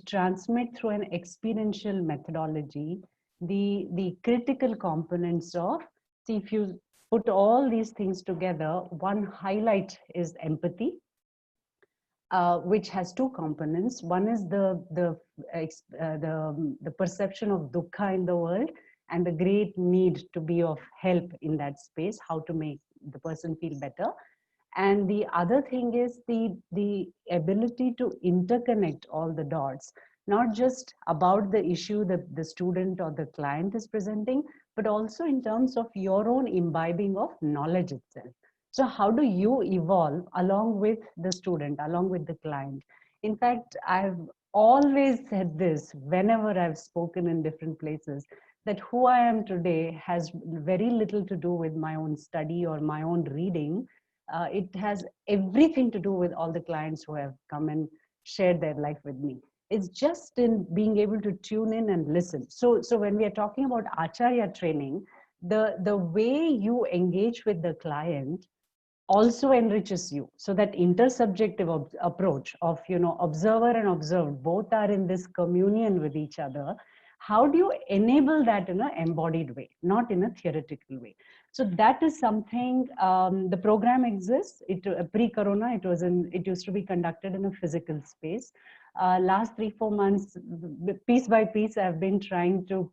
transmit through an experiential methodology the critical components of, see, if you put all these things together, one highlight is empathy, which has two components. One is the perception of dukkha in the world and the great need to be of help in that space, how to make the person feel better. And the other thing is the ability to interconnect all the dots, not just about the issue that the student or the client is presenting, but also in terms of your own imbibing of knowledge itself. So how do you evolve along with the student, along with the client? In fact, I've always said this whenever I've spoken in different places, that who I am today has very little to do with my own study or my own reading. It has everything to do with all the clients who have come and shared their life with me. It's just in being able to tune in and listen. So when we are talking about Acharya training, the way you engage with the client also enriches you. So that intersubjective approach of, observer and observed, both are in this communion with each other. How do you enable that in an embodied way, not in a theoretical way? So that is something, the program exists. Pre-corona, it used to be conducted in a physical space. Last 3-4 months, piece by piece, I've been trying to,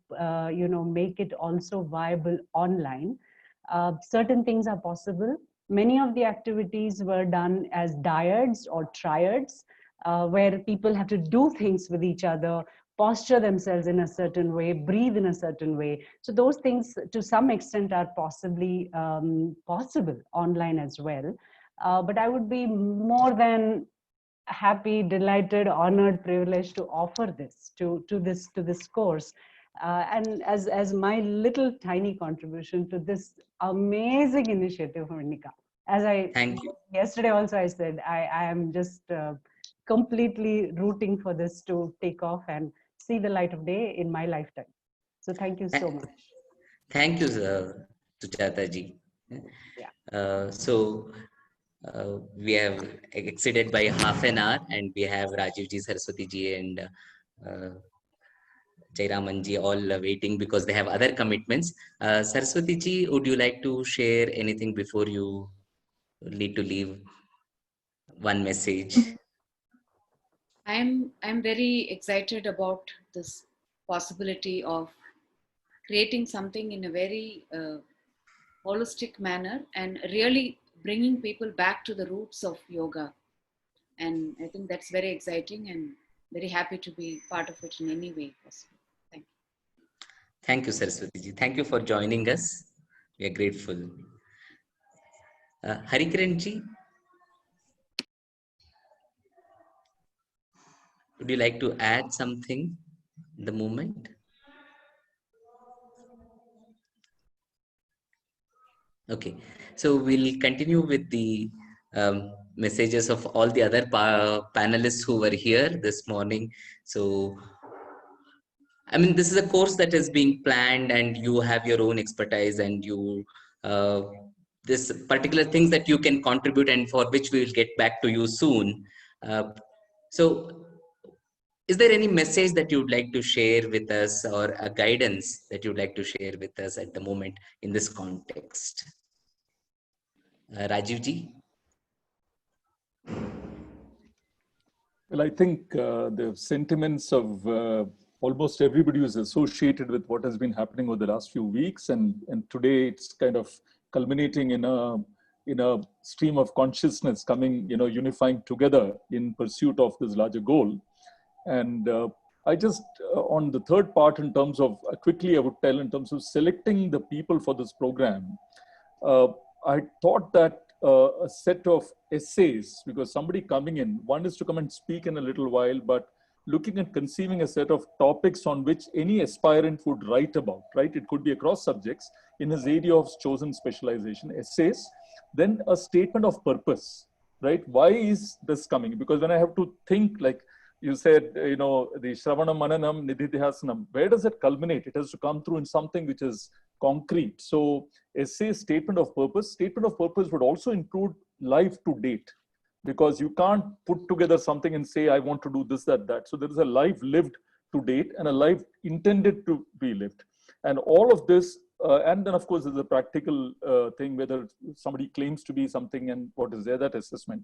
make it also viable online. Certain things are possible. Many of the activities were done as dyads or triads, where people have to do things with each other, posture themselves in a certain way, breathe in a certain way. So those things to some extent are possibly possible online as well. But I would be more than happy, delighted, honored, privileged to offer this to this course, and as my little tiny contribution to this amazing initiative of Nika. As I Thank you. yesterday also I said, I am just completely rooting for this to take off and see the light of day in my lifetime. So thank you so much. Thank you, Sujata ji. Yeah. We have exceeded by half an hour, and we have Rajiv ji, Saraswati ji, and Jairaman ji all waiting because they have other commitments. Saraswati ji, would you like to share anything before you need to leave? One message. I'm very excited about this possibility of creating something in a very holistic manner and really bringing people back to the roots of yoga. And I think that's very exciting and very happy to be part of it in any way possible. Thank you. Thank you, Saraswati ji. Thank you for joining us. We are grateful. Harikiran ji, would you like to add something in the moment? Okay, so we'll continue with the messages of all the other panelists who were here this morning. So, I mean, this is a course that is being planned, and you have your own expertise, and you this particular things that you can contribute, and for which we will get back to you soon. So, is there any message that you would like to share with us, or a guidance that you would like to share with us at the moment in this context? Rajiv ji? Well, I think the sentiments of almost everybody who is associated with what has been happening over the last few weeks, and today it's kind of culminating in a stream of consciousness coming, unifying together in pursuit of this larger goal. And I just, on the third part, in terms of, quickly I would tell, in terms of selecting the people for this program, I thought that a set of essays, because somebody coming in, one is to come and speak in a little while, but looking at conceiving a set of topics on which any aspirant would write about, right? It could be across subjects in his area of chosen specialization, essays, then a statement of purpose, right? Why is this coming? Because when I have to think, like you said, the Shravanam, Mananam, Nididhyasanam, where does it culminate? It has to come through in something which is concrete. So essay, statement of purpose would also include life to date, because you can't put together something and say, I want to do this, that. So there is a life lived to date and a life intended to be lived. And all of this, and then of course there's a practical thing, whether somebody claims to be something and what is there, that assessment.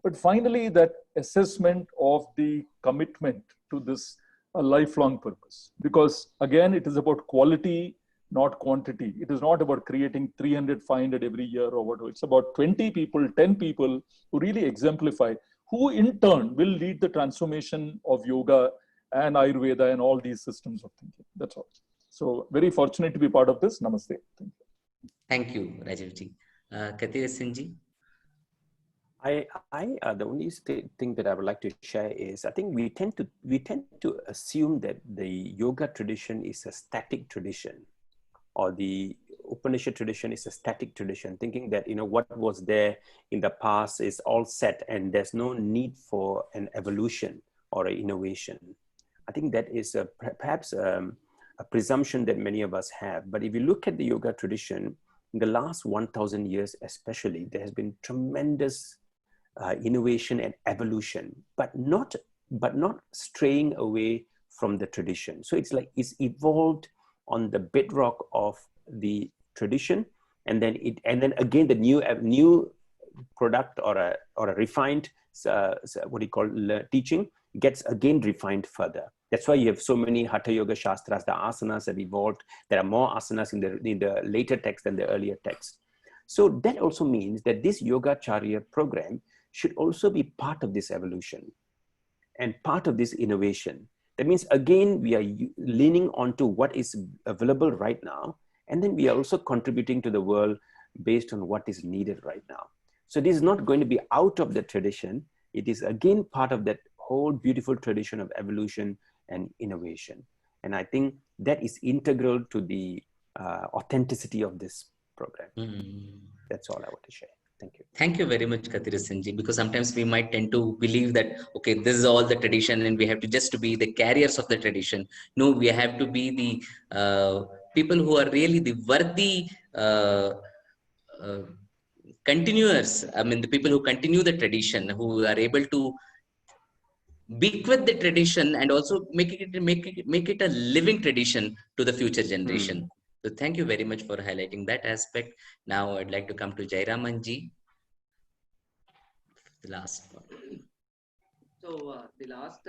But finally, that assessment of the commitment to this lifelong purpose. Because again, it is about quality, not quantity. It is not about creating 300, 500 every year or whatever. It's about 20 people, 10 people who really exemplify, who in turn will lead the transformation of yoga and Ayurveda and all these systems of thinking. That's all. So very fortunate to be part of this. Namaste. Thank you. Thank you, Rajiv ji. Katira Singh ji? The only thing that I would like to share is, I think we tend to assume that the yoga tradition is a static tradition, or the Upanishad tradition is a static tradition, thinking that, what was there in the past is all set and there's no need for an evolution or an innovation. I think that is perhaps a presumption that many of us have. But if you look at the yoga tradition, in the last 1,000 years especially, there has been tremendous innovation and evolution, but not straying away from the tradition. So it's like it's evolved on the bedrock of the tradition, and then again the new product or a refined teaching gets again refined further. That's why you have so many Hatha Yoga Shastras. The asanas have evolved. There are more asanas in the later text than the earlier text. So that also means that this Yogacharya program should also be part of this evolution and part of this innovation. That means, again, we are leaning onto what is available right now, and then we are also contributing to the world based on what is needed right now. So this is not going to be out of the tradition. it is again part of that whole beautiful tradition of evolution and innovation. And I think that is integral to the authenticity of this program. That's all I want to share. Thank you. Thank you very much, Kathirasanji, because sometimes we might tend to believe that, okay, this is all the tradition and we have to just to be the carriers of the tradition. No, we have to be the people who are really the worthy continuers. I mean, the people who continue the tradition, who are able to bequeath the tradition and also make it a living tradition to the future generation. So thank you very much for highlighting that aspect. Now I'd like to come to Jairamanji. The last one. So the last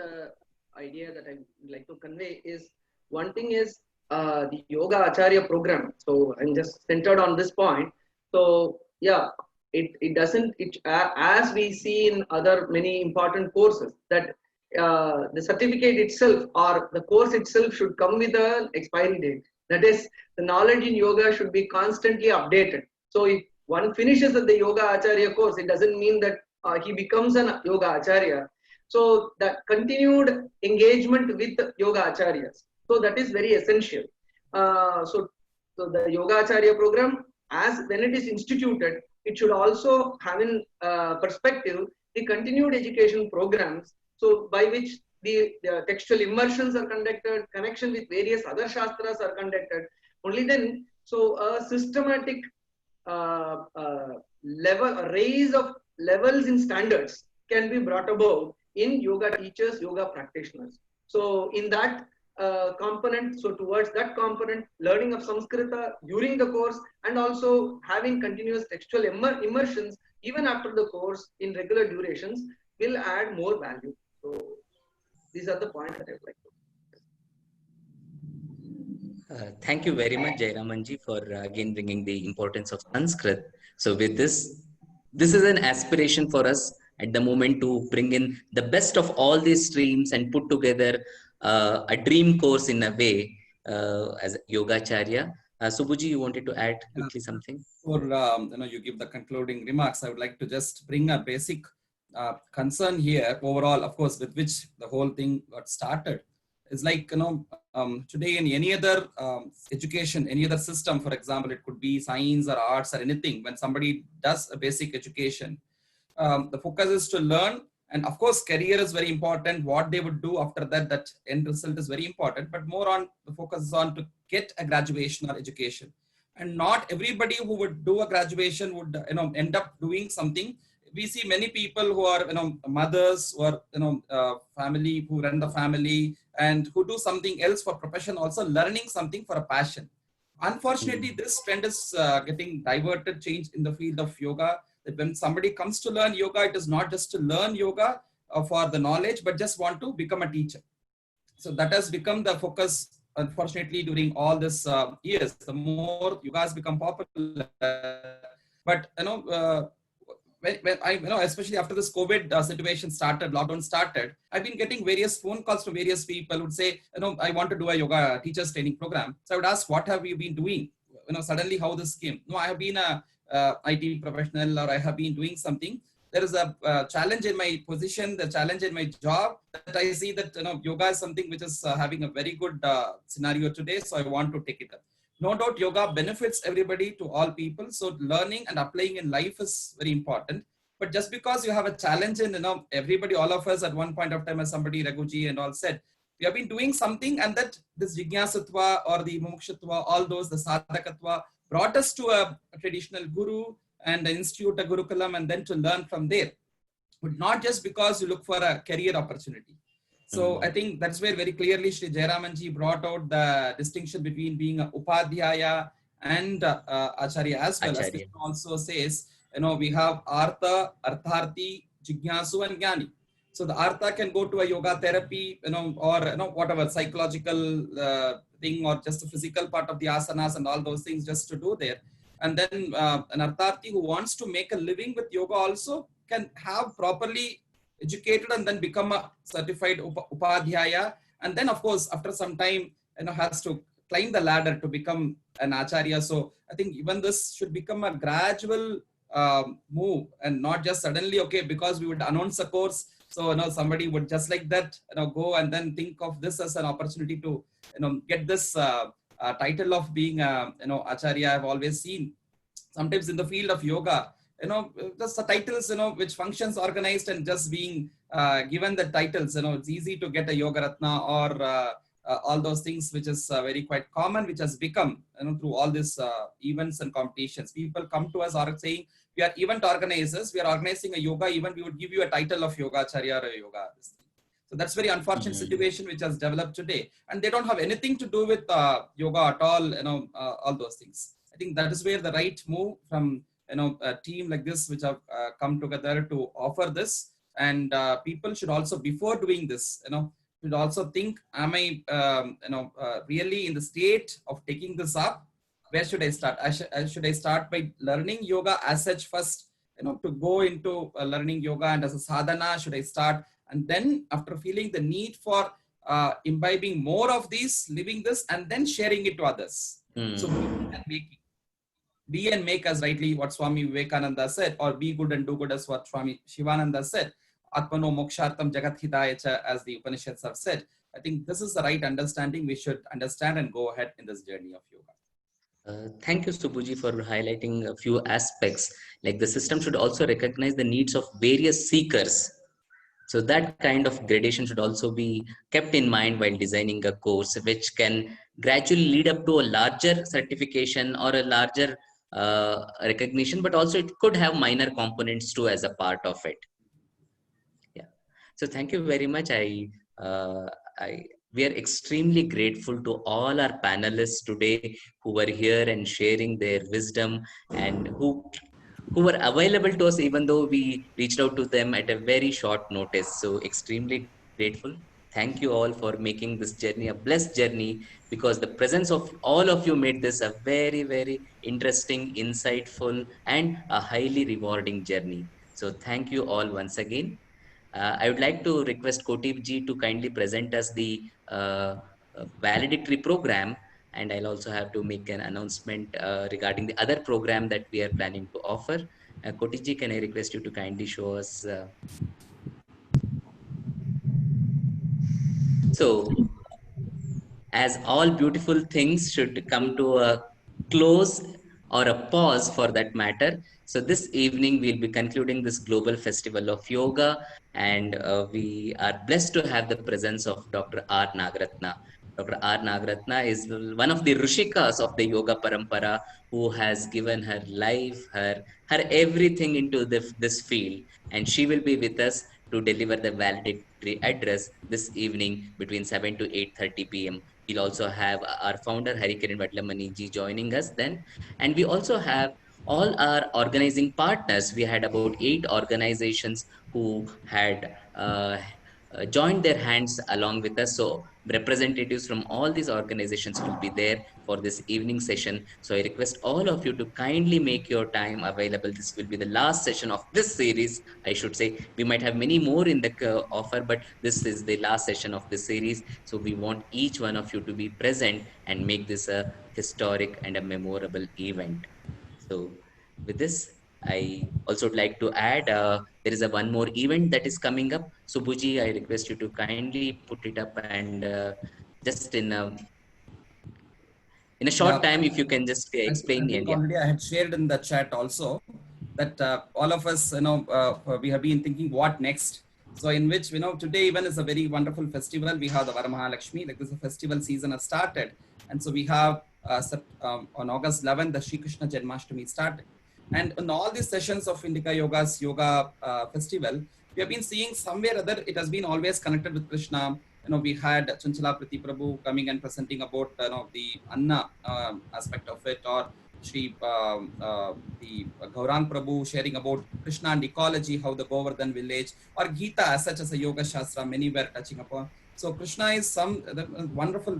idea that I would like to convey is, one thing is the Yogacharya program. So I'm just centered on this point. So yeah, it doesn't, as we see in other many important courses, that the certificate itself or the course itself should come with an expiry date. That is, the knowledge in yoga should be constantly updated. So if one finishes at the Yogacharya course, it doesn't mean that he becomes an Yogacharya. So that continued engagement with Yogacharyas. So that is very essential. So the Yogacharya program, as when it is instituted, it should also have in perspective the continued education programs. So by which the textual immersions are conducted, connection with various other shastras are conducted. Only then, so a systematic raise of levels in standards can be brought about in yoga teachers, yoga practitioners. So in that component, so towards that component, learning of Sanskrita during the course and also having continuous textual immersions even after the course in regular durations will add more value. So these are the points that I would like to. Thank you very much, Jairamanji, for again bringing the importance of Sanskrit. So with this is an aspiration for us at the moment to bring in the best of all these streams and put together a dream course in a way as Yogacharya. Subhuji, you wanted to add quickly something? Before you give the concluding remarks, I would like to just bring a basic concern here overall, of course, with which the whole thing got started. It's like, today in any other education, any other system, for example, it could be science or arts or anything, when somebody does a basic education, the focus is to learn. And of course, career is very important. What they would do after that, that end result is very important, but more on the focus is on to get a graduation or education. And not everybody who would do a graduation would, end up doing something. We see many people who are, mothers or, family, who run the family and who do something else for profession, also learning something for a passion. Unfortunately, this trend is getting diverted, changed in the field of yoga. That when somebody comes to learn yoga, it is not just to learn yoga for the knowledge, but just want to become a teacher. So that has become the focus, unfortunately, during all this years. The more yoga has become popular, but when I, especially after this COVID situation started, lockdown started, I've been getting various phone calls from various people who would say, I want to do a yoga teachers training program. So I would ask, what have you been doing? Suddenly how this came? No, I have been a IT professional, or I have been doing something. There is a challenge in my position, the challenge in my job, that I see that yoga is something which is having a very good scenario today. So I want to take it up. No doubt yoga benefits everybody, to all people. So learning and applying in life is very important. But just because you have a challenge in, everybody, all of us at one point of time, as somebody, Raghuji and all said, we have been doing something, and that this Jignasatva or the Mumukshutva, all those, the Sadhakatva, brought us to a traditional guru and an institute, a Gurukulam, and then to learn from there. But not just because you look for a career opportunity. So I think that's where very clearly Shri Jairamanji brought out the distinction between being an Upadhyaya and Acharya as well. Acharya. As Krishna also says, we have Artha, Artharthi, Jignasu and Jnani. So the Artha can go to a yoga therapy, or whatever psychological thing, or just the physical part of the asanas and all those things just to do there. And then an Artharthi who wants to make a living with yoga also can have properly educated and then become a certified Upadhyaya. And then of course, after some time, has to climb the ladder to become an Acharya. So I think even this should become a gradual move, and not just suddenly, okay, because we would announce a course. So, somebody would just like that, go and then think of this as an opportunity to, get this title of being, Acharya. I've always seen sometimes in the field of yoga, just the titles, which functions organized and just being given the titles, it's easy to get a Yoga Ratna or all those things, which is very quite common, which has become, through all these events and competitions. People come to us are saying, we are event organizers, we are organizing a yoga event, we would give you a title of Yogacharya or yoga. So that's very unfortunate situation which has developed today, and they don't have anything to do with yoga at all, all those things. I think that is where the right move from, a team like this, which have come together to offer this. And people should also, before doing this, should also think, am I, really in the state of taking this up? Where should I start? Should I start by learning yoga as such first, to go into learning yoga, and as a sadhana, should I start? And then after feeling the need for imbibing more of these, living this, and then sharing it to others. So be and make, as rightly what Swami Vivekananda said, or be good and do good, as what Swami Shivananda said, Atmano Mokshartam Jagat Hitayacha, as the Upanishads have said. I think this is the right understanding. We should understand and go ahead in this journey of yoga. Thank you, Subbuji, for highlighting a few aspects. Like the system should also recognize the needs of various seekers. So that kind of gradation should also be kept in mind while designing a course, which can gradually lead up to a larger certification or a larger recognition, but also it could have minor components too as a part of it. Yeah. So thank you very much. We are extremely grateful to all our panelists today who were here and sharing their wisdom, and who were available to us even though we reached out to them at a very short notice. So extremely grateful. Thank you all for making this journey a blessed journey, because the presence of all of you made this a very, very interesting, insightful, and a highly rewarding journey. So thank you all once again. I would like to request Kotip ji to kindly present us the valedictory program, and I'll also have to make an announcement regarding the other program that we are planning to offer. Kotip ji, can I request you to kindly show us? So, as all beautiful things should come to a close or a pause for that matter. So this evening we'll be concluding this global festival of yoga, and we are blessed to have the presence of Dr. R. Nagaratna. Dr. R. Nagaratna is one of the Rishikas of the yoga parampara, who has given her life, her everything into this field, and she will be with us to deliver the valedictory address this evening between 7 to 8:30 p.m. We'll also have our founder Harikiran Vatlamani ji joining us then, and we also have all our organizing partners. We had about 8 organizations who had joined their hands along with us. So representatives from all these organizations will be there for this evening session. So I request all of you to kindly make your time available. This will be the last session of this series, I should say. We might have many more in the offer, but this is the last session of this series. So we want each one of you to be present and make this a historic and a memorable event. So with this, I also would like to add, there is one more event that is coming up. Subbuji, I request you to kindly put it up, and just in a short time, if you can just explain. I think already I had shared in the chat also that all of us, we have been thinking what next. So in which, today even is a very wonderful festival. We have the Varamahalakshmi, like this festival season has started. And so we have on August 11th, the Shri Krishna Janmashtami started. And in all these sessions of Indica Yoga's yoga festival, we have been seeing somewhere or other, it has been always connected with Krishna. We had Chanchala Prati Prabhu coming and presenting about the Anna aspect of it, or the Gaurang Prabhu sharing about Krishna and ecology, how the Govardhan village, or Gita as such as a yoga shastra, many were touching upon. So Krishna is some wonderful,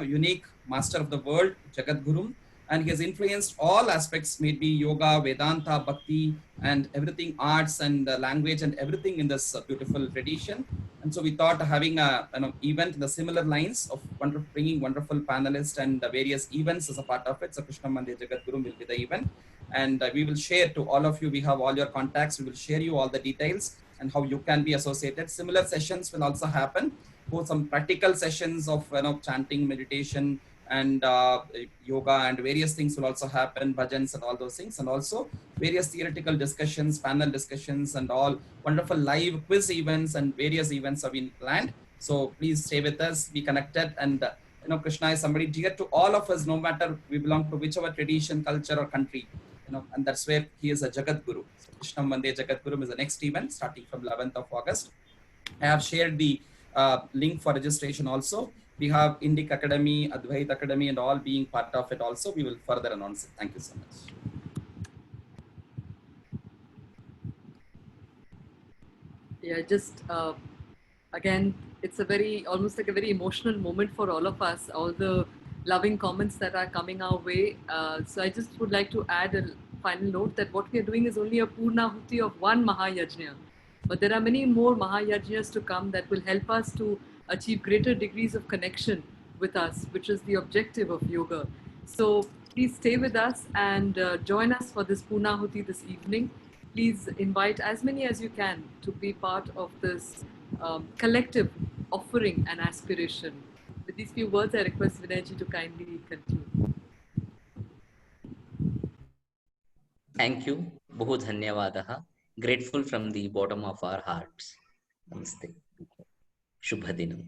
unique master of the world, Jagat Guru, and he has influenced all aspects, maybe yoga, Vedanta, Bhakti, and everything, arts and language and everything in this beautiful tradition. And so we thought having an event in the similar lines of bringing wonderful panelists and various events as a part of it. So Krishna Mandir Jagat Guru will be the event. and we will share to all of you. We have all your contacts. We will share you all the details and how you can be associated. Similar sessions will also happen for some practical sessions of chanting, meditation, and yoga, and various things will also happen, bhajans and all those things, and also various theoretical discussions, panel discussions, and all wonderful live quiz events and various events have been planned. So please stay with us, be connected, and Krishna is somebody dear to all of us, no matter we belong to whichever tradition, culture, or country, and that's where he is a Jagat Guru. So Krishna Mande Jagat Guru is the next event starting from 11th of August. I have shared the link for registration also. We have Indic Academy, Advait Academy, and all being part of it also. We will further announce it. Thank you so much. Yeah, just again, it's a very, almost like a very emotional moment for all of us, all the loving comments that are coming our way. So I just would like to add a final note that what we are doing is only a Purnahuti of one Mahayajna. But there are many more Mahayajnas to come that will help us to achieve greater degrees of connection with us, which is the objective of yoga. So please stay with us and join us for this Purnahuti this evening. Please invite as many as you can to be part of this collective offering and aspiration. With these few words, I request Vinayji to kindly conclude. Thank you. Bahut dhanyawadaha. Grateful from the bottom of our hearts. Namaste. Shubha dinam.